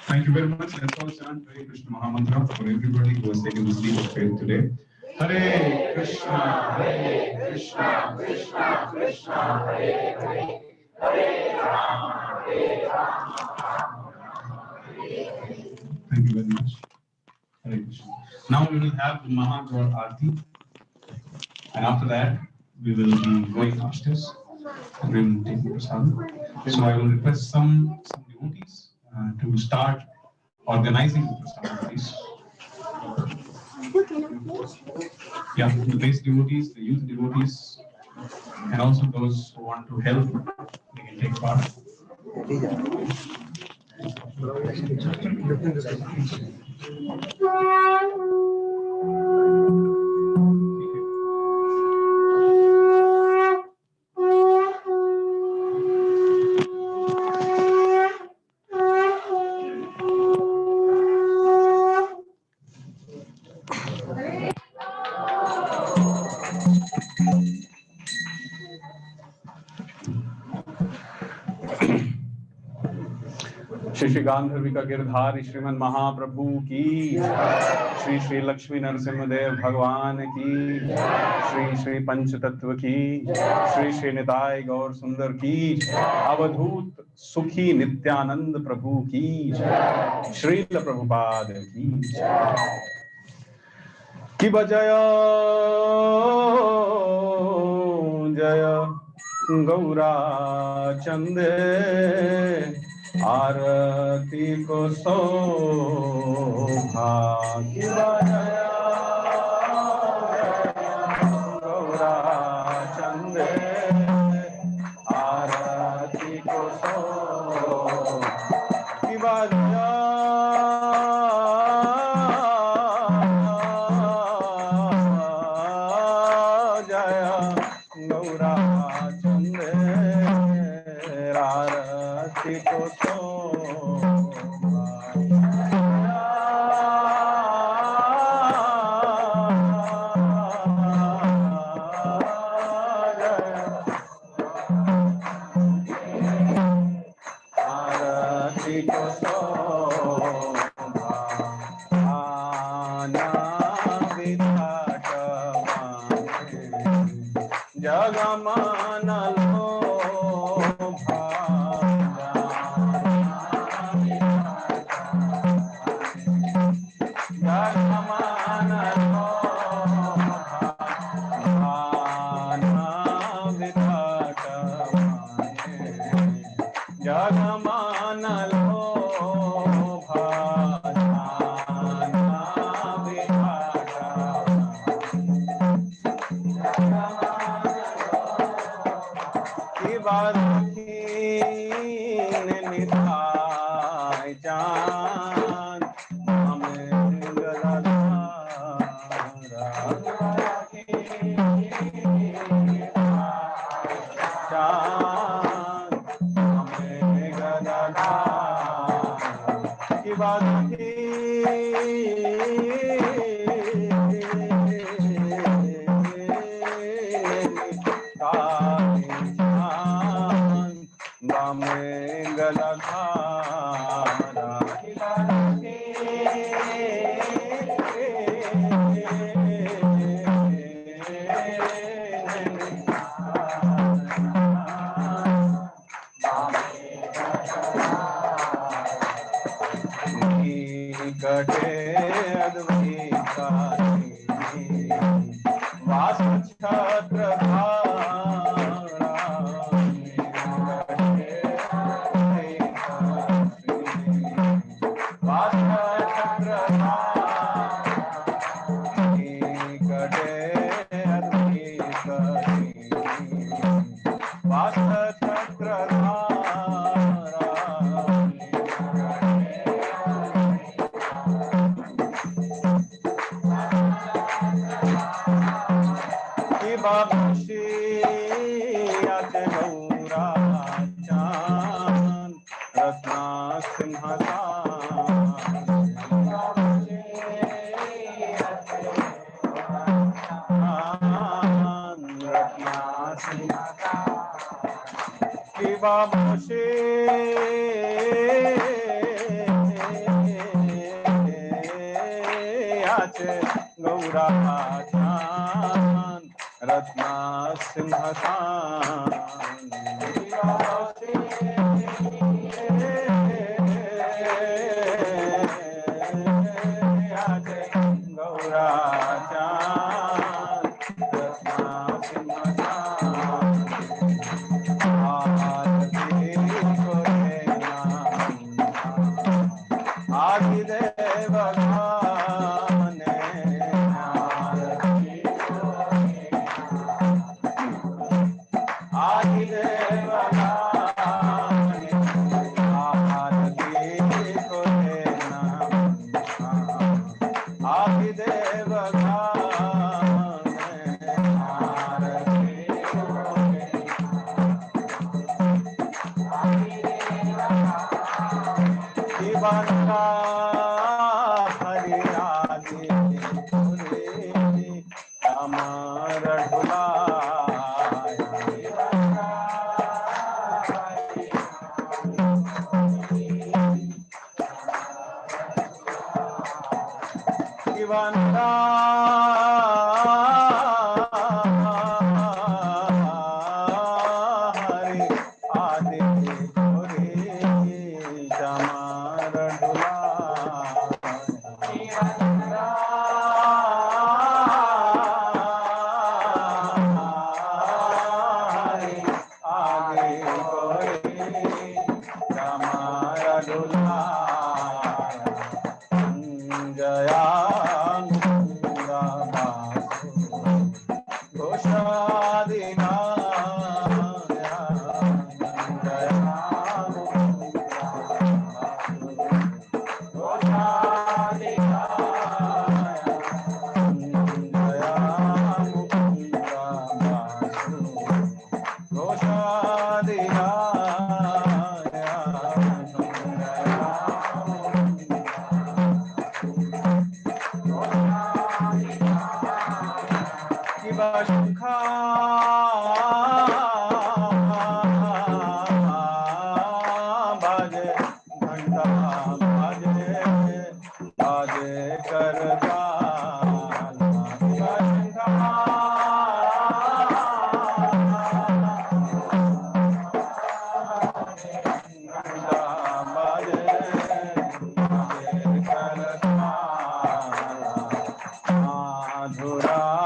Thank you very much. Let's all chant Hare Krishna Mahamantra for everybody who has taken this leap of faith today. Hare Krishna, Krishna Krishna, Hare Hare, Hare Rama, Hare Rama, Thank you very much. Hare Krishna. Now we will have the Mahagaur Aarti, and after that we will be going upstairs and we will take the prasadam. So I will request some devotees to start organizing the prasadam, please. Yeah, the base devotees, the youth devotees, and also those who want to help, they can take part. Shri Shri गांधर्विका Girdhari श्रीमन महाप्रभु की, श्री श्री लक्ष्मी नरसिंहदेव भगवान की, श्री श्री पंच तत्व की, श्री श्री निताय गौर सुंदर की, अवधूत सुखी नित्यानंद प्रभु की, श्रील प्रभुपाद की बजय जय गौरा चंदे आरती को शोभा की बजय गौरा चंदे आरती को शोभा की बजय वास छत्र रत्ना सिंहासन गौरा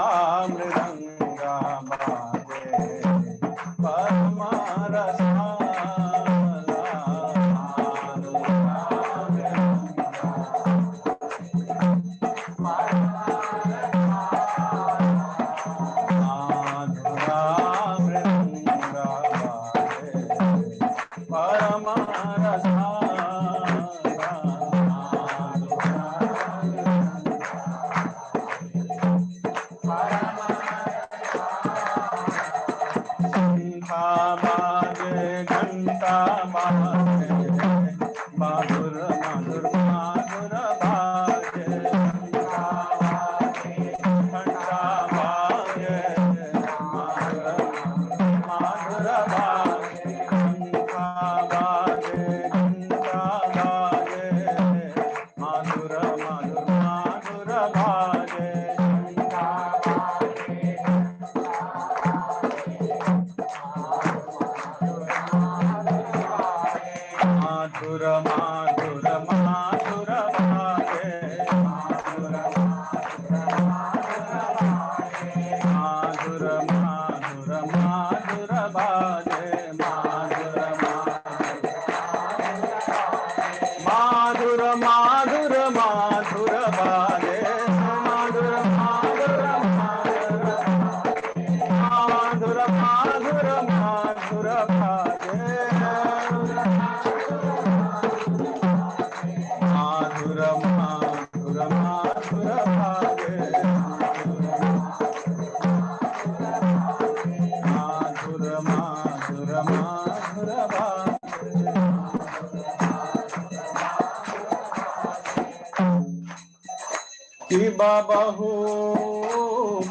बाहु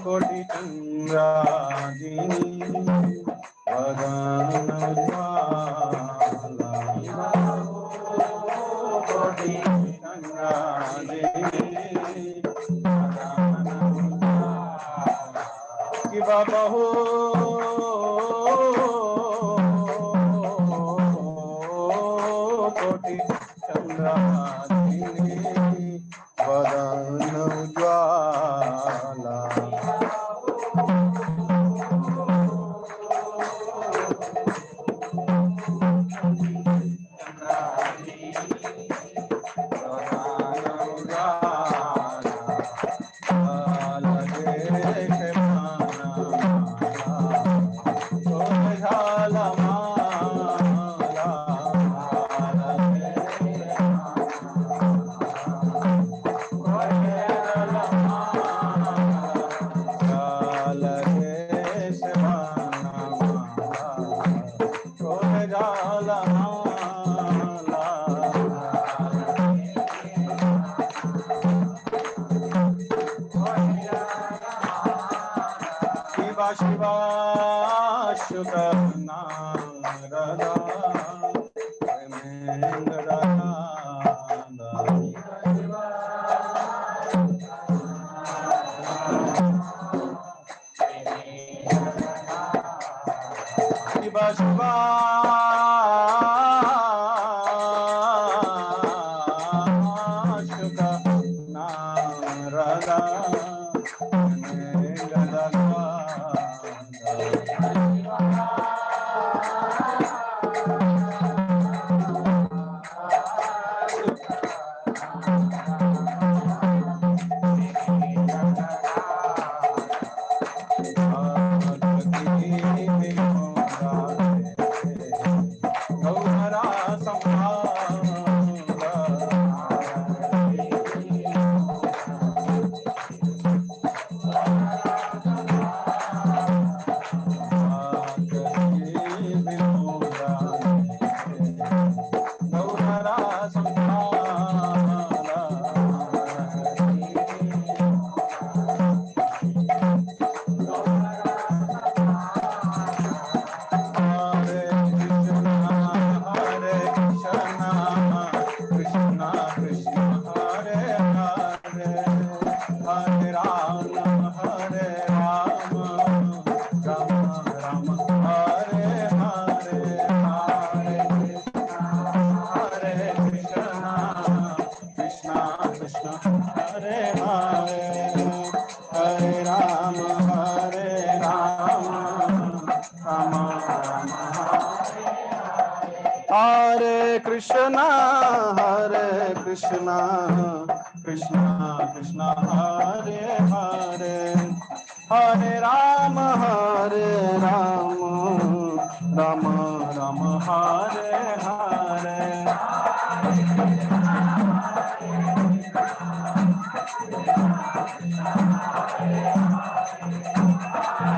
कोटि चंद्राजिनी वदन ज्वाला कोटि चंद्राजिनी कि बाहु कोटि चंद्राजिनी वदन ज्वाला शिवा शुक नारदा शिवा शिवा शुक Narada Hare Krishna, Krishna Krishna Hare Hare, Hare Rama, Hare Rama, Rama Rama Hare Hare.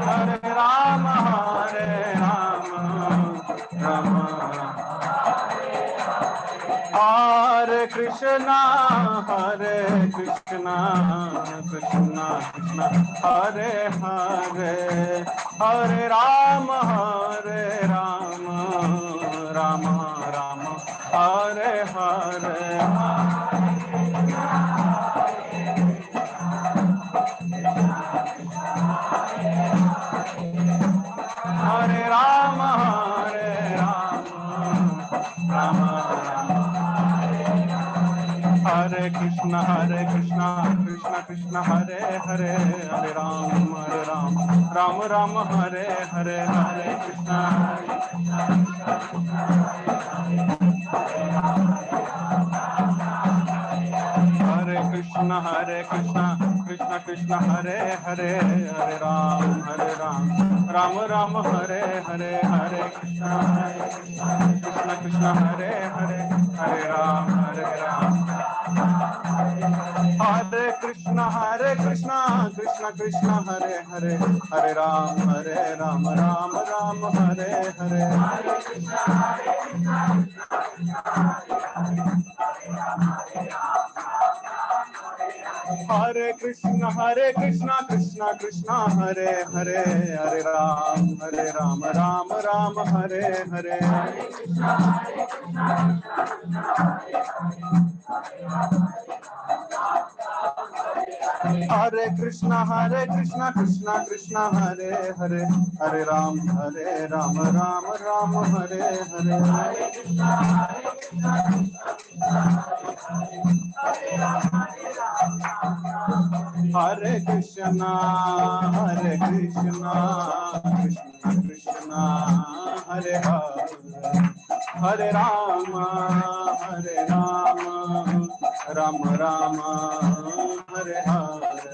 Hare Rama, Hare Rama, Rama Hare Krishna, Hare Krishna, Krishna Krishna Hare Hare, Hare Rama, Hare Rama, Rama Rama Hare Hare. Hare Rama, Hare Rama, Rama Rama Hare Krishna, Krishna Krishna Hare Hare, Hare Ram, Ram Ram Hare Hare, Hare Krishna. Hare Krishna, Krishna Krishna Hare Hare, Hare Ram, Ram Ram Hare Hare, Hare Krishna, Krishna Krishna Hare Hare, Hare Ram, Hare Krishna, Krishna Krishna Hare Hare, Hare Ram, Ram Ram Hare Hare. Hare Krishna Krishna Krishna Hare Hare, Hare Ram Ram Ram Hare Hare. Hare Krishna Krishna Krishna Hare Hare, Hare Ram Ram Ram Hare Hare. Hare Krishna Krishna Krishna Hare Hare, Hare Rama Rama Rama Hare Hare.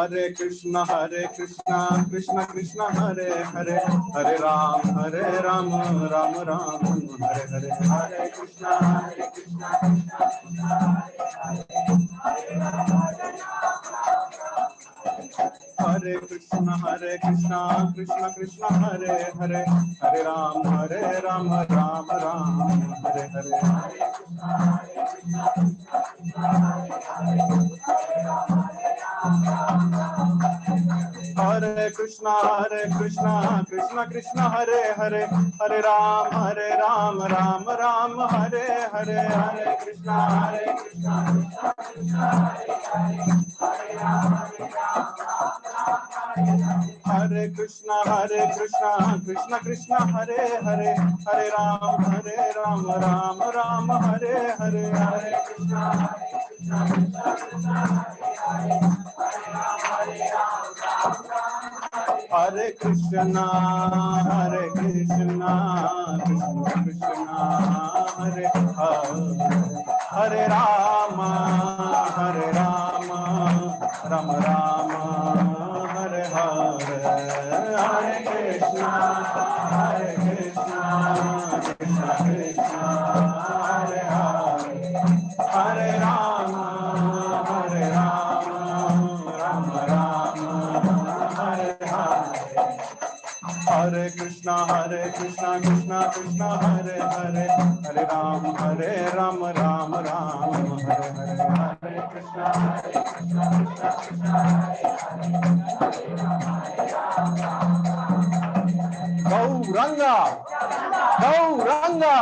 Hare Krishna Krishna Krishna Hare Hare, Hare Ram Ram Ram Hare Hare. Hare Krishna Krishna Krishna Krishna Hare Hare, Hare Ram Ram Ram Hare Hare. Hare Krishna Krishna Krishna Hare Hare, Hare Ram Ram Ram Hare Hare. Hare Krishna Hare Krishna Krishna Krishna Hare Hare, Hare Ram Ram Ram Hare Hare. Hare Krishna Hare Krishna Krishna Krishna Hare Hare, Hare Rama Rama Rama Hare Hare. Hare Krishna Krishna Krishna Hare Hare, Hare Rama Rama Rama Hare Hare. Hare Krishna Krishna Krishna Hare Hare, Hare Ram Ram Ram Hare Hare. Hare Krishna Gauranga Gauranga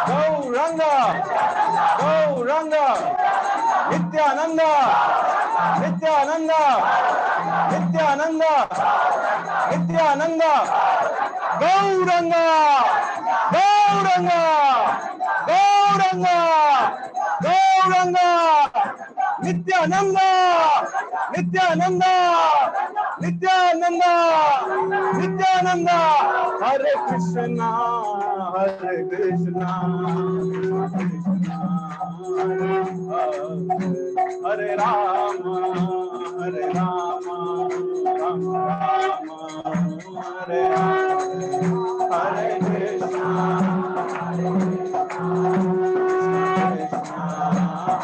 Gauranga Gauranga, Nityananda Nityananda Nityananda Nityananda, Gauranga Gauranga Gauranga Gauranga, Nityananda Nityananda Nityananda Nityananda. Hare Krishna Krishna Krishna Hare Hare, Hare Rama Rama Rama Hare Hare. Hare Krishna Krishna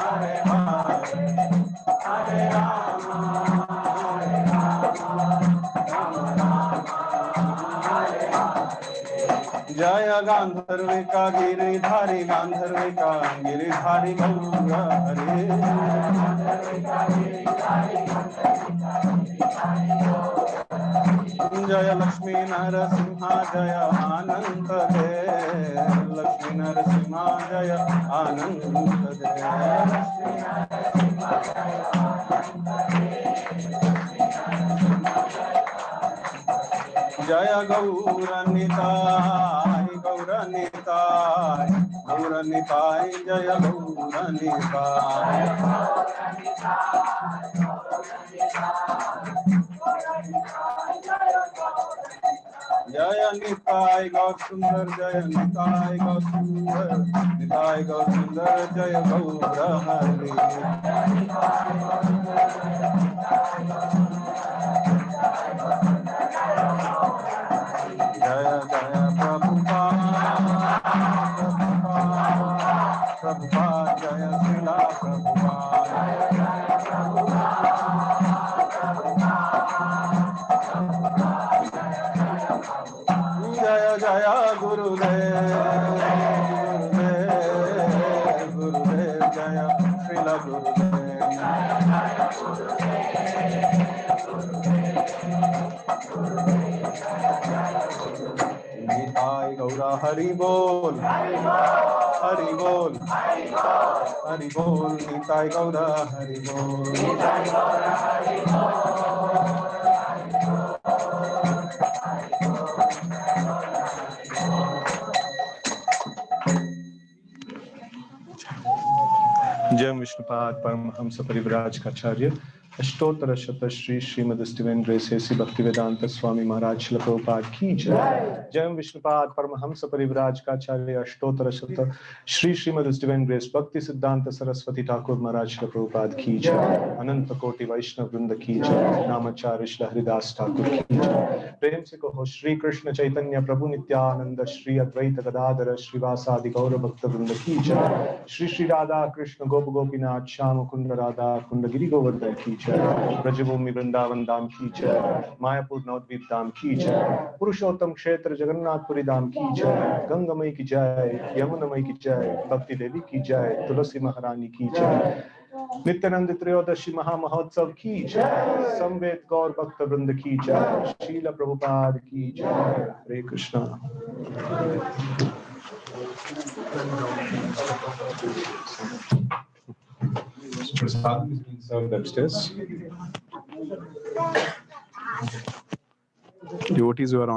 Hare Hare, Hare Rama जय गांधर्विका गिरिधारी गांधर्विका गिरिधारी गौर हरे। जय लक्ष्मी नरसिंह जय आनंद दे, लक्ष्मी नरसिंह जय आनंद दे। जय गौरनिताय गौरनिताय गौरनिताय जय गौरनिताय। जय निताय गौर सुंदर जय निताय गौर सुंदर निताय गौर सुंदर जय गौर हरि। जय जय प्रभुपाद प्रभुपाद जय श्रीला प्रभुपाद। जय जय गुरुदेव गुरुदेव गुरुदेव जय श्रील गुरुदेव निताय गौरा हरि बोल हरि बोल हरि बोल निताय गौरा हरि बोल जय विष्णुपाद परमहंस परिव्राजकाचार्य अष्टोत्तर शत श्री श्रीमद स्टीवन ग्रेस भक्ति वेदांत स्वामी महाराज श्रील प्रभुपाद की जय। जय विष्णुपाद परमहंस परिव्राजकाचार्य अष्टोत्तर शत श्री श्रीमद स्टीवन ग्रेस भक्ति सिद्धांत सरस्वती ठाकुर महाराज श्रील प्रभुपाद की जय। अनंत कोटि वैष्णव वृंद की जय। नामाचार्य श्री हरिदास ठाकुर की जय। प्रेम से कहो श्री कृष्ण चैतन्य प्रभु नित्यानंद श्री अद्वैत गदाधर श्रीवासादि गौर भक्त वृंद की जय। श्री श्री राधा कृष्ण गोप गोपीनाथ श्याम कुंड राधा कुंड गिरि गोवर्धन की जय। ब्रजभूमि वृंदावन धाम की जय। मायापुर नवद्वीप धाम की जय। पुरुषोत्तम क्षेत्र जगन्नाथपुरी धाम की जय। गंगामयी की जय। यमुनामयी की जय। भक्ति देवी की जय। तुलसी महारानी की जय। नित्यानंद त्रयोदशी महामहोत्सव की जय। संवेद गौर भक्त वृंद की जय। शील प्रभुपाद की जय। हरे Krishna. Prasad is being served upstairs. Devotees who are on